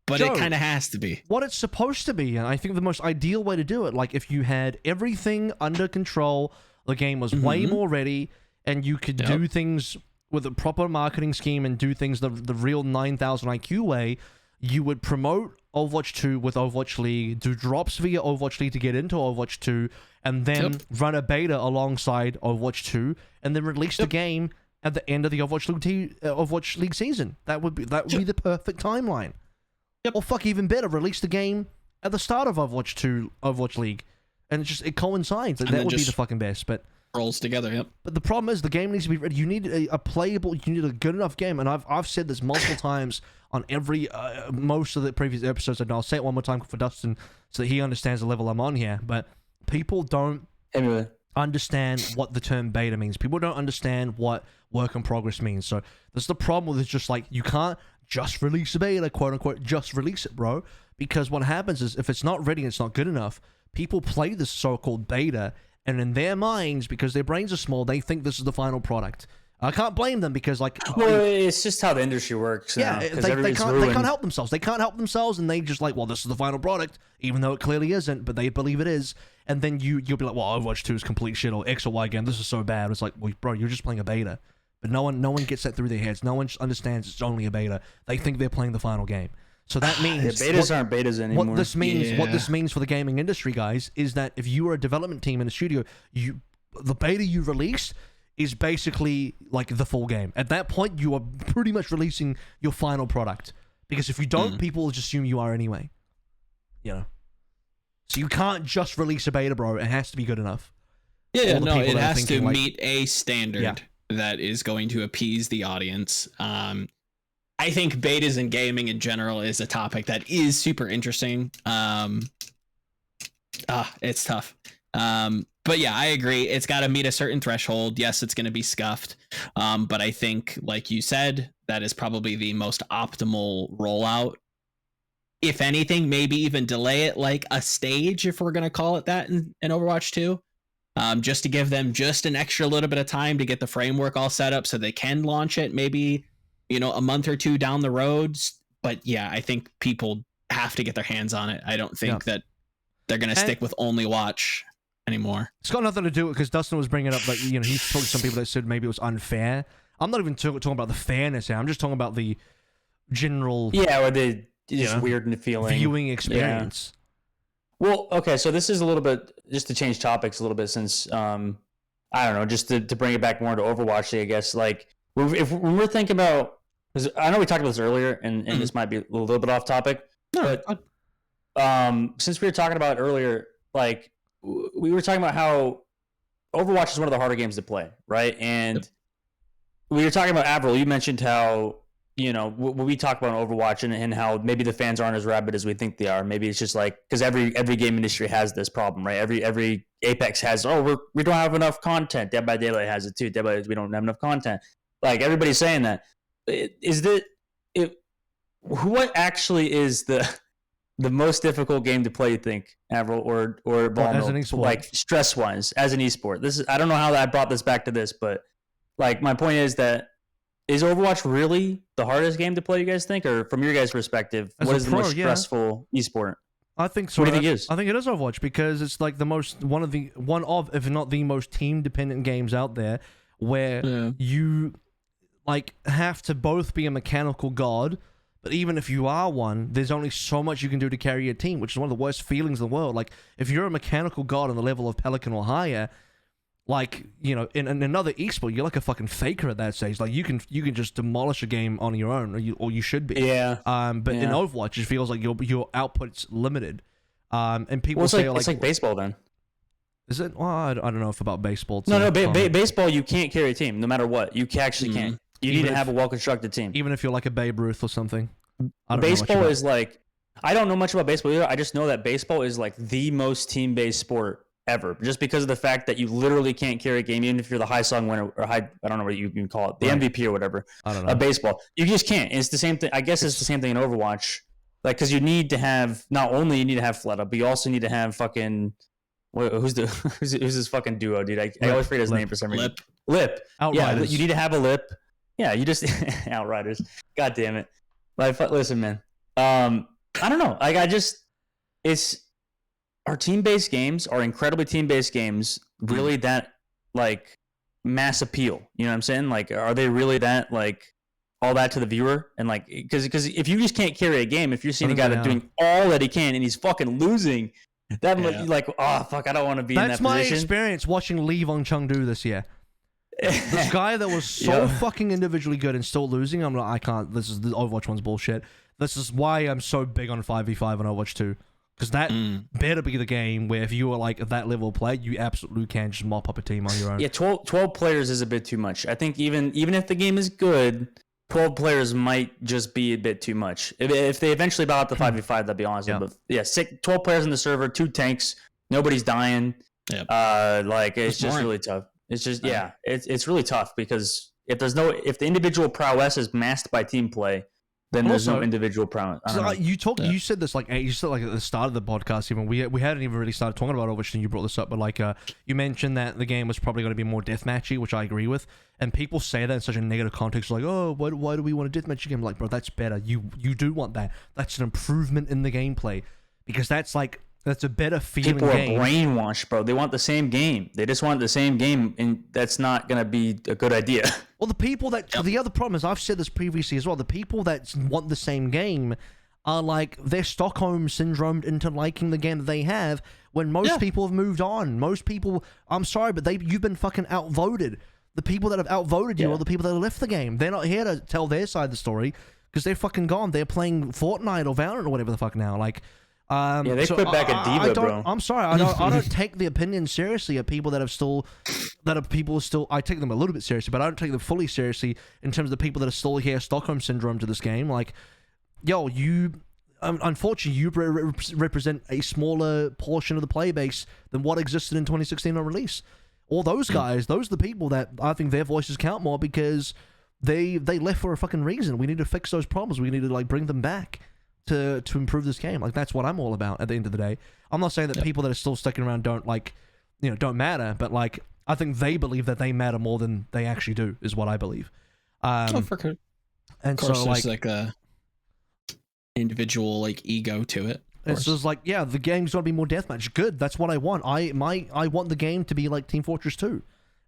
But Joe, it kind of has to be. What it's supposed to be, and I think the most ideal way to do it, like if you had everything under control, the game was way more ready, and you could do things with a proper marketing scheme and do things the real 9,000 IQ way, you would promote Overwatch 2 with Overwatch League, do drops via Overwatch League to get into Overwatch 2, and then run a beta alongside Overwatch 2, and then release the game at the end of the Overwatch League season. That would be the perfect timeline. Or fuck, even better, release the game at the start of Overwatch League, and it coincides. That would be the fucking best. But rolls together. But the problem is the game needs to be ready. You need a playable. You need a good enough game, and I've said this multiple times on every most of the previous episodes, and I'll say it one more time for Dustin so that he understands the level I'm on here. But people don't understand what the term beta means. People don't understand what work in progress means. So that's the problem with it. Just like, you can't just release a beta, quote unquote, just release it, bro. Because what happens is, if it's not ready and it's not good enough, people play this so-called beta, and in their minds, because their brains are small, they think this is the final product. I can't blame them, because, like, well, it's just how the industry works. Yeah, they can't help themselves. They can't help themselves, and they just like, well, this is the final product, even though it clearly isn't, but they believe it is. And then you'll be like, well, Overwatch 2 is complete shit, or X or Y game. This is so bad. It's like, well, bro, you're just playing a beta. But no one gets that through their heads. No one understands it's only a beta. They think they're playing the final game. So that means betas aren't betas anymore. What this means for the gaming industry, guys, is that if you are a development team in a studio, the beta you release is basically like the full game. At that point, you are pretty much releasing your final product. Because if you don't, people will just assume you are anyway. You know. So you can't just release a beta, bro. It has to be good enough. Yeah, no, it has to meet a standard that is going to appease the audience. I think betas and gaming in general is a topic that is super interesting. It's tough. But yeah, I agree. It's got to meet a certain threshold. Yes, it's going to be scuffed. But I think, like you said, that is probably the most optimal rollout. If anything, maybe even delay it like a stage, if we're going to call it that, in Overwatch 2. Just to give them just an extra little bit of time to get the framework all set up so they can launch it maybe, a month or two down the road. But yeah, I think people have to get their hands on it. I don't think that they're going to stick with Only Watch anymore. It's got nothing to do with, because Dustin was bringing up, like, he talked to some people that said maybe it was unfair. I'm not even talking about the fairness here. I'm just talking about the general... Yeah, or the just weird and feeling viewing experience. Yeah. Well, okay, so this is a little bit just to change topics a little bit since I don't know, just to bring it back more to Overwatch League, I guess. Like when we're thinking about, because I know we talked about this earlier, and this might be a little bit off topic, but since we were talking about it earlier, like we were talking about how Overwatch is one of the harder games to play, right? And we were talking about AVRL. You mentioned how, you know, when we talk about Overwatch and how maybe the fans aren't as rabid as we think they are. Maybe it's just like, because every game industry has this problem, right? Every Apex has, we don't have enough content. Dead by Daylight has it too. Dead by Daylight, we don't have enough content. Like everybody's saying that. What actually is the most difficult game to play, you think, AVRL or Volamel, as an esport, like stress wise, as an esport? This is, I don't know how I brought this back to this, but like my point is that, is Overwatch really the hardest game to play, you guys think? Or from your guys' perspective, what is the most stressful esport? I think so. What do you think it is? I think it is Overwatch, because it's like one of if not the most team dependent games out there, where you like have to both be a mechanical god, but even if you are one, there's only so much you can do to carry your team, which is one of the worst feelings in the world. Like if you're a mechanical god on the level of Pelican or higher, like, you know, in another esport, you're like a fucking faker at that stage. Like you can just demolish a game on your own, or you should be. Yeah. But in Overwatch, it feels like your output's limited. And people say it's like baseball then. Is it? Well, I don't know if about baseball. No. Baseball, you can't carry a team no matter what. You actually can't. You need to have a well-constructed team. Even if you're like a Babe Ruth or something. Baseball is like, I don't know much about baseball either. I just know that baseball is like the most team-based sport ever, just because of the fact that you literally can't carry a game, even if you're the high song winner or I don't know what you can call it, the MVP or whatever. I don't know. Baseball, you just can't. It's the same thing. I guess it's the same thing in Overwatch, like, because you need to have, not only you need to have Fleta, but you also need to have fucking who's this fucking duo, dude? I always forget his name for some reason. Lip. Outriders. Yeah, you need to have a Lip. Yeah, you just Outriders. God damn it. Like, listen, man. I don't know. Like, our team-based games, our incredibly team-based games, really that, like, mass appeal? You know what I'm saying? Like, are they really that, like, all that to the viewer? And, like, because if you just can't carry a game, if you're seeing a guy doing all that he can and he's fucking losing, that like, oh, fuck, I don't want to be in that position. That's my experience watching Lee Vong Chung do this year. This guy that was so fucking individually good and still losing, I'm like, I can't. The Overwatch one's bullshit. This is why I'm so big on 5v5 on Overwatch 2. Because that better be the game where if you are like at that level of play, you absolutely can just mop up a team on your own. Yeah, 12 players is a bit too much. I think even if the game is good, 12 players might just be a bit too much. If they eventually bow out the 5v5, that'd be honest. But yeah, 12 players in the server, 2 tanks, nobody's dying. Yep. Like it's just really tough. It's just it's really tough because if the individual prowess is masked by team play, then there's no individual prowess. You said this like at the start of the podcast. Even we hadn't even really started talking about Overwatch, and you brought this up. But like you mentioned that the game was probably going to be more deathmatchy, which I agree with. And people say that in such a negative context, like, oh, why do we want a deathmatch game? Like, bro, that's better. You do want that. That's an improvement in the gameplay because that's a better feeling People game. Are brainwashed, bro. They want the same game. They just want the same game, and that's not going to be a good idea. Well, the other problem is, I've said this previously as well, the people that want the same game are like, they're Stockholm syndromed into liking the game that they have when most people have moved on. Most people, I'm sorry, but you've been fucking outvoted. The people that have outvoted you are the people that have left the game. They're not here to tell their side of the story because they're fucking gone. They're playing Fortnite or Valorant or whatever the fuck now. Like, they quit back at Diva, bro. I'm sorry, I don't take the opinion seriously of people I take them a little bit seriously, but I don't take them fully seriously in terms of the people that are still here, Stockholm syndrome to this game. Like, yo, unfortunately, you represent a smaller portion of the player base than what existed in 2016 on release. All those guys, those are the people that I think their voices count more because they left for a fucking reason. We need to fix those problems. We need to like bring them back to improve this game. Like, that's what I'm all about at the end of the day. I'm not saying that people that are still sticking around don't matter, but like, I think they believe that they matter more than they actually do, is what I believe. For sure. And of course, so there's like a individual like ego to it. It's just like, the game's got to be more deathmatch. Good, that's what I want. I want the game to be like Team Fortress 2.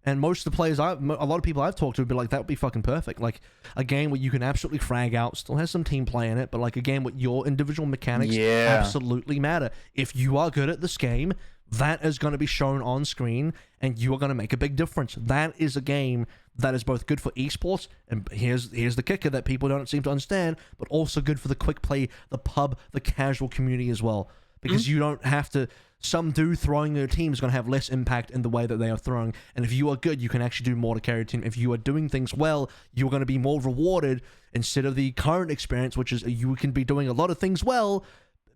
And most of the players, a lot of people I've talked to would be like, that would be fucking perfect. Like a game where you can absolutely frag out, still has some team play in it, but like a game with your individual mechanics absolutely matter. If you are good at this game, that is going to be shown on screen, and you are going to make a big difference. That is a game that is both good for esports, and here's the kicker that people don't seem to understand, but also good for the quick play, the pub, the casual community as well. Because you don't have to... Some dude throwing your team is going to have less impact in the way that they are throwing. And if you are good, you can actually do more to carry your team. If you are doing things well, you're going to be more rewarded instead of the current experience, which is you can be doing a lot of things well,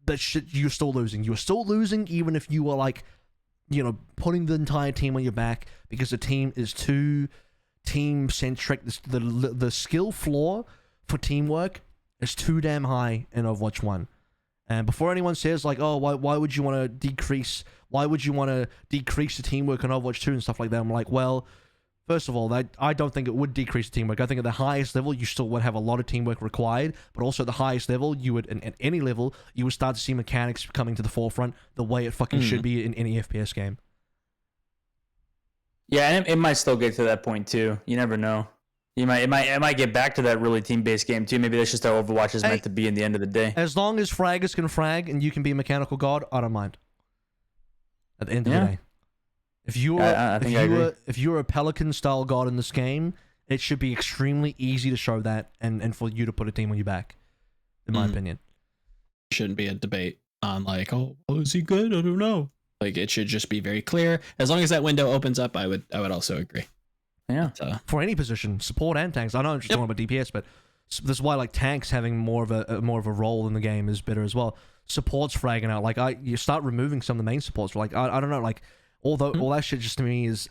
but shit, you're still losing. You're still losing even if you are like, you know, putting the entire team on your back because the team is too team-centric. The skill floor for teamwork is too damn high in Overwatch 1. And before anyone says like, oh, why would you want to decrease the teamwork on Overwatch 2 and stuff like that, I'm like, well, first of all, I don't think it would decrease the teamwork. I think at the highest level, you still would have a lot of teamwork required, but also at the highest level, you would, at any level, you would start to see mechanics coming to the forefront the way it fucking should be in any FPS game. Yeah, and it might still get to that point too. You never know. It might get back to that really team-based game too. Maybe that's just how Overwatch is meant to be in the end of the day. As long as fraggers can frag and you can be a mechanical god, I don't mind. At the end of the day, if you're a Pelican style god in this game, it should be extremely easy to show that and for you to put a team on your back. In my opinion, shouldn't be a debate on like, oh, is he good? I don't know. Like it should just be very clear. As long as that window opens up, I would also agree. Yeah. For any position, support and tanks. I know I'm just talking about DPS, but this is why like tanks having more of a role in the game is better as well. Supports fragging out. Like you start removing some of the main supports. Like I don't know. Like although all that shit just to me is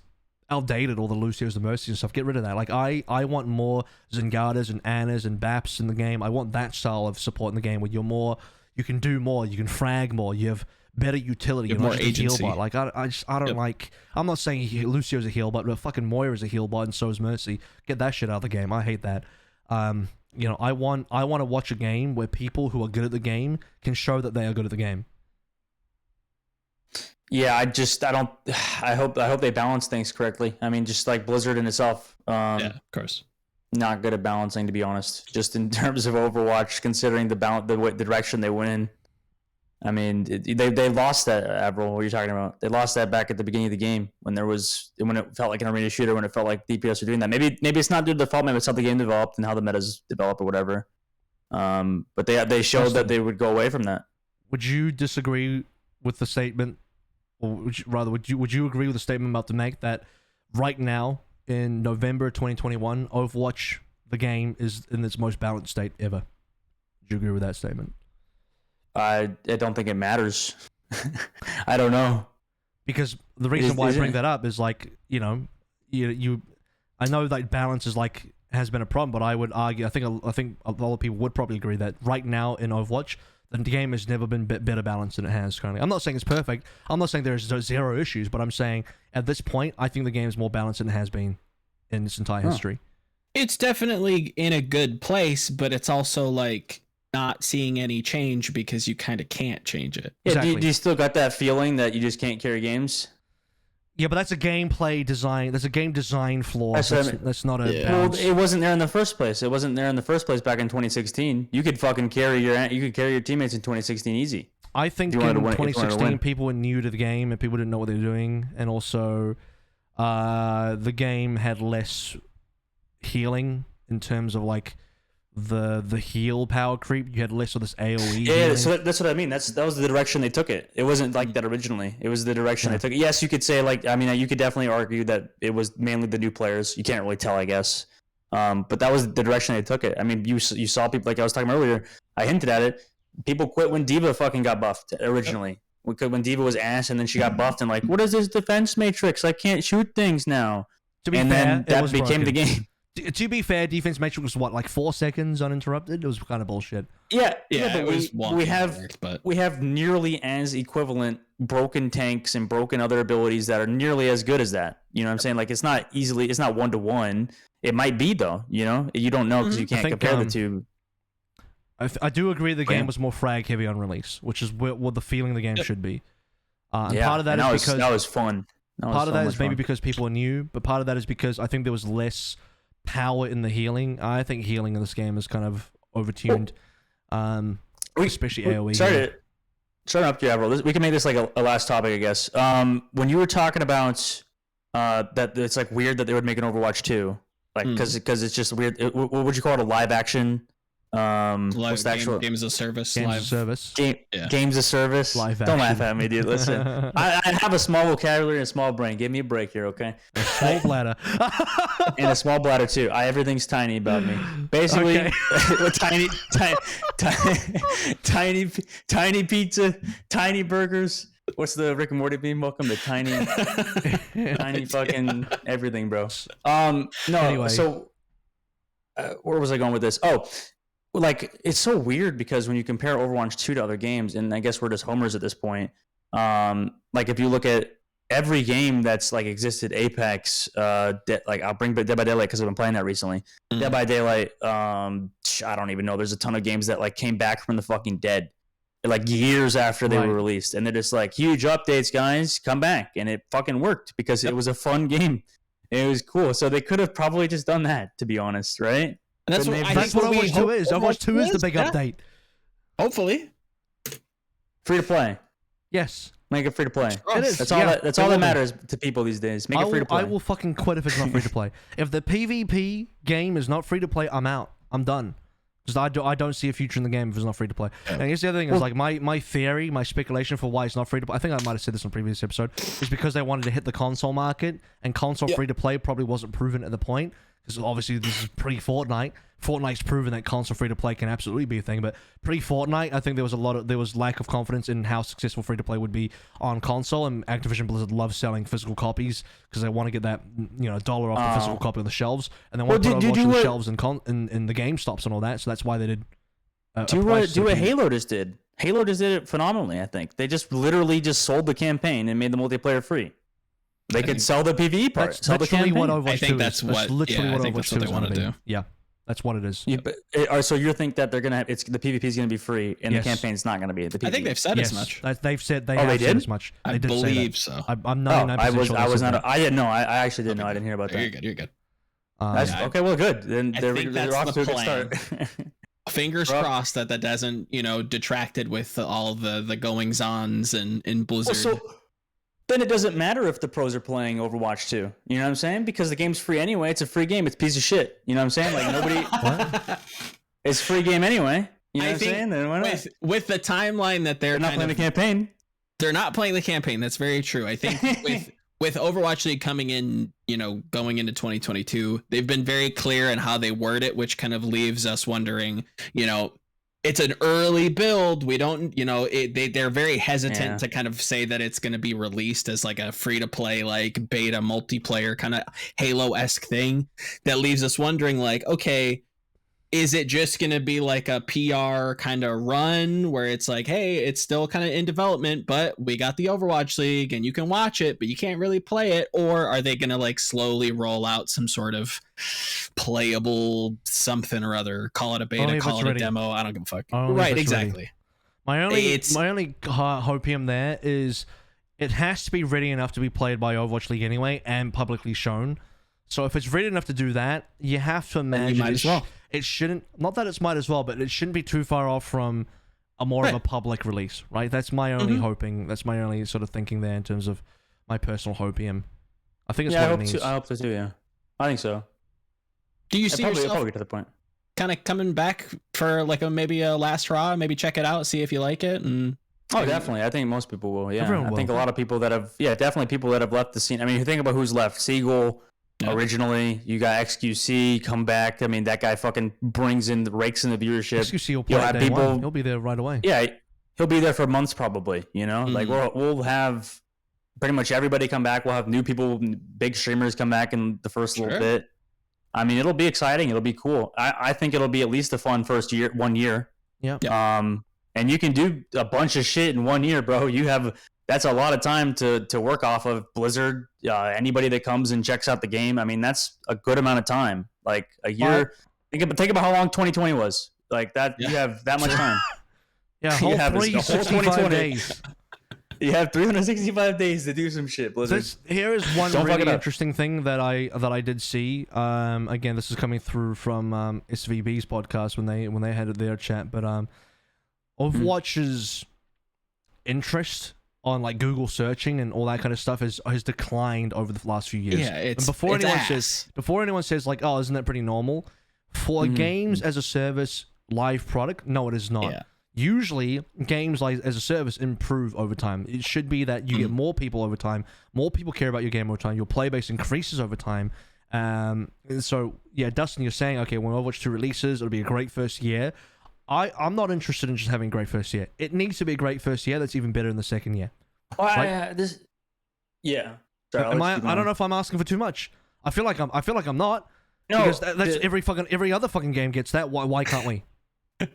outdated. All the Lucios, the Mercies and stuff. Get rid of that. Like I want more Zengardas and Annas and Baps in the game. I want that style of support in the game where you're more. You can do more. You can frag more. You have better utility. You have more agency. Heal bot. Like I don't like. I'm not saying Lucio's a heal bot, but fucking Moira's a heal bot, and so is Mercy. Get that shit out of the game. I hate that. You know, I want to watch a game where people who are good at the game can show that they are good at the game. Yeah, I hope they balance things correctly. I mean, just like Blizzard in itself. Yeah, of course. Not good at balancing, to be honest. Just in terms of Overwatch, considering the direction they went in. I mean, they lost that, AVRL. What are you talking about? They lost that back at the beginning of the game when it felt like an arena shooter, when it felt like DPS were doing that. Maybe it's not due to the fault, maybe it's how the game developed and how the metas develop or whatever. But they showed that they would go away from that. Would you disagree with the statement, or would you agree with the statement I'm about to make that right now in November 2021, Overwatch the game is in its most balanced state ever? Would you agree with that statement? I don't think it matters. I don't know. Because the reason why I bring that up is like, you know, I know that balance is like has been a problem, but I would argue, I think a lot of people would probably agree that right now in Overwatch, the game has never been better balanced than it has currently. I'm not saying it's perfect. I'm not saying there's zero issues, but I'm saying at this point, I think the game is more balanced than it has been in its entire history. It's definitely in a good place, but it's also like not seeing any change because you kind of can't change it. Yeah, exactly. Do you still got that feeling that you just can't carry games? Yeah, but that's a gameplay design. That's a game design flaw. That's not a balance. Well, it wasn't there in the first place. It wasn't there in the first place back in 2016. You could fucking carry your teammates in 2016 easy. I think in 2016 people were new to the game and people didn't know what they were doing, and also the game had less healing in terms of like the heal power creep. You had less of this AoE. Yeah, so that's what I mean. That was the direction they took it. It wasn't like that originally. It was the direction they took it. Yes, you could say like, I mean, you could definitely argue that it was mainly the new players. You can't really tell, I guess. But that was the direction they took it. I mean, you saw people, like I was talking about earlier. I hinted at it. People quit when D.Va fucking got buffed originally. When D.Va was ass and then she got buffed and like, what is this defense matrix? I can't shoot things now. Then that became the game. To be fair, defense matrix was what, like 4 seconds uninterrupted? It was kind of bullshit. Yeah, but we have nearly as equivalent broken tanks and broken other abilities that are nearly as good as that. You know what I'm saying? Like it's not 1-to-1. It might be though. You know, you don't know because you can't compare the two. I do agree the game was more frag heavy on release, which is what the feeling the game should be. And part of that is because that was fun. Part of that is maybe because people are new, but part of that is because I think there was less power in the healing. I think healing in this game is kind of overtuned, especially AoE. Sorry up to you, Avril. We can make this like a last topic, I guess. When you were talking about that it's like weird that they would make an Overwatch 2, like because it's just weird. What would you call it? A live action? What's the actual games of service? Games of service. Games of service. Live Don't laugh at me, dude. Listen, I have a small vocabulary and a small brain. Give me a break here, okay? A small bladder. And a small bladder too. Everything's tiny about me. Basically, okay. tiny pizza, tiny burgers. What's the Rick and Morty meme? Welcome to tiny fucking everything, bro. No. Anyway. So, where was I going with this? Oh, like it's so weird because when you compare Overwatch 2 to other games, and I guess we're just homers at this point. Like if you look at every game that's like existed, Apex, like I'll bring Dead by Daylight because I've been playing that recently. Dead by Daylight, I don't even know. There's a ton of games that like came back from the fucking dead, like years after they were released, and they're just like huge updates, guys, come back, and it fucking worked because it was a fun game. It was cool, so they could have probably just done that, to be honest, right? And that's what Overwatch 2 is. Overwatch 2 is the big update. Hopefully, free to play. Yes. Make it free to play. It is. That's all. That's all that matters to people these days. Make it free to play. I will fucking quit if it's not free to play. If the PvP game is not free to play, I'm out. I'm done. Because I don't see a future in the game if it's not free to play. Yeah. And I guess the other thing is like my theory, my speculation for why it's not free to play. I think I might have said this in a previous episode. Is because they wanted to hit the console market, and console free to play probably wasn't proven at the point. Because obviously this is pre-Fortnite. Fortnite's proven that console free to play can absolutely be a thing, but pre-Fortnite, I think there was lack of confidence in how successful free to play would be on console, and Activision Blizzard loves selling physical copies because they want to get that dollar off the physical copy on the shelves, and they want to put Overwatch on the shelves in the game stops and all that. So that's why they did. Do what Halo just did. Halo just did it phenomenally. I think they just literally just sold the campaign and made the multiplayer free. They could sell the PvE part. That's literally what Overwatch 2 is. That's literally what Overwatch 2 they want to do. Yeah. That's what it is. So you think that they're gonna have the PvP is gonna be free and the campaign's not gonna be the PvP? I think they've said as much. They've said they did as much. I believe so. I'm 99% sure. I was not. I didn't know. I actually didn't know. I didn't hear about that. You're good. Okay, well, good. Then they're off to a good start. Fingers crossed that doesn't detracted with all the goings-ons in Blizzard. Well, so then it doesn't matter if the pros are playing Overwatch 2. You know what I'm saying? Because the game's free anyway. It's a free game. It's a piece of shit. You know what I'm saying? Like nobody. It's a free game anyway. You know what I'm saying? Then with the timeline that they're not playing the campaign. They're not playing the campaign. That's very true. I think with Overwatch League coming in, going into 2022, they've been very clear in how they word it, which kind of leaves us wondering, it's an early build. We don't, they're very hesitant to kind of say that it's going to be released as like a free to play, like beta multiplayer kind of Halo-esque thing. That leaves us wondering, like, okay, is it just going to be like a PR kind of run where it's like, hey, it's still kind of in development, but we got the Overwatch League and you can watch it, but you can't really play it? Or are they going to like slowly roll out some sort of playable something or other? Call it a beta, call it a demo. I don't give a fuck. Right, exactly. My only hopium there is it has to be ready enough to be played by Overwatch League anyway and publicly shown. So if it's ready enough to do that, you have to imagine you might as well. It shouldn't, not that it's might as well, but it shouldn't be too far off from a more of a public release, right? That's my only hoping. That's my only sort of thinking there in terms of my personal hopium. I think it's what it needs. I hope so too, yeah. I think so. Do you see yourself probably get to the point. Kind of coming back for like maybe a last hurrah, maybe check it out, see if you like it? Definitely. I think most people will, yeah. Everyone will. I think a lot of people that have, definitely people that have left the scene. I mean, you think about who's left. Siegel. Originally, you got XQC come back. I mean, that guy fucking rakes in the viewership. XQC will play day one. He'll be there right away. Yeah, he'll be there for months probably. Like we'll have pretty much everybody come back. We'll have new people, big streamers come back in the first little bit. I mean, it'll be exciting. It'll be cool. I think it'll be at least a fun first 1 year. Yeah. And you can do a bunch of shit in 1 year, bro. That's a lot of time to work off of. Blizzard, anybody that comes and checks out the game. I mean, that's a good amount of time. Like a year. Think about how long 2020 was. Like that, you have that much time. Yeah, whole 365 days. You have 365 days to do some shit, Blizzard. Here is one really interesting thing that I did see. Again, this is coming through from SVB's podcast when they had their chat, but Overwatch's interest on like Google searching and all that kind of stuff has declined over the last few years. Yeah, and before anyone says like, oh, isn't that pretty normal? For games as a service live product, no, it is not. Yeah. Usually, games like as a service improve over time. It should be that you get more people over time, more people care about your game over time, your play base increases over time. So yeah, Dustin, you're saying, okay, when Overwatch 2 releases, it'll be a great first year. I'm not interested in just having a great first year. It needs to be a great first year that's even better in the second year. Well, yeah. Sorry, I don't know if I'm asking for too much. I feel like I'm not. No, because that's every other fucking game gets that. Why can't we?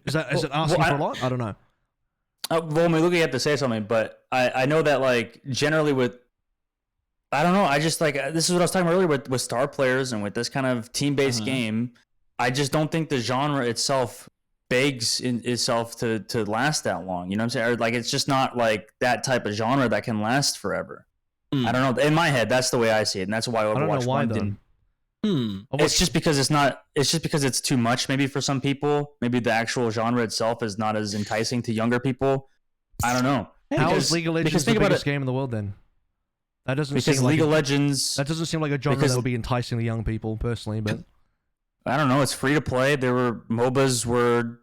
Is it asking for a lot? I don't know. Well, I mean, look, you have to say something, but I know that like generally with, I don't know. I just like, this is what I was talking about earlier with star players and with this kind of team-based game. I just don't think the genre itself begs in itself to last that long. You know what I'm saying? Or, like, it's just not like that type of genre that can last forever. I don't know. In my head, that's the way I see it, and that's why Overwatch 1 didn't. It's just because it's too much maybe for some people. Maybe the actual genre itself is not as enticing to younger people. I don't know. How is League of Legends the biggest game in the world then? That doesn't seem like League of Legends. That doesn't seem like a genre that would be enticing to young people personally, but I don't know. It's free to play. MOBAs were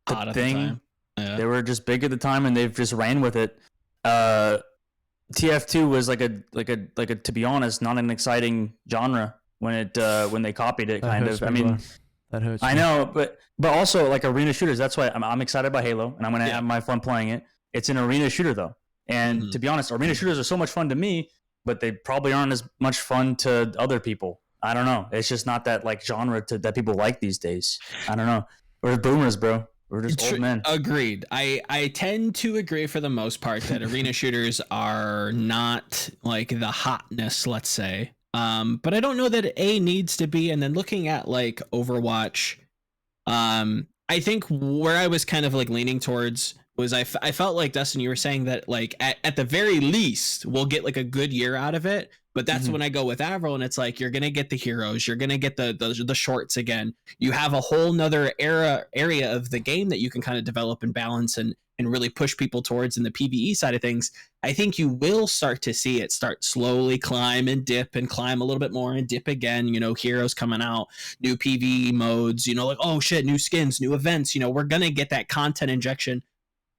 the thing. Yeah. They were just big at the time, and they've just ran with it. TF2 was like a to be honest, not an exciting genre when they copied it. Kind of. I mean, that hurts. I know, but also like arena shooters. That's why I'm excited about Halo, and I'm gonna have my fun playing it. It's an arena shooter though, and to be honest, arena shooters are so much fun to me, but they probably aren't as much fun to other people. I don't know. It's just not that like genre that people like these days. I don't know. We're boomers, bro. We're just old men. Agreed. I tend to agree for the most part that arena shooters are not like the hotness, let's say. But I don't know that A needs to be. And then looking at like Overwatch, I think where I was kind of like leaning towards was I felt like, Dustin, you were saying that like at the very least we'll get like a good year out of it. But that's when I go with AVRL, and it's like you're gonna get the heroes, you're gonna get the shorts again. You have a whole nother area of the game that you can kind of develop and balance and really push people towards in the PvE side of things. I think you will start to see it start slowly climb and dip and climb a little bit more and dip again. You know, heroes coming out, new PvE modes. You know, like oh shit, new skins, new events. You know, we're gonna get that content injection.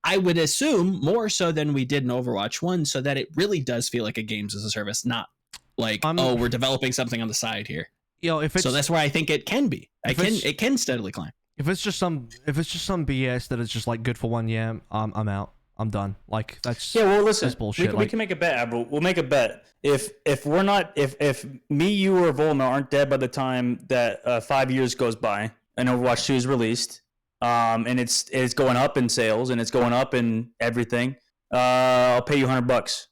I would assume more so than we did in Overwatch 1, so that it really does feel like a games as a service, not like we're developing something on the side here. You know, if it's, so that's where I think it can be. It can steadily climb. If it's just some BS that it's just like good for 1 year, I'm out. I'm done. Like that's Well, listen, that's bullshit. We can make a bet, Abel. We'll make a bet. If we're not, if me, you, or Volamel aren't dead by the time that 5 years goes by and Overwatch 2 is released, and it's going up in sales and it's going up in everything, I'll pay you $100.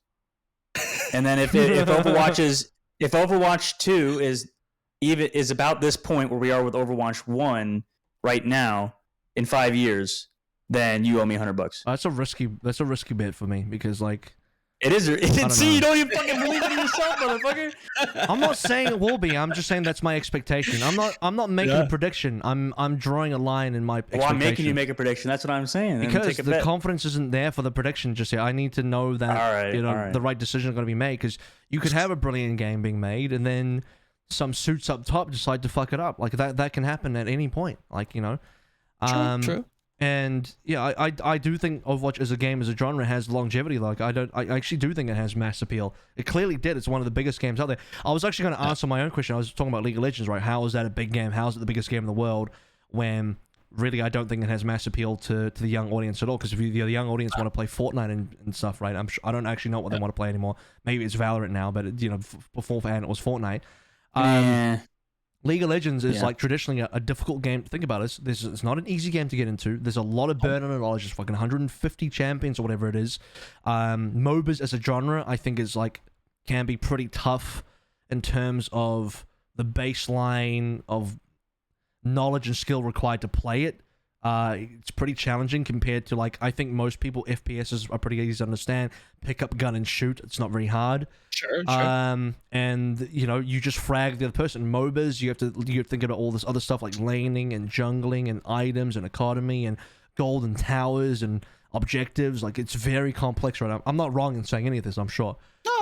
And then if Overwatch 2 is about this point where we are with Overwatch 1 right now in 5 years, then you owe me $100. That's a risky bet for me because like it is. See, you don't even fucking believe in yourself, motherfucker. I'm not saying it will be. I'm just saying that's my expectation. I'm not making a prediction. I'm drawing a line in my expectation. Well, I'm making you make a prediction. That's what I'm saying. Because the confidence isn't there for the prediction just yet. I need to know that the right decision is going to be made. Because you could have a brilliant game being made, and then some suits up top decide to fuck it up. Like that can happen at any point. Like True. And yeah, I do think Overwatch as a game, as a genre, has longevity. Like I actually do think it has mass appeal. It clearly did. It's one of the biggest games out there. I was actually going to answer my own question. I was talking about League of Legends, right? How is that a big game? How is it the biggest game in the world? When really I don't think it has mass appeal to the young audience at all. Because if the young audience want to play Fortnite and stuff, right? I don't actually know what they want to play anymore. Maybe it's Valorant now, but beforehand it was Fortnite. League of Legends is like traditionally a difficult game to think about. It's not an easy game to get into. There's a lot of burden on knowledge. There's fucking 150 champions or whatever it is. MOBAs as a genre, I think, is like can be pretty tough in terms of the baseline of knowledge and skill required to play it. It's pretty challenging compared to, like, I think most people, FPSs are pretty easy to understand. Pick up gun and shoot. It's not very hard. Sure. And you just frag the other person. MOBAs, you have to think about all this other stuff like laning and jungling and items and economy and golden towers and objectives. Like, it's very complex right now. I'm not wrong in saying any of this, I'm sure.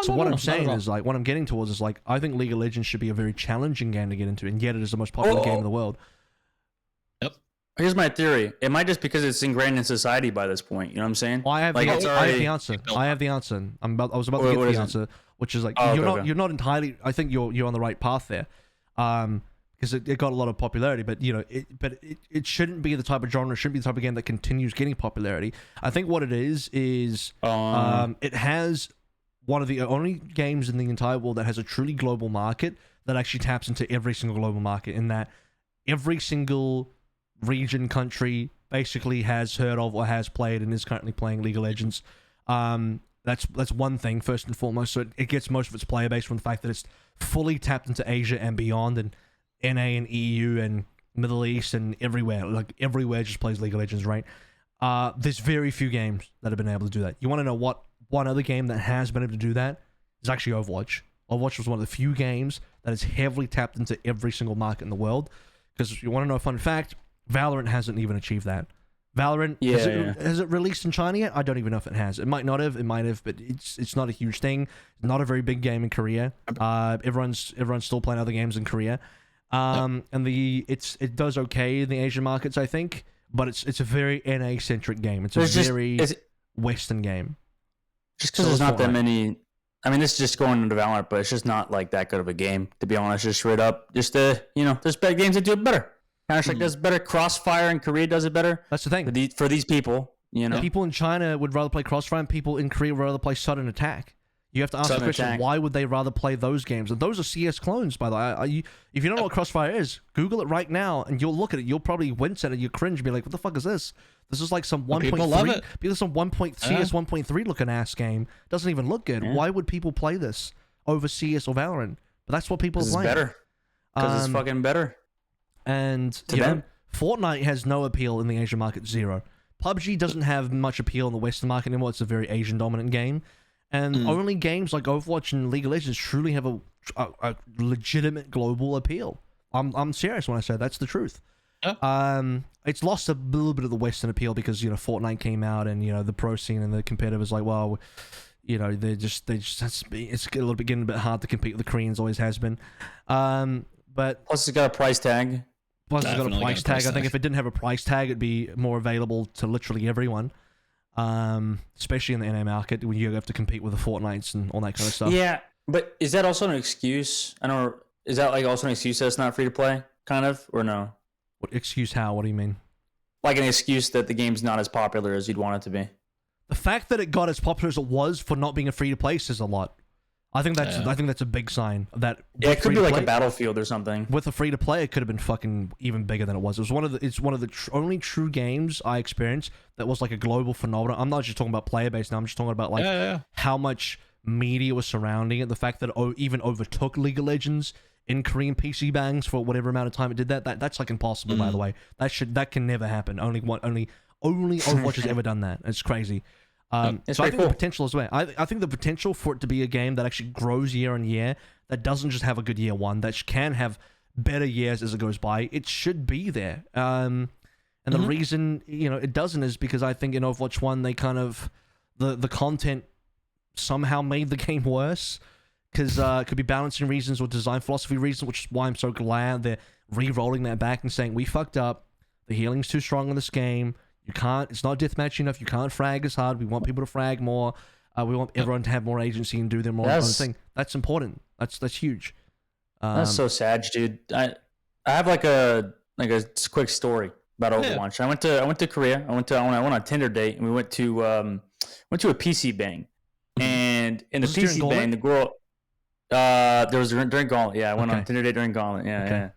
What I'm saying is, like, what I'm getting towards is, like, I think League of Legends should be a very challenging game to get into, and yet it is the most popular game in the world. Here's my theory. It might just because it's ingrained in society by this point. You know what I'm saying? Well, I have the answer. I have the answer. I was about to get the answer, which is like you're not entirely. I think you're on the right path there, because it got a lot of popularity. But it shouldn't be the type of genre. It shouldn't be the type of game that continues getting popularity. I think what it is it has one of the only games in the entire world that has a truly global market that actually taps into every single global market. In that every single region, country basically has heard of or has played and is currently playing League of Legends. That's one thing first and foremost. So it gets most of its player base from the fact that it's fully tapped into Asia and beyond, and NA and EU and Middle East and everywhere. Like, everywhere just plays League of Legends, right? There's very few games that have been able to do that. You want to know what one other game that has been able to do that is actually Overwatch. Overwatch was one of the few games that is heavily tapped into every single market in the world. Because you want to know a fun fact, Valorant hasn't even achieved that. Valorant, has it released in China yet? I don't even know if it has. It might not have. It might have, but it's not a huge thing. Not a very big game in Korea. Everyone's still playing other games in Korea. And it does okay in the Asian markets, I think. But it's a very NA centric game. It's very Western game. Just because there's not that many. I mean, this is just going into Valorant, but it's just not like that good of a game, to be honest. Just straight up, there's better games that do it better. Counter-Strike does it better. Crossfire in Korea does it better. That's the thing. For these people, People in China would rather play Crossfire, and people in Korea would rather play Sudden Attack. You have to ask the question, why would they rather play those games? And those are CS clones, by the way. If you don't know what Crossfire is, Google it right now, and you'll look at it. You'll probably wince at it. You'll cringe and be like, what the fuck is this? This is like some 1.3. People love it. Because some CS 1.3 looking ass game. Doesn't even look good. Yeah. Why would people play this over CS or Valorant? But that's what people are playing. It's better. Because it's fucking better. And, Fortnite has no appeal in the Asian market, zero. PUBG doesn't have much appeal in the Western market anymore. It's a very Asian dominant game. And only games like Overwatch and League of Legends truly have a legitimate global appeal. I'm serious when I say that's the truth. It's lost a little bit of the Western appeal because Fortnite came out, and the pro scene and the competitors like, well, it's a little bit getting a bit hard to compete with the Koreans, always has been. But plus it's got a price tag. I think if it didn't have a price tag, it'd be more available to literally everyone. Especially in the NA market when you have to compete with the Fortnites and all that kind of stuff. Yeah, but is that also an excuse? Is that like also an excuse that it's not free to play, kind of, or no? What excuse? How? What do you mean? Like an excuse that the game's not as popular as you'd want it to be. The fact that it got as popular as it was for not being a free to play says a lot. I think that's a big sign that. Yeah, it could be like a Battlefield or something. With a free to play, it could have been fucking even bigger than it was. It's one of the only true games I experienced that was like a global phenomenon. I'm not just talking about player base now. I'm just talking about how much media was surrounding it. The fact that it even overtook League of Legends in Korean PC bangs for whatever amount of time it did that's like impossible. By the way, that can never happen. Only Overwatch has ever done that. It's crazy. So I think the potential is there. I think the potential for it to be a game that actually grows year on year, that doesn't just have a good year one, that can have better years as it goes by, it should be there. And the reason it doesn't is because I think in Overwatch 1 they kind of the content somehow made the game worse, because it could be balancing reasons or design philosophy reasons, which is why I'm so glad they're re-rolling that back and saying we fucked up. The healing's too strong in this game. It's not deathmatch enough. You can't frag as hard. We want people to frag more. We want everyone to have more agency and do their more own thing. That's important. That's huge. That's so sad, dude. I have like a quick story about Overwatch. I went to Korea. I went on a Tinder date, and we went to a PC bang. And in the PC bang, the girl there was during Gauntlet. Yeah, I went on a Tinder date during Gauntlet. Yeah.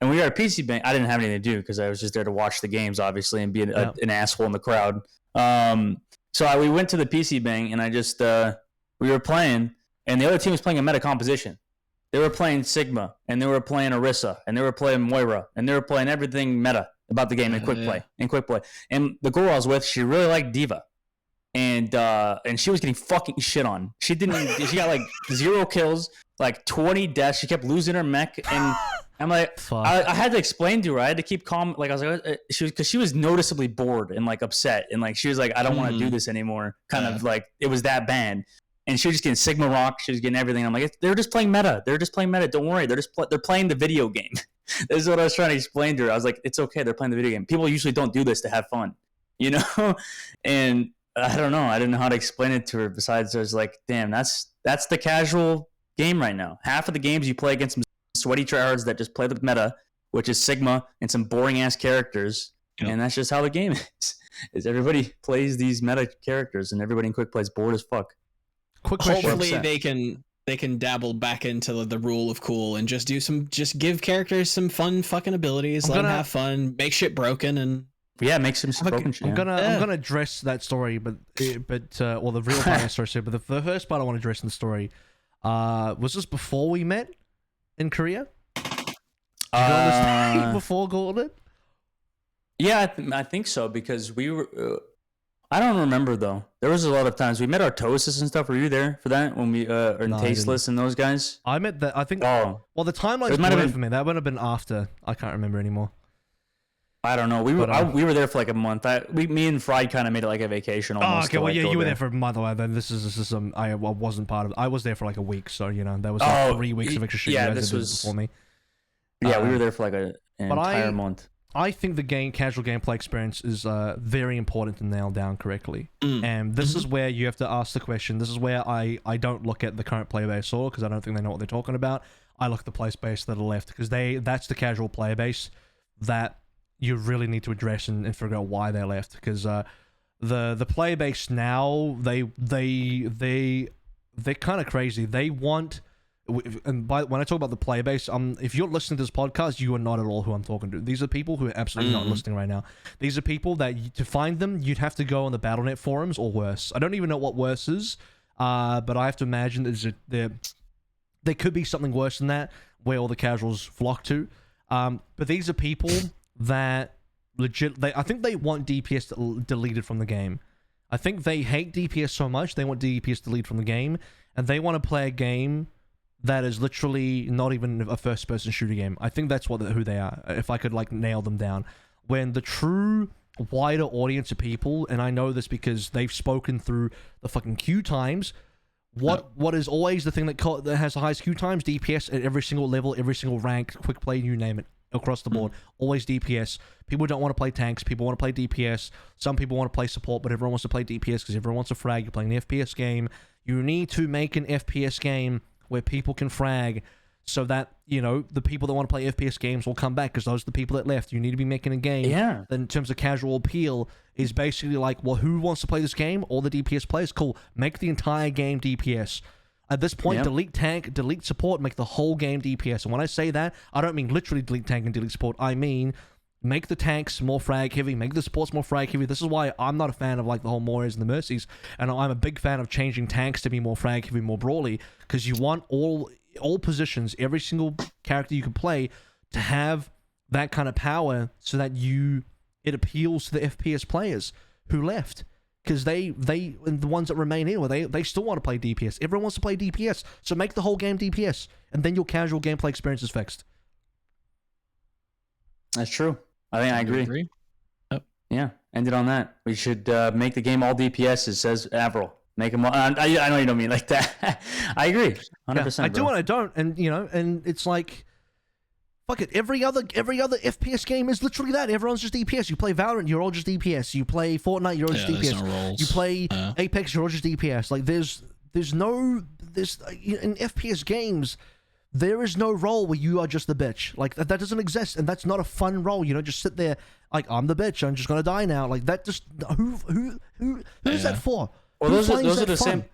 And we were at a PC bang. I didn't have anything to do because I was just there to watch the games, obviously, and be an asshole in the crowd. So we went to the PC bang, and I just we were playing, and the other team was playing a meta composition. They were playing Sigma, and they were playing Orisa, and they were playing Moira, and they were playing everything meta. about the game in quick play. And the girl I was with, she really liked Diva. And she was getting fucking shit on. She got like 0 kills, like 20 deaths. She kept losing her mech, and I'm like, I had to explain to her. I had to keep calm. Like I was like, because she was noticeably bored and like upset, and like she was like, I don't want to do this anymore. Kind of like it was that bad. And she was just getting Sigma Rock. She was getting everything. I'm like, they're just playing meta. Don't worry. They're playing the video game. This is what I was trying to explain to her. I was like, it's okay. They're playing the video game. People usually don't do this to have fun, you know. And I don't know. I didn't know how to explain it to her. Besides, I was like, damn, that's the casual game right now. Half of the games you play against some sweaty tryhards that just play the meta, which is Sigma and some boring ass characters, and that's just how the game is. Is everybody plays these meta characters, and everybody in quick play is bored as fuck. Quick question. Hopefully they can dabble back into the rule of cool and just give characters some fun fucking abilities, let them have fun, make shit broken, and make some broken shit. I'm gonna address that story, but well, the real part of the story. But the first part I want to address in the story, was this before we met in Korea? Before Gauntlet? Yeah, I think so, because we were. I don't remember though. There was a lot of times we met Artosis and stuff. Were you there for that when we and Tasteless and those guys? I met that. I think. Oh, well, the timeline's blurred for me. That would have been after. I can't remember anymore. I don't know. We were there for like a month. Me and Fried kind of made it like a vacation almost. Oh, okay. Well, yeah, you were there for a month. Then this is some. I wasn't part of. I was there for like a week, so you know that was like 3 weeks of extra shit. Yeah, this was before me. Yeah, we were there for like an entire month. I think the casual gameplay experience is very important to nail down correctly. And this is where you have to ask the question. This is where I don't look at the current player base at all, because I don't think they know what they're talking about. I look at the player base that are left, because that's the casual player base that you really need to address and figure out why they're left. Because the player base now, they're kind of crazy. They want... And when I talk about the player base, if you're listening to this podcast, you are not at all who I'm talking to. These are people who are absolutely not listening right now. These are people that to find them, you'd have to go on the Battle.net forums or worse. I don't even know what worse is, but I have to imagine there could be something worse than that, where all the casuals flock to. But these are people that legit. I think they want DPS deleted from the game. I think they hate DPS so much they want DPS deleted from the game, and they want to play a game that is literally not even a first-person shooter game. I think that's who they are, if I could like nail them down. When the true wider audience of people, and I know this because they've spoken through the fucking queue times, what is always the thing that has the highest queue times? DPS at every single level, every single rank, quick play, you name it, across the board. Always DPS. People don't want to play tanks. People want to play DPS. Some people want to play support, but everyone wants to play DPS because everyone wants to frag. You're playing an FPS game. You need to make an FPS game where people can frag, so that, you know, the people that want to play FPS games will come back, because those are the people that left. You need to be making a game that, in terms of casual appeal, is basically like, well, who wants to play this game? All the DPS players. Cool. Make the entire game DPS. At this point, delete tank, delete support, make the whole game DPS. And when I say that, I don't mean literally delete tank and delete support. I mean, make the tanks more frag heavy, make the supports more frag heavy. This is why I'm not a fan of like the whole Moires and the Mercies, and I'm a big fan of changing tanks to be more frag heavy, more brawly, because you want all positions, every single character you can play, to have that kind of power, so that it appeals to the FPS players who left, because and the ones that remain here, they still want to play DPS. Everyone wants to play DPS, so make the whole game DPS, and then your casual gameplay experience is fixed. That's true. I think I agree. Yep. Yeah, ended on that. We should make the game all DPSs, says AVRL. Make them all. I know you don't mean like that. I agree. 100%. Yeah, I do and I don't. And, you know, and it's like, fuck it. Every other FPS game is literally that. Everyone's just DPS. You play Valorant, you're all just DPS. You play Fortnite, you're all just DPS. No roles. You play Apex, you're all just DPS. Like, there's in FPS games, there is no role where you are just the bitch. Like, that doesn't exist, and that's not a fun role. You don't just sit there like, I'm the bitch, I'm just gonna die now. Like, that just who's that for? Well, those are the same.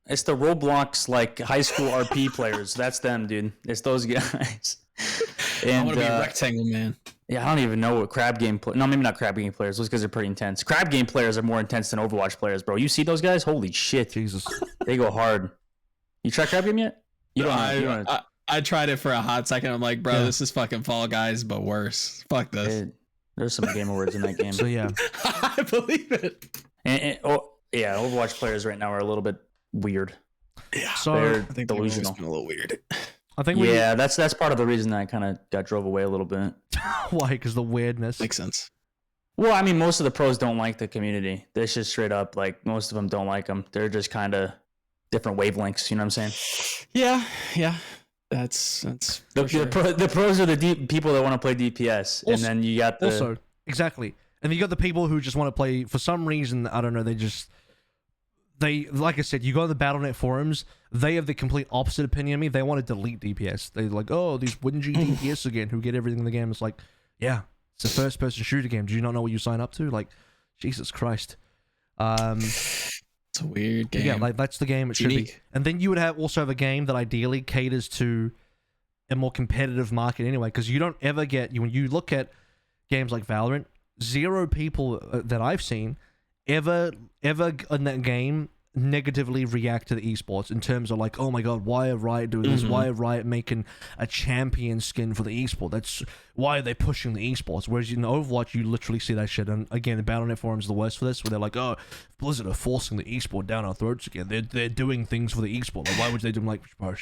It's the Roblox like high school RP players. That's them, dude. It's those guys. And, I want to be a rectangle man. Yeah, I don't even know what crab game. No, maybe not crab game players. Those guys are pretty intense. Crab game players are more intense than Overwatch players, bro. You see those guys? Holy shit, Jesus, they go hard. You tried crab game yet? I tried it for a hot second. I'm like, bro, this is fucking Fall Guys, but worse. Fuck this. There's some Game Awards in that game. So yeah, I believe it. Yeah, Overwatch players right now are a little bit weird. Yeah, so they're I think delusional. a little weird. I think that's part of the reason I kind of got drove away a little bit. why? Because the weirdness Makes sense. Well, I mean, most of the pros don't like the community. They're just straight up like most of them don't like them. They're just kind of different wavelengths. You know what I'm saying? Yeah. That's the pros are the people that want to play DPS, Also, and then you got the also exactly, and you got the people who just want to play for some reason. I don't know. They like I said, you go on the BattleNet forums. They have the complete opposite opinion of me. They want to delete DPS. They're like, oh, these whingy DPS again, who get everything in the game. It's like, yeah, it's a first-person shooter game. Do you not know what you sign up to? Like, Jesus Christ. It's a weird game. Yeah, like that's the game it should be. And then you would also have a game that ideally caters to a more competitive market anyway, because you don't ever get when you look at games like Valorant, 0 people that I've seen ever in that game negatively react to the esports in terms of like, oh my god, why are Riot doing this? Why are Riot making a champion skin for the esport? That's why are they pushing the esports? Whereas in Overwatch, you literally see that shit. And again, the BattleNet forums are the worst for this, where they're like, oh, Blizzard are forcing the esport down our throats again. They're doing things for the esport. Like, why would they do them? Like, bro,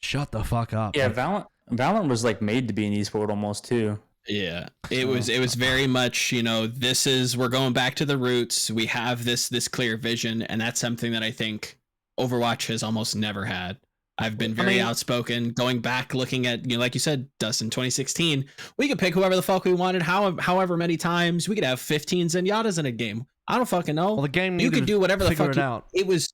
shut the fuck up. Yeah, like, Valorant was like made to be an esport almost too. Yeah, it was very much, we're going back to the roots. We have this clear vision, and that's something that I think Overwatch has almost never had. I've been very outspoken, going back, looking at, like you said, Dustin, 2016, we could pick whoever the fuck we wanted, however many times. We could have 15 Zenyatta's in a game. I don't fucking know. Well, the game you could do whatever the fuck out. It was.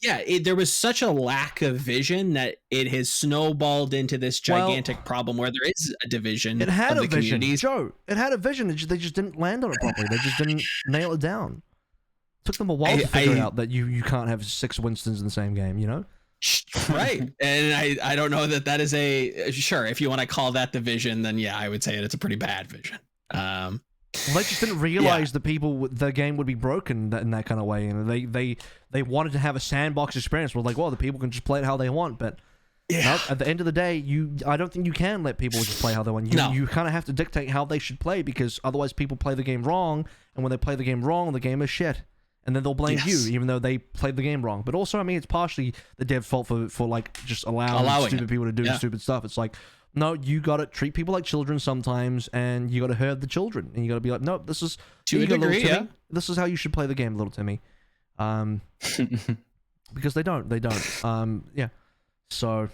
Yeah, there was such a lack of vision that it has snowballed into this gigantic problem where there is a division. It had of a the vision, communities. Joe. It had a vision. They just didn't land on it properly. They just didn't nail it down. It took them a while to figure out that you can't have 6 Winstons in the same game, Right. And I don't know that is sure, if you want to call that the vision, then yeah, I would say it's a pretty bad vision. Well, they just didn't realize the game would be broken in that kind of way, and they wanted to have a sandbox experience where like, well, the people can just play it how they want, but nope, at the end of the day, I don't think you can let people just play how they want. You kind of have to dictate how they should play, because otherwise people play the game wrong, and when they play the game wrong, the game is shit, and then they'll blame you even though they played the game wrong. But also, I mean, it's partially the dev fault for like just allowing stupid people to do stupid stuff. It's like, no, you gotta treat people like children sometimes, and you gotta herd the children, and you gotta be like, no, this is to a degree, this is how you should play the game, little Timmy. Because they don't. Yeah. So,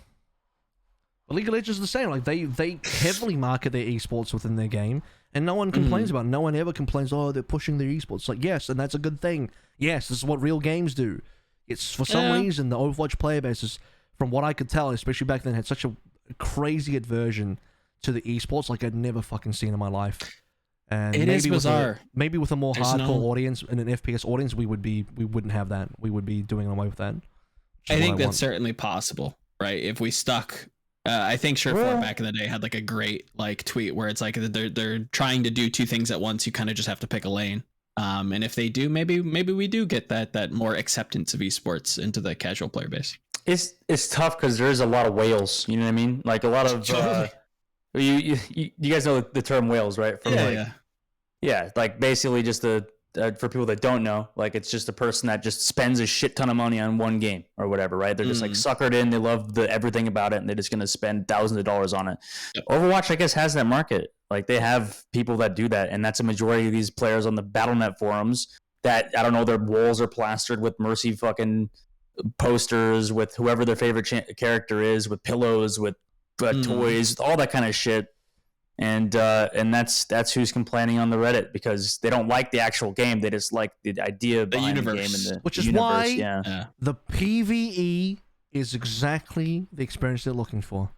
but League of Legends is the same. Like they heavily market their esports within their game, and no one complains about it. No one ever complains, oh, they're pushing their esports. It's like, yes, and that's a good thing. Yes, this is what real games do. It's for some reason the Overwatch player base is, from what I could tell, especially back then, had such a crazy aversion to the esports like I'd never fucking seen in my life. And it is bizarre. Maybe with a more hardcore audience and an FPS audience, we wouldn't have that. We would be doing away with that. I think that's certainly possible, right? If we stuck, I think Surefour back in the day had like a great like tweet where it's like they're trying to do 2 things at once. You kind of just have to pick a lane. And if they do, maybe we do get that more acceptance of esports into the casual player base. It's tough because there's a lot of whales. You know what I mean? Like a lot of you guys know the term whales, right? From like basically just for people that don't know, like it's just a person that just spends a shit ton of money on one game or whatever, right? They're just like suckered in. They love everything about it, and they're just gonna spend thousands of dollars on it. Yep. Overwatch, I guess, has that market. Like they have people that do that, and that's a majority of these players on the BattleNet forums. That I don't know, their walls are plastered with Mercy fucking posters, with whoever their favorite character is, with pillows, with toys, all that kind of shit. And that's who's complaining on the Reddit, because they don't like the actual game. They just like the idea of the universe, the game and which is why the PvE is exactly the experience they're looking for.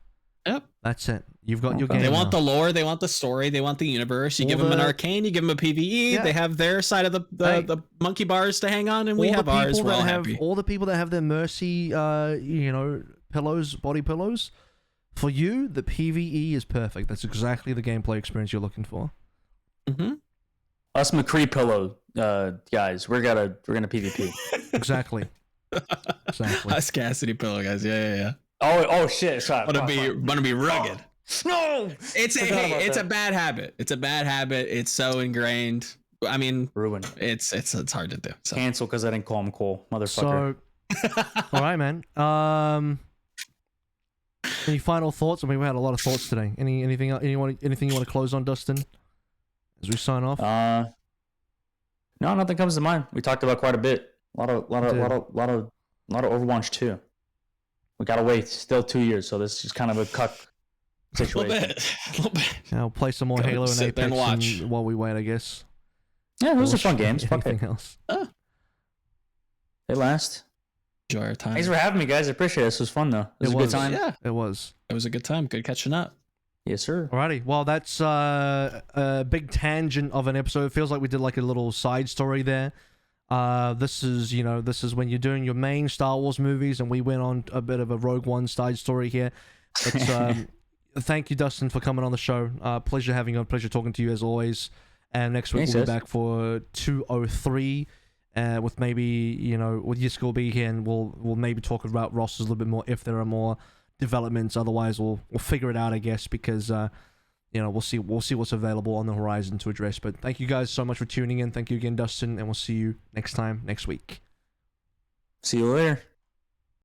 Yep, that's it. You've got your game. They want the lore, they want the story, they want the universe. You give them an arcane, you give them a PvE. They have their side of the monkey bars to hang on, and we have ours. We're all happy. All the people that have their Mercy, pillows, body pillows. For you, the PvE is perfect. That's exactly the gameplay experience you're looking for. Us McCree pillow guys, we're gonna PvP. Exactly. Us Cassidy pillow guys. Yeah. Oh shit! Sorry. Want to be rugged. No, it's a bad habit. It's a bad habit. It's so ingrained. I mean, ruin. It's hard to do. So. Cancel because I didn't call him Cole, motherfucker. So, all right, man. Any final thoughts? I mean, we had a lot of thoughts today. Anything you want to close on, Dustin? As we sign off. No, nothing comes to mind. We talked about quite a bit. A lot of Overwatch 2. We gotta wait. Still 2 years, so this is kind of a cuck situation. A little bit. Yeah, I'll play some more Go Halo and sit there Apex and watch. while we wait, I guess. Yeah, those are fun games. Fuck it. Anything else? They last. Enjoy our time. Thanks for having me, guys. I appreciate it. This was fun, though. It was a good time. Yeah, it was. It was a good time. Good catching up. Yes, sir. Alrighty. Well, that's a big tangent of an episode. It feels like we did like a little side story there. This is when you're doing your main Star Wars movies, and we went on a bit of a Rogue One side story here. But thank you, Dustin, for coming on the show. Pleasure having you on. Pleasure talking to you as always. And next week we'll be back for 203. With maybe with Yiska will be here, and we'll maybe talk about rosters a little bit more if there are more developments. Otherwise, we'll figure it out, I guess, because we'll see what's available on the horizon to address. But thank you guys so much for tuning in. Thank you again, Dustin, and we'll see you next time next week. See you later.